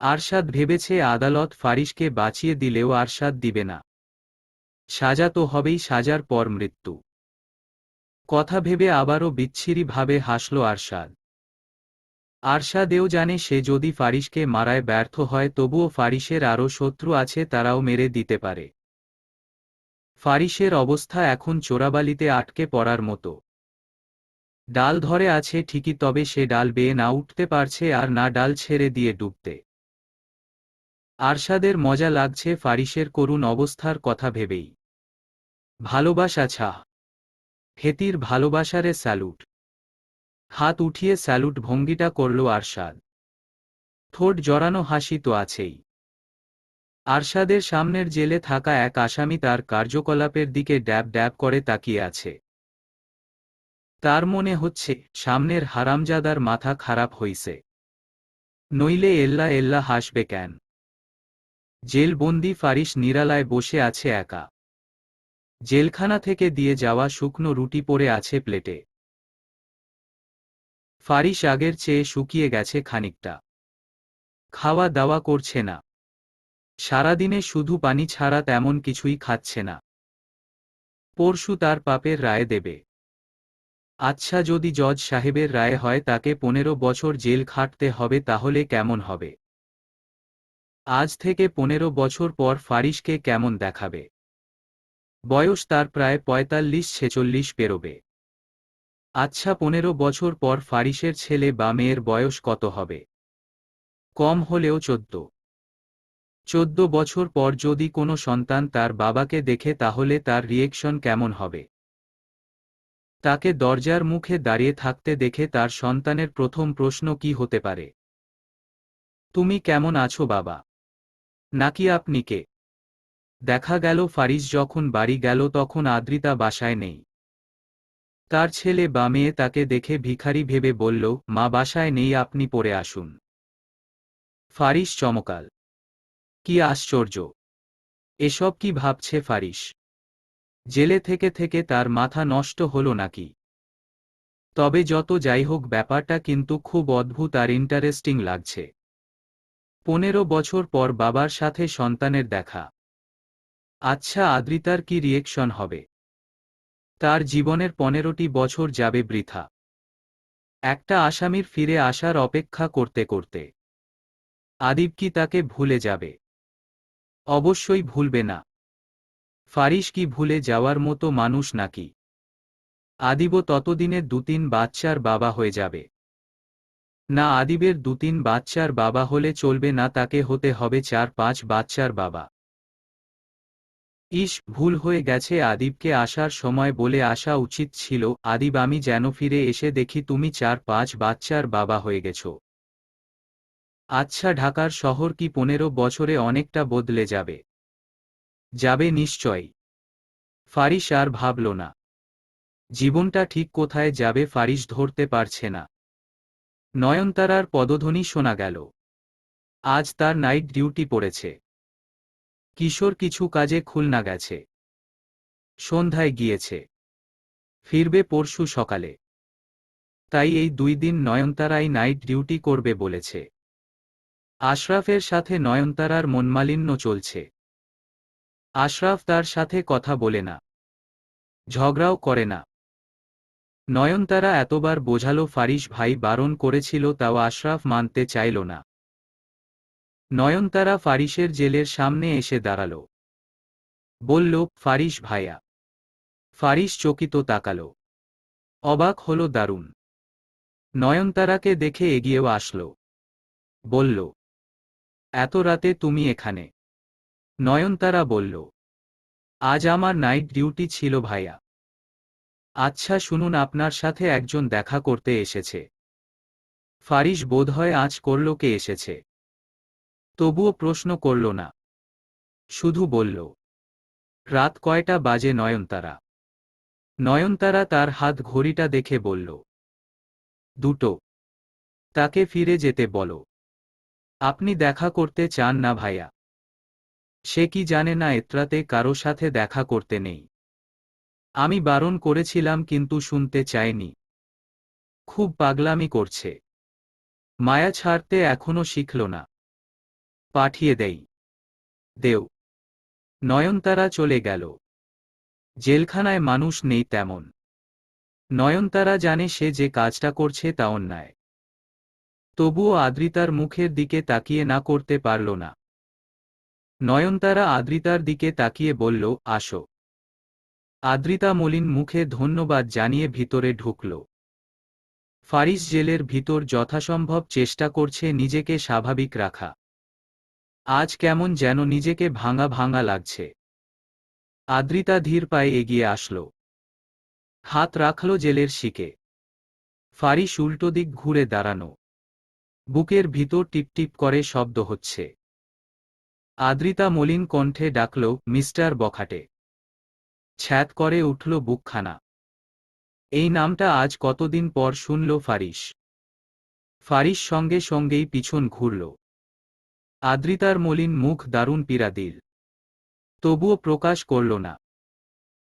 আরশাদ ভেবেছে আদালত ফারিসকে বাঁচিয়ে দিলেও আরশাদ দিবে না। সাজা তো হবেই, সাজার পর মৃত্যু। কথা ভেবে আবারও বিচ্ছিরিভাবে হাসল আরশাদ। আরশাদেও জানে সে যদি ফারিসকে মারায় ব্যর্থ হয় তবুও ফারিসের আরও শত্রু আছে, তারাও মেরে দিতে পারে। ফারিসের অবস্থা এখন চোরাবালিতে আটকে পড়ার মতো। ডাল ধরে আছে ঠিকই, তবে সে ডাল বেয়ে না উঠতে পারছে আর না ডাল ছেড়ে দিয়ে ডুবতে। আরশাদের মজা লাগছে ফারিসের করুণ অবস্থার কথা ভেবেই। ভালোবাসা ছা। হেতির ভালোবাসারে স্যালুট। হাত উঠিয়ে স্যালুট ভঙ্গিটা করল আরশাদ। ঠোঁট জড়ানো হাসি তো আছেই। আরশাদের সামনের জেলে থাকা এক আসামি তার কার্যকলাপের দিকে ড্যাব ড্যাব করে তাকিয়ে আছে। তার মনে হচ্ছে সামনের হারামজাদার মাথা খারাপ হইছে। নইলে এল্লা এল্লা হাসবে কেন? জেলবন্দি ফারিস নিরালায় বসে আছে একা। জেলখানা থেকে দিয়ে যাওয়া শুকনো রুটি পড়ে আছে প্লেটে। ফারিস আগের চেয়ে শুকিয়ে গেছে খানিকটা। খাওয়া দাওয়া করছে না। সারাদিনে শুধু পানি ছাড়া তেমন কিছুই খাচ্ছে না। পরশু তার পাপের রায় দেবে। আচ্ছা, যদি জজ সাহেবের রায় হয় তাকে 15 বছর জেল খাটতে হবে, তাহলে কেমন হবে? আজ থেকে 15 বছর পর ফারিসকে কেমন দেখাবে? বয়স তার প্রায় 45-46 পেরোবে। আচ্ছা, 15 বছর পর ফারিসের ছেলে বা মেয়ের বয়স কত হবে? কম হলেও 14 বছর পর যদি কোনো সন্তান তার বাবাকে দেখে তাহলে তার রিয়েকশন কেমন হবে? তাকে দরজার মুখে দাঁড়িয়ে থাকতে দেখে তার সন্তানের প্রথম প্রশ্ন কি হতে পারে? তুমি কেমন আছো বাবা? নাকি আপনি কে? দেখা গেল ফারিস যখন বাড়ি গেল তখন আদ্রিতা বাসায় নেই। তার ছেলে বা মেয়ে তাকে দেখে ভিখারি ভেবে বলল, মা বাসায় নেই, আপনি পড়ে আসুন। ফারিস চমকাল। কি আশ্চর্য! এসব কি ভাবছে ফারিস? জেলে থেকে থেকে তার মাথা নষ্ট হলো নাকি? তবে যত যাই হোক, ব্যাপারটা কিন্তু খুব অদ্ভুত আর ইন্টারেস্টিং লাগছে। 15 বছর পর বাবার সাথে সন্তানের দেখা। আচ্ছা, আদ্রিতার কি রিয়েকশন হবে? তার জীবনের 15টি বছর যাবে বৃথা একটা আসামির ফিরে আসার অপেক্ষা করতে করতে। আদিব কি তাকে ভুলে যাবে? অবশ্যই ভুলবে না। ফারিস কি ভুলে যাওয়ার মতো মানুষ নাকি? আদিবও ততদিনে 2-3 বাচ্চার বাবা হয়ে যাবে। না, আদিবের 2-3 বাচ্চার বাবা হলে চলবে না, তাকে হতে হবে 4-5 বাচ্চার বাবা। ইস, ভুল হয়ে গেছে। আদিবকে আসার সময় বলে আসা উচিত ছিল, আদিব, আমি যেন ফিরে এসে দেখি তুমি 4-5 বাচ্চার বাবা হয়ে গেছ। আচ্ছা, ঢাকার শহর কি 15 বছরে অনেকটা বদলে যাবে? যাবে নিশ্চয়ই। ফারিস আর ভাবল না। জীবনটা ঠিক কোথায় যাবে ফারিস ধরতে পারছে না। নয়নতারার পদধ্বনি শোনা গেল। আজ তার নাইট ডিউটি পড়েছে। কিশোর কিছু কাজে খুলনা গেছে। সন্ধ্যায় গিয়েছে। ফিরবে পরশু সকালে। তাই এই 2 দিন নয়নতারাই নাইট ডিউটি করবে বলেছে। আশরাফের সাথে নয়নতারার মনমালিন্য চলছে। আশরাফ তার সাথে কথা বলে না, ঝগড়াও করে না। নয়নতারা এতবার বোঝালো, ফারিস ভাই বারণ করেছিল, তাও আশরাফ মানতে চাইল না। নয়নতারা ফারিসের জেলের সামনে এসে দাঁড়াল। বলল, ফারিস ভাইয়া। ফারিস চকিত তাকালো। অবাক হলো দারুণ। নয়নতারাকে দেখে এগিয়েও আসলো। বলল, এত রাতে তুমি এখানে? নয়নতারা বলল, আজ আমার নাইট ডিউটি ছিল ভাইয়া। আচ্ছা শুনুন, আপনার সাথে একজন দেখা করতে এসেছে। ফারিস বোধহয় আঁচ করল কে এসেছে। তবুও প্রশ্ন করল না, শুধু বলল, রাত কয়টা বাজে নয়নতারা? নয়নতারা তার হাত ঘড়িটা দেখে বলল, 2টো। তাকে ফিরে যেতে বলো। আপনি দেখা করতে চান না ভাইয়া? সে কি জানে না এত্রাতে কারো সাথে দেখা করতে নেই? আমি বারণ করেছিলাম কিন্তু শুনতে চায়নি। খুব পাগলামি করছে। মায়া ছাড়তে এখনো শিখল না। পাঠিয়ে দেই। দেও। নয়নতারা চলে গেল। জেলখানায় মানুষ নেই তেমন। নয়নতারা জানে সে যে কাজটা করছে তা অন্যায়। তবুও আদ্রিতার মুখের দিকে তাকিয়ে না করতে পারল না। নয়নতারা আদ্রিতার দিকে তাকিয়ে বলল, আসো। আদ্রিতা মলিন মুখে ধন্যবাদ জানিয়ে ভিতরে ঢুকল। ফারিস জেলের ভিতর যথাসম্ভব চেষ্টা করছে নিজেকে স্বাভাবিক রাখা। আজ কেমন যেন নিজেকে ভাঙা ভাঙা লাগছে। আদ্রিতা ধীর পায়ে এগিয়ে আসল। হাত রাখল জেলের শিকে। ফারিস উল্টো দিক ঘুরে দাঁড়ানো। বুকের ভিতর টিপটিপ করে শব্দ হচ্ছে। আদ্রিতা মলিন কণ্ঠে ডাকল, মিস্টার বখাটে। ছ্যাঁত করে উঠল বুকখানা। এই নামটা আজ কতদিন পর শুনল ফারিস। ফারিস সঙ্গে সঙ্গেই পিছন ঘুরল। আদ্রিতার মলিন মুখ দারুণ পীড়া দিল। তবুও প্রকাশ করল না।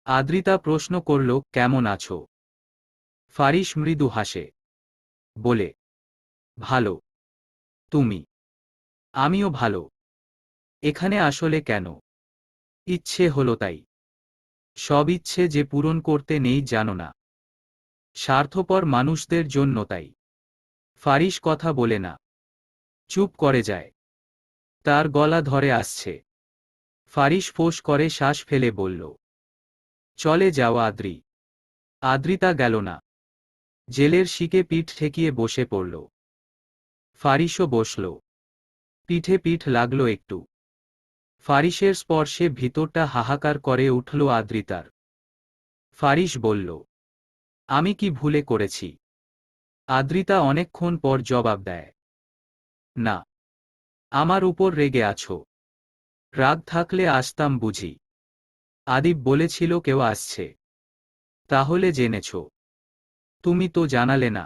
আদ্রিতা প্রশ্ন করল, কেমন আছো? ফারিস মৃদু হাসে। বলে, ভালো। তুমি? আমিও ভালো। এখানে আসলে কেন? ইচ্ছে হলো তাই। সব ইচ্ছে যে পূরণ করতে নেই জানো না। স্বার্থপর মানুষদের জন্য তাই। ফারিস কথা বলে না। চুপ করে যায়। তার গলা ধরে আসছে। ফারিস ফোঁস করে শ্বাস ফেলে বলল, চলে যাও আদ্রি। আদ্রিতা গেল না। জেলের শিকে পিঠ ঠেকিয়ে বসে পড়ল। ফারিসও বসল। পিঠে পিঠ লাগল একটু। ফারিসের স্পর্শে ভিতরটা হাহাকার করে উঠল আদ্রিতার। ফারিস বলল, আমি কি ভুলে করেছি? আদ্রিতা অনেকক্ষণ পর জবাব দেয়, না। আমার উপর রেগে আছো? রাগ থাকলে আসতাম বুঝি। আদিব বলেছিল কেউ আসছে। তাহলে জেনেছ? তুমি তো জানালে না।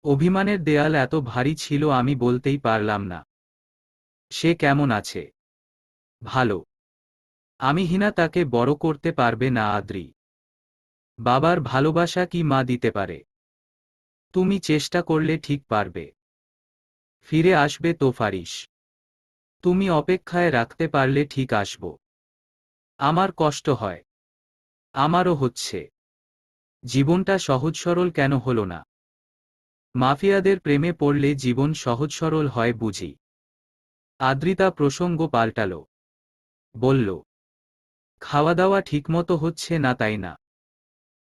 অভিমানের দেয়াল এত ভারী ছিল আমি বলতেই পারলাম না। সে কেমন আছে? ভালো। আমি হিনা তাকে বড় করতে পারবে না আদ্রি। বাবার ভালোবাসা কি মা দিতে পারে? তুমি চেষ্টা করলে ঠিক পারবে। ফিরে আসবে তো ফারিস। তুমি অপেক্ষায় রাখতে পারলে ঠিক আসব। আমার কষ্ট হয়। আমারও হচ্ছে। জীবনটা সহজ সরল কেন হলো না? মাফিয়াদের প্রেমে পড়লে জীবন সহজ সরল হয় বুঝি? আদ্রিতা প্রসঙ্গ পাল্টাল। বলল, খাওয়া দাওয়া ঠিকমতো হচ্ছে না তাই না?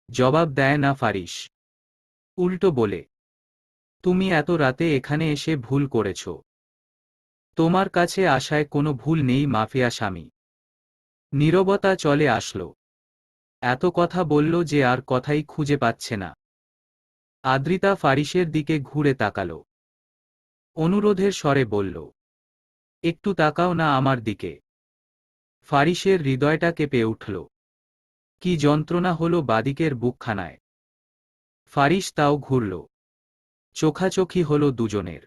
জবাব দেয় না ফারিস। উল্টো বলে, তুমি এত রাতে এখানে এসে ভুল করেছ। তোমার কাছে আসায় কোনো ভুল নেই মাফিয়া স্বামী। নীরবতা চলে আসলো। এত কথা বলল যে আর কথাই খুঁজে পাচ্ছে না। আদ্রিতা ফারিসের দিকে ঘুরে তাকাল। অনুরোধের স্বরে বলল, একটু তাকাও না আমার দিকে। ফারিসের হৃদয়টা কেঁপে উঠল। কি যন্ত্রণা হলো বাদিকের বুকখানায়। ফারিস তাও ঘুরল। চোখাচোখি হল দুজনের।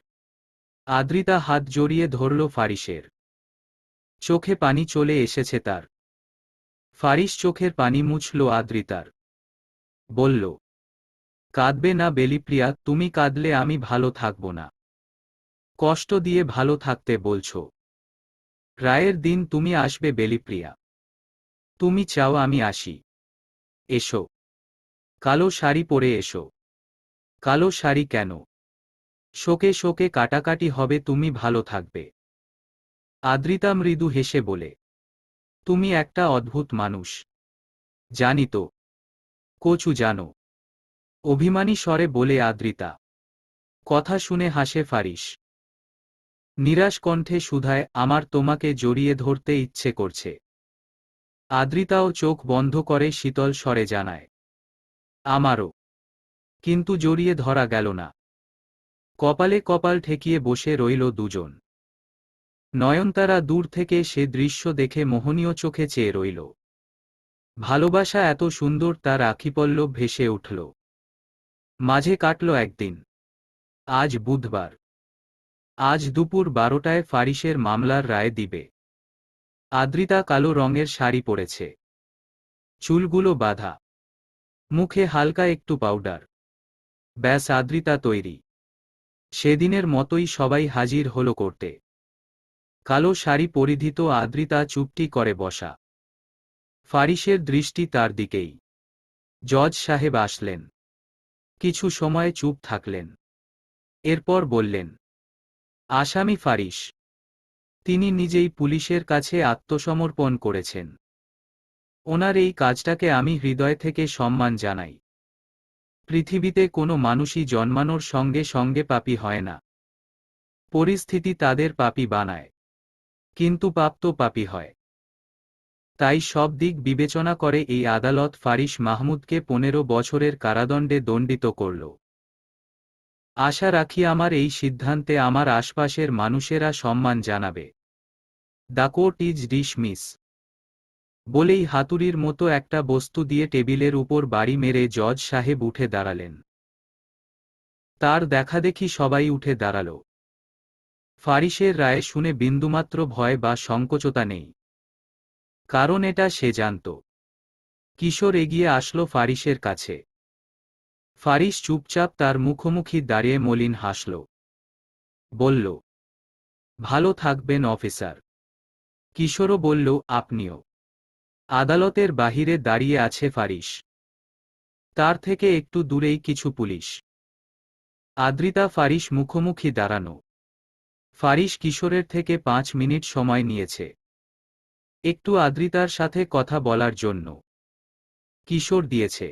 আদ্রিতা হাত জড়িয়ে ধরল ফারিসের। চোখে পানি চলে এসেছে তার। ফারিস চোখের পানি মুছল আদ্রিতার। বলল, কাঁদবে না বেলিপ্রিয়া, তুমি কাঁদলে আমি ভালো থাকব না। কষ্ট দিয়ে ভালো থাকতে বলছো? রায়ের দিন তুমি আসবে বেলিপ্রিয়া। তুমি চাও আমি আসি? এসো। কালো শাড়ি পরে এসো। কালো শাড়ি কেন? শোকে শোকে কাটাকাটি হবে, তুমি ভালো থাকবে। আদ্রিতা মৃদু হেসে বলে, তুমি একটা অদ্ভুত মানুষ। জানি তো। কচু জানো। অভিমানী স্বরে বলে আদ্রিতা। কথা শুনে হাসে ফারিস। নিরাশ কণ্ঠে শুধায়, আমার তোমাকে জড়িয়ে ধরতে ইচ্ছে করছে। আদ্রিতাও চোখ বন্ধ করে শীতল স্বরে জানায়, আমারও। কিন্তু জড়িয়ে ধরা গেল না। কপালে কপাল ঠেকিয়ে বসে রইল দুজন। নয়নতারা দূর থেকে সে দৃশ্য দেখে মোহনীয় চোখে চেয়ে রইল। ভালোবাসা এত সুন্দর, তার আখিপল্লব ভেসে উঠল। মাঝে কাটল একদিন। আজ বুধবার। আজ দুপুর 12টায় ফারিসের মামলার রায় দিবে। আদ্রিতা কালো রঙের শাড়ি পরেছে। চুলগুলো বাঁধা। মুখে হালকা একটু পাউডার। ব্যাস আদ্রিতা তৈরি। সেদিনের মতোই সবাই হাজির হল করতে। কালো শাড়ি পরিধিত আদ্রিতা চুপটি করে বসা। ফারিসের দৃষ্টি তার দিকেই। জজ সাহেব আসলেন। কিছু সময় চুপ থাকলেন। এরপর বললেন, আসামি ফারিস। তিনি নিজেই পুলিশের কাছে আত্মসমর্পণ করেছেন। ওনার এই কাজটাকে আমি হৃদয় থেকে সম্মান জানাই। পৃথিবীতে কোনো মানুষই জন্মানোর সঙ্গে সঙ্গে পাপী হয় না। পরিস্থিতি তাদের পাপী বানায়। কিন্তু পাপ তো পাপী হয়। তাই সব দিক বিবেচনা করে এই আদালত ফারিস মাহমুদকে 15 বছরের কারাদণ্ডে দণ্ডিত করল। আশা রাখি আমার এই সিদ্ধান্তে আমার আশপাশের মানুষেরা সম্মান জানাবে। The court is dismiss. বলেই হাতুড়ির মতো একটা বস্তু দিয়ে টেবিলের উপর বাড়ি মেরে জজ সাহেব উঠে দাঁড়ালেন। তার দেখাদেখি সবাই উঠে দাঁড়াল। ফারিসের রায় শুনে বিন্দুমাত্র ভয় বা সংকোচতা নেই। কারণ এটা সে জানত। কিশোর এগিয়ে আসলো ফারিসের কাছে। ফারিস চুপচাপ তার মুখোমুখি দাঁড়িয়ে মলিন হাসল। বলল, ভালো থাকবেন অফিসার। কিশোরও বলল, আপনিও। আদালতের বাহিরে দাঁড়িয়ে আছে ফারিস। তার থেকে একটু দূরেই কিছু পুলিশ। আদ্রিতা ফারিস মুখোমুখি দাঁড়ানো। ফারিস কিশোরের থেকে 5 মিনিট সময় নিয়েছে একটু আদ্রিতার সাথে কথা বলার জন্য। কিশোর দিয়েছে।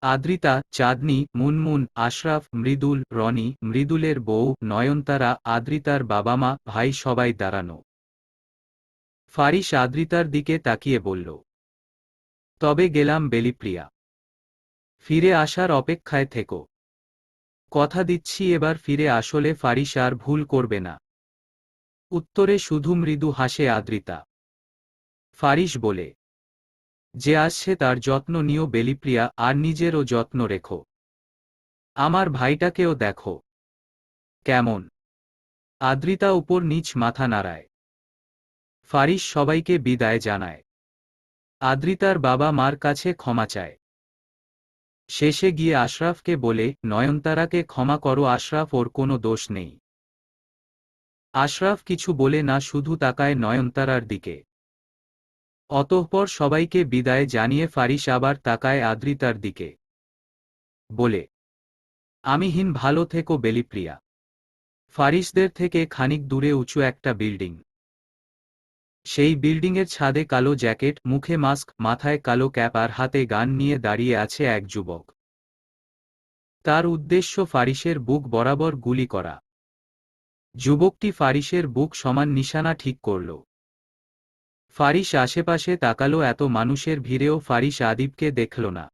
আদ্রিতা, চাঁদনি, মুনমুন, আশরাফ, মৃদুল, রনি, মৃদুলের বউ, নয়নতারা, আদ্রিতার বাবা মা, ভাই সবাই দাঁড়ানো। ফারিস আদ্রিতার দিকে তাকিয়ে বলল, তবে গেলাম বেলিপ্রিয়া। ফিরে আসার অপেক্ষায় থেকো। কথা দিচ্ছি এবার ফিরে আসলে ফারিস আর ভুল করবে না। উত্তরে শুধু মৃদু হাসে আদ্রিতা। ফারিস বলে, যে আসছে তার যত্ন নিও বেলিপ্রিয়া, আর নিজেরও যত্ন রেখো। আমার ভাইটাকেও দেখো কেমন। আদ্রিতা উপর নিচ মাথা নাড়ায়। ফারিস সবাইকে বিদায় জানায়। আদ্রিতার বাবা মার কাছে ক্ষমা চায়। শেষে গিয়ে আশরাফকে বলে, নয়নতারাকে ক্ষমা করো আশরাফ, ওর কোনো দোষ নেই। আশরাফ কিছু বলে না, শুধু তাকায় নয়নতারার দিকে। অতঃপর সবাইকে বিদায় জানিয়ে ফারিস আবার তাকায় আদ্রিতার দিকে, বলে, আমিহীন ভালো থেকো বেলিপ্রিয়া। ফারিসদের থেকে খানিক দূরে উঁচু একটা বিল্ডিং। সেই বিল্ডিংয়ের ছাদে কালো জ্যাকেট, মুখে মাস্ক, মাথায় কালো ক্যাপ আর হাতে গান নিয়ে দাঁড়িয়ে আছে এক যুবক। তার উদ্দেশ্য ফারিসের বুক বরাবর গুলি করা। যুবকটি ফারিসের বুক সমান নিশানা ঠিক করল। ফারিস আশেপাশে তাকালো, এত মানুষের ভিড়েও ফারিস আদিবকে দেখল না।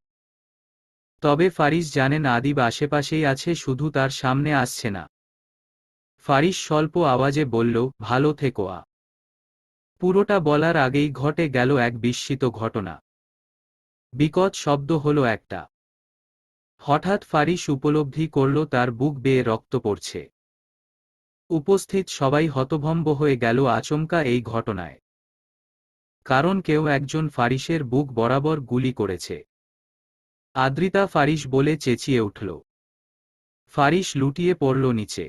তবে ফারিস জানেন আদিব আশেপাশেই আছে, শুধু তার সামনে আসছে না। ফারিস স্বল্প আওয়াজে বলল, ভালো থেকো আ। পুরোটা বলার আগেই ঘটে গেল এক বিস্মিত ঘটনা। বিকট শব্দ হলো একটা। হঠাৎ ফারিস উপলব্ধি করল তার বুক বেয়ে রক্ত পড়ছে। উপস্থিত সবাই হতভম্ব হয়ে গেল আচমকা এই ঘটনায়। কারণ কেউ একজন ফারিসের বুক বরাবর গুলি করেছে। আদ্রিতা ফারিস বলে চেঁচিয়ে উঠল। ফারিস লুটিয়ে পড়ল নিচে।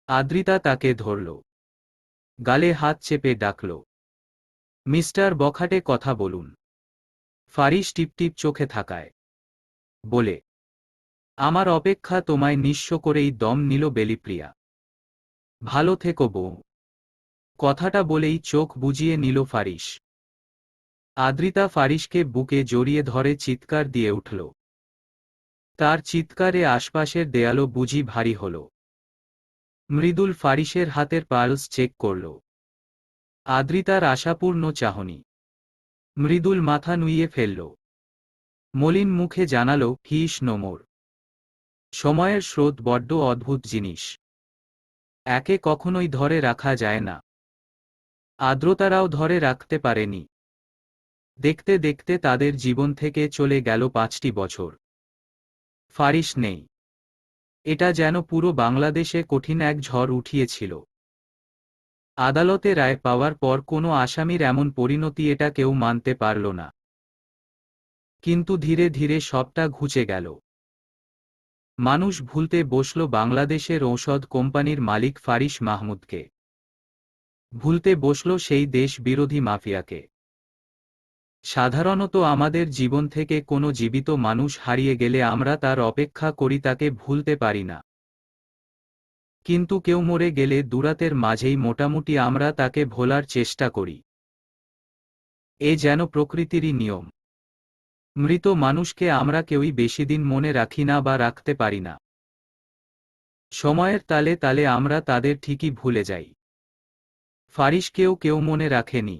আদ্রিতা তাকে ধরল। গালে হাত চেপে ডাকল, মিস্টার বখাটে কথা বলুন। ফারিস টিপটিপ চোখে থাকায় বলে, আমার অপেক্ষা তোমায় নিঃস্ব করেই দম নিল বেলিপ্রিয়া। ভালো থেকো বউ। কথাটা বলেই চোখ বুজিয়ে নিল ফারিস। আদ্রিতা ফারিসকে বুকে জড়িয়ে ধরে চিৎকার দিয়ে উঠল। তার চিৎকারে আশপাশের দেয়ালও বুঝি ভারী হল। মৃদুল ফারিসের হাতের পালস চেক করল। আদ্রিতার আশাপূর্ণ চাহনি। মৃদুল মাথা নুইয়ে ফেলল। মলিন মুখে জানালো, হি ইস নো মোর। সময়ের স্রোত বড্ড অদ্ভুত জিনিস। একে কখনোই ধরে রাখা যায় না। আদ্রতারাও ধরে রাখতে পারেনি। দেখতে দেখতে তাদের জীবন থেকে চলে গেল 5টি বছর। ফারিস নেই। এটা যেন পুরো বাংলাদেশে কঠিন এক ঝড় উঠিয়েছিল। আদালতে রায় পাওয়ার পর কোনো আসামির এমন পরিণতি, এটা কেউ মানতে পারল না। কিন্তু ধীরে ধীরে সবটা ঘুচে গেল। মানুষ ভুলতে বসল বাংলাদেশের ঔষধ কোম্পানির মালিক ফারিস মাহমুদকে। ভুলতে বসল সেই দেশ বিরোধী মাফিয়াকে। সাধারণত আমাদের জীবন থেকে কোনো জীবিত মানুষ হারিয়ে গেলে আমরা তার অপেক্ষা করি, তাকে ভুলতে পারি না। কিন্তু কেউ মরে গেলে দুরাতের মাঝেই মোটামুটি আমরা তাকে ভোলার চেষ্টা করি। এ যেন প্রকৃতিরই নিয়ম। মৃত মানুষকে আমরা কেউই বেশিদিন মনে রাখি না বা রাখতে পারি না। সময়ের তালে তালে আমরা তাদের ঠিকই ভুলে যাই। ফারিসকেও কেউ মনে রাখেনি।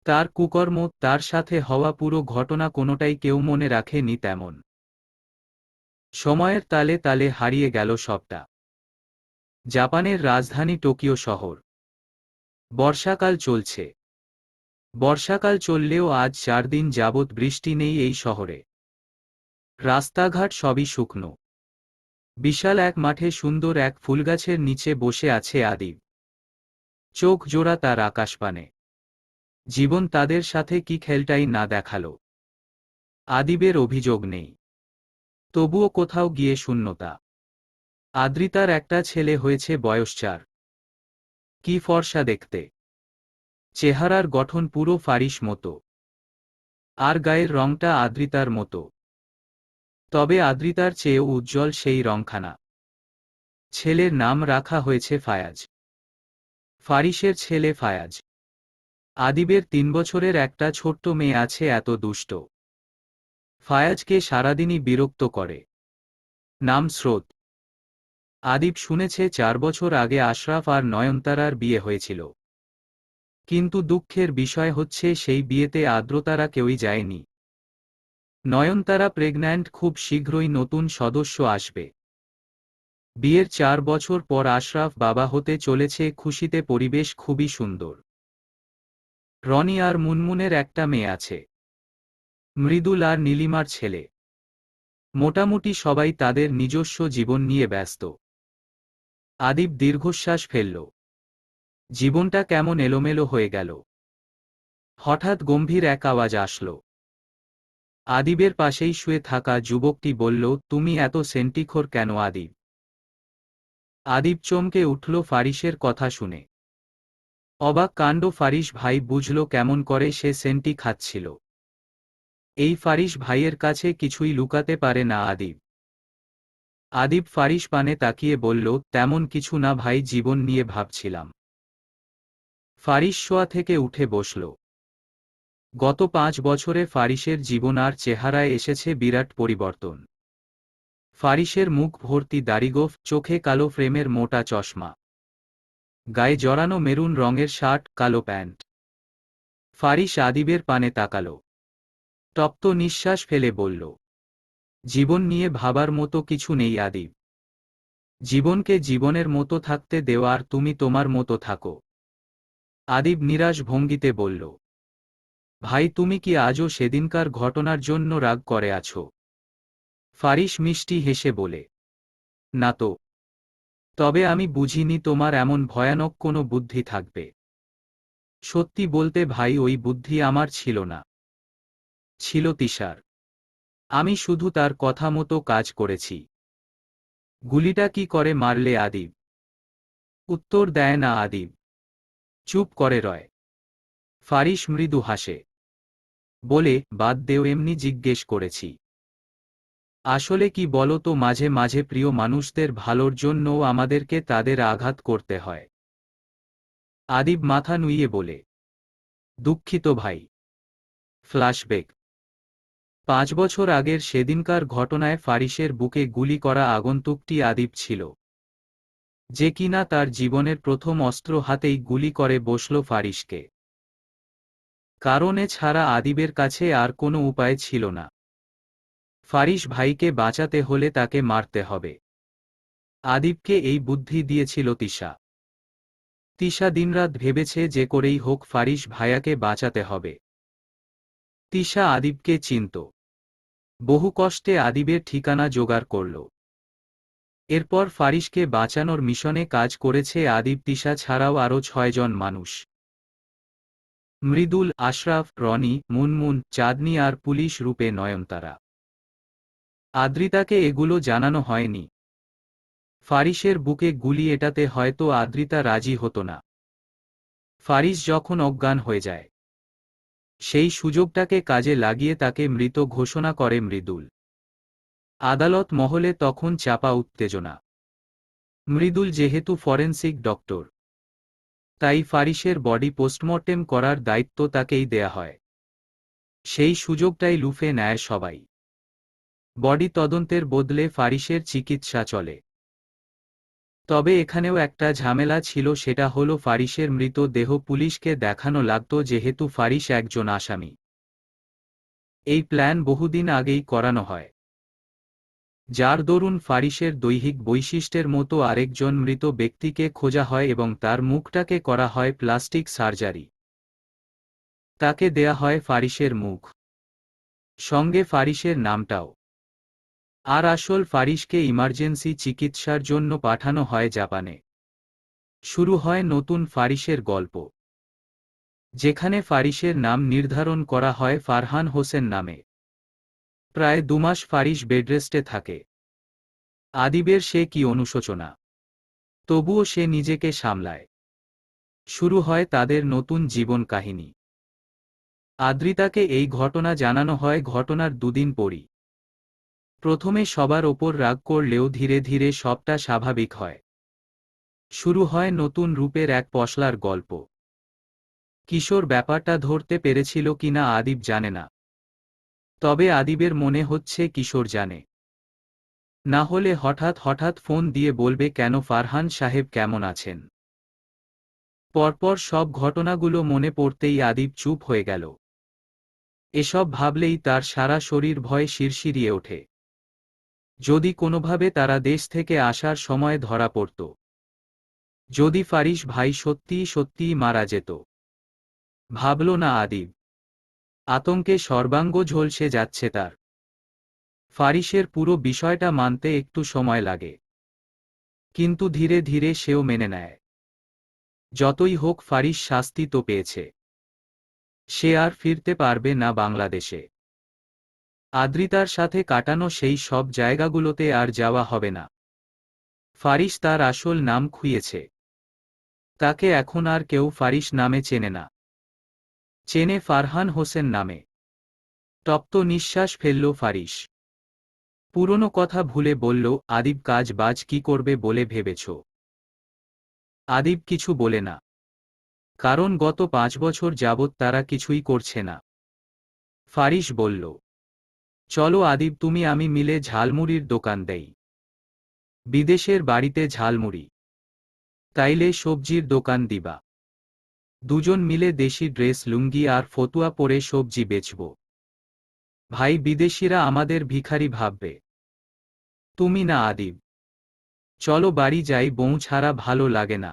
তার কুকর্ম, তার সাথে হওয়া পুরো ঘটনা, কোনোটাই কেউ মনে রাখেনি তেমন। সময়ের তালে তালে হারিয়ে গেল সবটা। জাপানের রাজধানী টোকিও শহর। বর্ষাকাল চলছে। বর্ষাকাল চললেও আজ 4 দিন যাবৎ বৃষ্টি নেই এই শহরে। রাস্তাঘাট সবই শুকনো। বিশাল এক মাঠে সুন্দর এক ফুলগাছের নিচে বসে আছে আদিব। চোখ জোড়া তার আকাশপানে। জীবন তাদের সাথে কি খেলটাই না দেখালো। আদিবের অভিযোগ নেই। তবুও কোথাও গিয়ে শূন্যতা। আদ্রিতার একটা ছেলে হয়েছে, বয়স 4। কি ফর্সা দেখতে। চেহারার গঠন পুরো ফারিস মতো। আর গায়ের রংটা আদ্রিতার মতো। তবে আদ্রিতার চেয়েও উজ্জ্বল সেই রংখানা। ছেলের নাম রাখা হয়েছে ফায়াজ। ফারিসের ছেলে ফায়াজ। আদিবের 3 বছরের একটা ছোট্ট মেয়ে আছে, এত দুষ্ট। ফায়াজকে সারাদিনই বিরক্ত করে। নাম স্রোত। আদিব শুনেছে 4 বছর আগে আশরাফ আর নয়নতারার বিয়ে হয়েছিল। কিন্তু দুঃখের বিষয় হচ্ছে সেই বিয়েতে আদ্রতারা কেউই যায়নি। নয়নতারা প্রেগন্যান্ট, খুব শীঘ্রই নতুন সদস্য আসবে। বিয়ের 4 বছর পর আশরাফ বাবা হতে চলেছে, খুশিতে পরিবেশ খুবই সুন্দর। রনি আর মুনমুনের একটা মেয়ে আছে। মৃদুল আর নীলিমার ছেলে। মোটামুটি সবাই তাদের নিজস্ব জীবন নিয়ে ব্যস্ত। আদিব দীর্ঘশ্বাস ফেলল। জীবনটা কেমন এলোমেলো হয়ে গেল। হঠাৎ গম্ভীর এক আওয়াজ আসল। আদিবের পাশেই শুয়ে থাকা যুবকটি বলল, তুমি এত সেন্টিখোর কেন আদিব? আদিব চমকে উঠল ফারিসের কথা শুনে। অবাক কাণ্ড, ফারিস ভাই বুঝল কেমন করে সে সেন্টি খাচ্ছিল। এই ফারিস ভাইয়ের কাছে কিছুই লুকাতে পারে না আদিব। আদিব ফারিস পানে তাকিয়ে বলল, তেমন কিছু না ভাই, জীবন নিয়ে ভাবছিলাম। ফারিস শোয়া থেকে উঠে বসল। গত 5 বছরে ফারিসের জীবন আর চেহারায় এসেছে বিরাট পরিবর্তন। ফারিসের মুখ ভর্তি দাড়িগোঁফ, চোখে কালো ফ্রেমের মোটা চশমা, গায়ে জড়ানো মেরুন রঙের শার্ট, কালো প্যান্ট। ফারিস আদিবের পানে তাকাল। তপ্ত নিঃশ্বাস ফেলে বলল, জীবন নিয়ে ভাবার মতো কিছু নেই আদিব। জীবনকে জীবনের মতো থাকতে দেওয়া, আর তুমি তোমার মতো থাকো। আদিব নিরাশ ভঙ্গিতে বলল, ভাই তুমি কি আজও সেদিনকার ঘটনার জন্য রাগ করে আছো? ফারিস মিষ্টি হেসে বলে, না তো। তবে আমি বুঝিনি তোমার এমন ভয়ানক কোনো বুদ্ধি থাকবে। সত্যি বলতে ভাই, ওই বুদ্ধি আমার ছিল না, ছিল তিশার। আমি শুধু তার কথা মতো কাজ করেছি। গুলিটা কি করে মারলে আদিব? উত্তর দেয় না আদিব, চুপ করে রয়। ফারিস মৃদু হাসে, বলে, বাদ দেও, এমনি জিজ্ঞেস করেছি। আসলে কি বলো তো, মাঝে মাঝে প্রিয় মানুষদের ভালোর জন্যও আমাদেরকে তাদের আঘাত করতে হয়। আদিব মাথা নুইয়ে বলে, দুঃখিত ভাই। ফ্ল্যাশব্যাক। 5 বছর আগের সেদিনকার ঘটনায় ফারিসের বুকে গুলি করা আগন্তুকটি আদিব ছিল, যে কিনা তার জীবনের প্রথম অস্ত্র হাতেই গুলি করে বসল ফারিসকে। কারণ ছাড়া আদিবের কাছে আর কোনো উপায় ছিল না। ফারিস ভাইকে বাঁচাতে হলে তাকে মারতে হবে। আদিবকে এই বুদ্ধি দিয়েছিল তিশা। তিশা দিনরাত ভেবেছে যে করেই হোক ফারিস ভাইয়াকে বাঁচাতে হবে। তিশা আদিবকে চিনত। বহু কষ্টে আদিবের ঠিকানা জোগাড় করল। এরপর ফারিসকে বাঁচানোর মিশনে কাজ করেছে আদিব, তিশা ছাড়াও আরও 6 জন মানুষ। মৃদুল, আশরাফ, রনি, মুনমুন, চাঁদনি আর পুলিশ রূপে নয়নতারা। আদ্রিতাকে এগুলো জানানো হয়নি। ফারিসের বুকে গুলি এটাতে হয়তো আদ্রিতা রাজি হতো না। ফারিস যখন অজ্ঞান হয়ে যায়, সেই সুযোগটাকে কাজে লাগিয়ে তাকে মৃত ঘোষণা করে মৃদুল। আদালত মহলে তখন চাপা উত্তেজনা। মৃদুল যেহেতু ফরেনসিক ডক্টর, তাই ফারিসের বডি পোস্টমর্টেম করার দায়িত্ব তাকেই দেয়া হয়। সেই সুযোগটাই লুফে নেয় সবাই। বডি তদন্তের বদলে ফারিসের চিকিৎসা চলে। তবে এখানেও একটা ঝামেলা ছিল, সেটা হলো ফারিসের মৃত দেহ পুলিশকে দেখানো লাগত, যেহেতু ফারিস একজন আসামি। এই প্ল্যান বহুদিন আগেই করানো হয়, যার দরুন ফারিসের দৈহিক বৈশিষ্ট্যের মতো আরেকজন মৃত ব্যক্তিকে খোঁজা হয় এবং তার মুখটাকে করা হয় প্লাস্টিক সার্জারি। তাকে দেয়া হয় ফারিসের মুখ, সঙ্গে ফারিসের নামটাও। আর আসল ফারিসকে ইমার্জেন্সি চিকিৎসার জন্য পাঠানো হয় জাপানে। শুরু হয় নতুন ফারিসের গল্প, যেখানে ফারিসের নাম নির্ধারণ করা হয় ফারহান হোসেন নামে। প্রায় 2 মাস ফারিস বেডরেস্টে থাকে। আদিবের সে কি অনুশোচনা, তবুও সে নিজেকে সামলায়। শুরু হয় তাদের নতুন জীবন কাহিনী। আদ্রিতাকে এই ঘটনা জানানো হয় ঘটনার 2 দিন পরই। প্রথমে সবার ওপর রাগ করলেও ধীরে ধীরে সবটা স্বাভাবিক হয়। শুরু হয় নতুন রূপের এক পশলার গল্প। কিশোর ব্যাপারটা ধরতে পেরেছিল কিনা আদিব জানে না, তবে আদিবের মনে হচ্ছে কিশোর জানে। না হলে হঠাৎ হঠাৎ ফোন দিয়ে বলবে কেন, ফারহান সাহেব কেমন আছেন? পরপর সব ঘটনাগুলো মনে পড়তেই আদিব চুপ হয়ে গেল। এসব ভাবলেই তার সারা শরীর ভয়ে শিরশিরিয়ে ওঠে। যদি কোনোভাবে তারা দেশ থেকে আসার সময় ধরা পড়ত, যদি ফারিস ভাই সত্যিই সত্যিই মারা যেত। ভাবল না আদিব। আতঙ্কে সর্বাঙ্গ ঝলসে যাচ্ছে তার। ফারিসের পুরো বিষয়টা মানতে একটু সময় লাগে, কিন্তু ধীরে ধীরে সেও মেনে নেয়। যতই হোক ফারিস শাস্তি তো পেয়েছে, সে আর ফিরতে পারবে না বাংলাদেশে। আদ্রিতার সাথে কাটানো সেই সব জায়গাগুলোতে আর যাওয়া হবে না। ফারিস তার আসল নাম খুইয়েছে, তাকে এখন আর কেউ ফারিস নামে চেনে না, চেনে ফারহান হোসেন নামে। তপ্ত নিঃশ্বাস ফেলল ফারিস। পুরনো কথা ভুলে বলল, আদিব কাজ বাজ কি করবে বলে ভেবেছ? আদিব কিছু বলে না, কারণ গত 5 বছর যাবৎ তারা কিছুই করছে না। ফারিস বলল, চলো আদিব তুমি আমি মিলে ঝালমুড়ির দোকান দেই। বিদেশের বাড়িতে ঝালমুড়ি, তাইলে সবজির দোকান দিবা। দুজন মিলে দেশি ড্রেস লুঙ্গি আর ফতুয়া পরে সবজি বেচব। ভাই বিদেশিরা আমাদের ভিখারি ভাববে। তুমি না আদিব, চলো বাড়ি যাই, বউ ছাড়া ভালো লাগে না।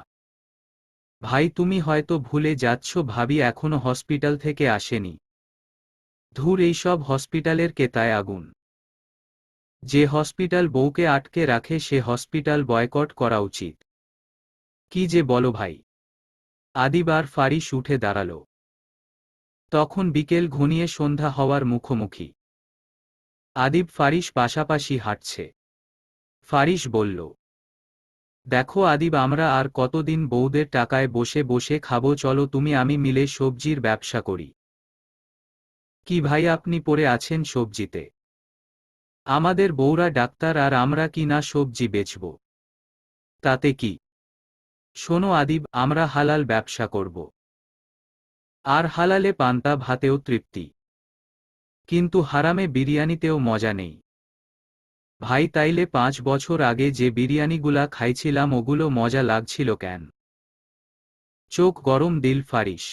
ভাই তুমি হয়তো ভুলে যাচ্ছ, ভাবি এখনো হসপিটাল থেকে আসেনি। ধুর, এইসব হসপিটালের কেতায় আগুন। যে হসপিটাল বউকে আটকে রাখে সে হসপিটাল বয়কট করা উচিত। কি যে বলো ভাই। আদিব আর ফারিস উঠে দাঁড়াল। তখন বিকেল ঘনিয়ে সন্ধ্যা হওয়ার মুখোমুখি। আদিব ফারিস পাশাপাশি হাঁটছে। ফারিস বলল, দেখো আদিব, আমরা আর কতদিন বউদের টাকায় বসে বসে খাবো, চলো তুমি আমি মিলে সবজির ব্যবসা করি। কি ভাই আপনি পড়ে আছেন সবজিতে? আমাদের বউরা ডাক্তার আর আমরা কি না সবজি বেচব? তাতে কি? শোনো আদিব, আমরা হালাল ব্যবসা করব, আর হালালে পান্তা ভাতেও তৃপ্তি, কিন্তু হারামে বিরিয়ানিতেও মজা নেই। ভাই তাইলে 5 বছর আগে যে বিরিয়ানিগুলা খাইছিলাম ওগুলো মজা লাগছিল কেন? চোখ গরম দিল ফারিস।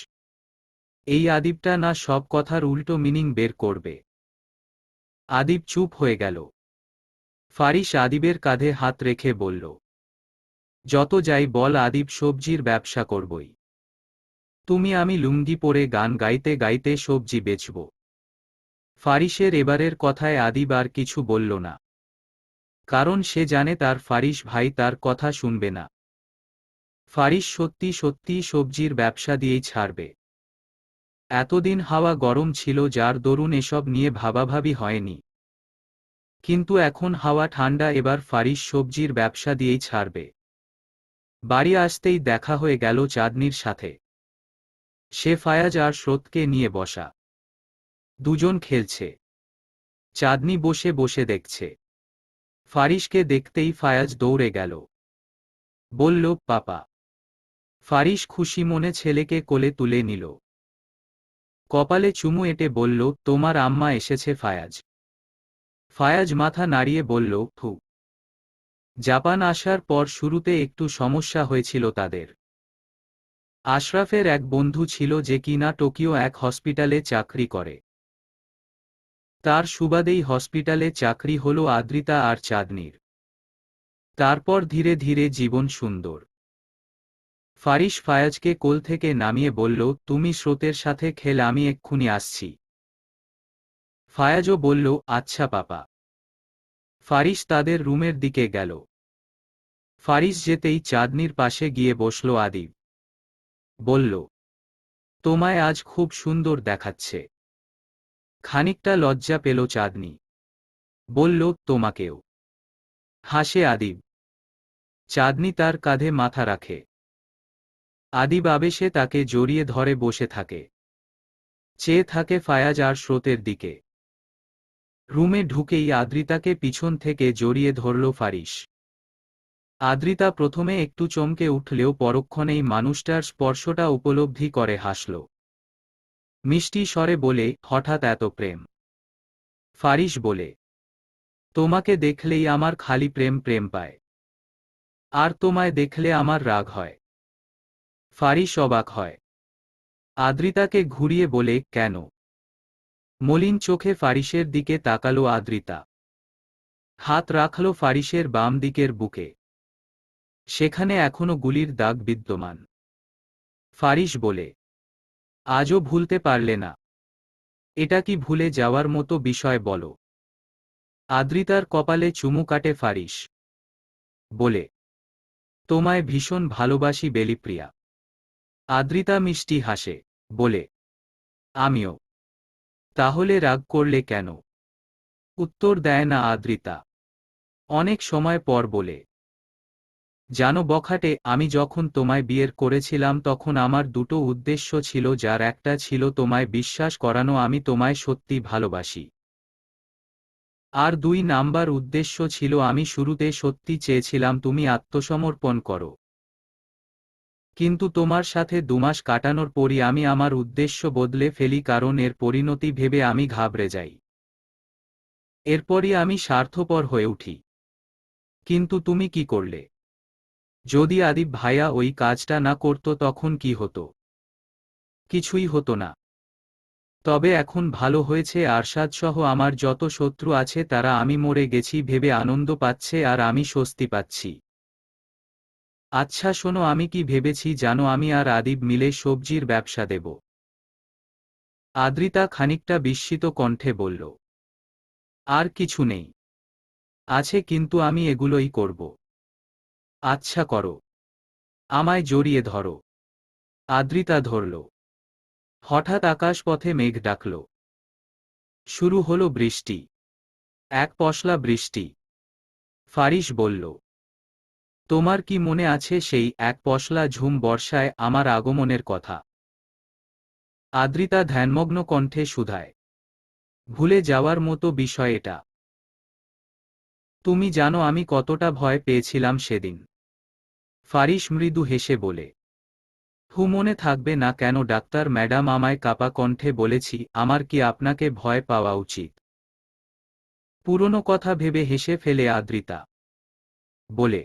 এই আদিবটা না সব কথার উল্টো মিনিং বের করবে। আদিব চুপ হয়ে গেল। ফারিস আদিবের কাঁধে হাত রেখে বলল, যত যাই বল আদিব, সবজির ব্যবসা করবই। তুমি আমি লুঙ্গি পরে গান গাইতে গাইতে সবজি বেচব। ফারিসের এবারের কথায় আদিব আর কিছু বলল না, কারণ সে জানে তার ফারিস ভাই তার কথা শুনবে না। ফারিস সত্যি সত্যি সবজির ব্যবসা দিয়েই ছাড়বে। এতদিন হাওয়া গরম ছিল যার দরুন এসব নিয়ে ভাবাভাবি হয়নি, কিন্তু এখন হাওয়া ঠান্ডা, এবার ফারিস সবজির ব্যবসা দিয়েই ছাড়বে। বাড়ি আসতেই দেখা হয়ে গেল চাঁদনির সাথে। সে ফায়াজ আর স্রোতকে নিয়ে বসা। দুজন খেলছে। চাঁদনি বসে বসে দেখছে। ফারিসকে দেখতেই ফায়াজ দৌড়ে গেল। বলল, পাপা। ফারিস খুশি মনে ছেলেকে কোলে তুলে নিল। কপালে চুমু এঁটে বলল, তোমার আম্মা এসেছে ফায়াজ। ফায়াজ মাথা নাড়িয়ে বলল, ফু। জাপান আসার পর শুরুতে একটু সমস্যা হয়েছিল তাদের। আশরাফের এক বন্ধু ছিল যে কিনা টোকিও এক হসপিটালে চাকরি করে। তার সুবাদেই হসপিটালে চাকরি হলো আদ্রিতা আর চাঁদনির। তারপর ধীরে ধীরে জীবন সুন্দর। ফারিস ফায়াজকে কোল থেকে নামিয়ে বলল, তুমি স্রোতের সাথে খেল, আমি এক্ষুনি আসছি। ফায়াজও বলল, আচ্ছা পাপা। ফারিস তাদের রুমের দিকে গেল। ফারিস যেতেই চাঁদনির পাশে গিয়ে বসল আদিব। বলল, তোমায় আজ খুব সুন্দর দেখাচ্ছে। খানিকটা লজ্জা পেল চাঁদনি। বলল, তোমাকেও। হাসে আদিব। চাঁদনি তার কাঁধে মাথা রাখে। আদিব আবেশে তাকে জড়িয়ে ধরে বসে থাকে। চেয়ে থাকে ফায়াজ আর স্রোতের দিকে। রুমে ঢুকেই আদ্রিতাকে পিছন থেকে জড়িয়ে ধরল ফারিস। আদ্রিতা প্রথমে একটু চমকে উঠলেও পরক্ষণেই মানুষটার স্পর্শটা উপলব্ধি করে হাসল। মিষ্টি স্বরে বলে, হঠাৎ এত প্রেম? ফারিস বলে, তোমাকে দেখলেই আমার খালি প্রেম প্রেম পায়, আর তোমায় দেখলে আমার রাগ হয়। ফারিস অবাক হয়। আদ্রিতাকে ঘুরিয়ে বলে, কেন? মলিন চোখে ফারিসের দিকে তাকালো আদ্রিতা। হাত রাখল ফারিসের বাম দিকের বুকে। সেখানে এখনো গুলির দাগ বিদ্যমান। ফারিস বলে, আজও ভুলতে পারলে না? এটা কি ভুলে যাওয়ার মতো বিষয় বলো? আদ্রিতার কপালে চুমু কাটে ফারিস। বলে, তোমায় ভীষণ ভালোবাসি বেলিপ্রিয়া। আদ্রিতা মিষ্টি হাসে। বলে, আমিও। তাহলে রাগ করলে কেন? উত্তর দেয় না আদ্রিতা। অনেক সময় পর বলে, জানো বখাটে, আমি যখন তোমায় বিয়ের করেছিলাম তখন আমার দুটো উদ্দেশ্য ছিল, যার একটা ছিল তোমায় বিশ্বাস করানো আমি তোমায় সত্যি ভালোবাসি, আর 2 নাম্বার উদ্দেশ্য ছিল আমি শুরুতে সত্যি চেয়েছিলাম তুমি আত্মসমর্পণ করো। কিন্তু তোমার সাথে 2 মাস কাটানোর পরই আমি আমার উদ্দেশ্য বদলে ফেলি, কারণ এর পরিণতি ভেবে আমি ঘাবড়ে যাই। এরপরই আমি স্বার্থপর হয়ে উঠি। কিন্তু তুমি কি করলে? যদি আদিব ভাইয়া ওই কাজটা না করত তখন কি হতো? কিছুই হতো না। তবে এখন ভালো হয়েছে, আরশাদ সহ আমার যত শত্রু আছে তারা আমি মরে গেছি ভেবে আনন্দ পাচ্ছে আর আমি স্বস্তি পাচ্ছি। আচ্ছা শোনো, আমি কি ভেবেছি জানো, আমি আর আদিব মিলে সবজির ব্যবসা দেব। আদ্রিতা খানিকটা বিস্মিত কণ্ঠে বলল, আর কিছু নেই? আছে, কিন্তু আমি এগুলোই করব। আচ্ছা করো। আমায় জড়িয়ে ধরো। আদ্রিতা ধরল। হঠাৎ আকাশপথে মেঘ ডাকল। শুরু হলো বৃষ্টি। এক পশলা বৃষ্টি। ফারিস বলল, তোমার কি মনে আছে সেই এক পশলা ঝুম বর্ষায় আমার আগমনের কথা? আদ্রিতা ধ্যানমগ্ন কণ্ঠে শুধায়, ভুলে যাওয়ার মতো বিষয় এটা। তুমি জানো আমি কতটা ভয় পেয়েছিলাম সেদিন। ফারিস মৃদু হেসে বলে, মনে থাকবে না কেন ডাক্তার ম্যাডাম, আমায় কাপা কণ্ঠে বলেছি, আমার কি আপনাকে ভয় পাওয়া উচিত? পুরনো কথা ভেবে হেসে ফেলে আদ্রিতা। বলে,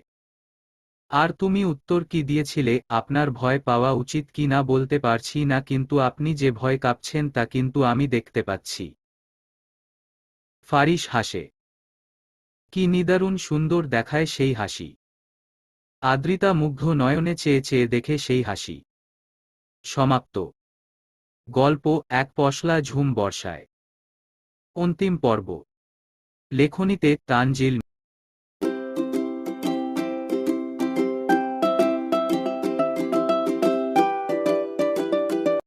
আর তুমি উত্তর কি দিয়েছিলে? আপনার ভয় পাওয়া উচিত কি না বলতে পারছি না, কিন্তু আপনি যে ভয় কাঁপছেন তা কিন্তু আমি দেখতে পাচ্ছি। ফারিস হাসে। কি নিদারুণ সুন্দর দেখায় সেই হাসি। আদ্রিতা মুগ্ধ নয়নে চেয়ে চেয়ে দেখে সেই হাসি। সমাপ্ত। গল্প এক পশলা ঝুম বর্ষায়। অন্তিম পর্ব। লেখনীতে তানজিল।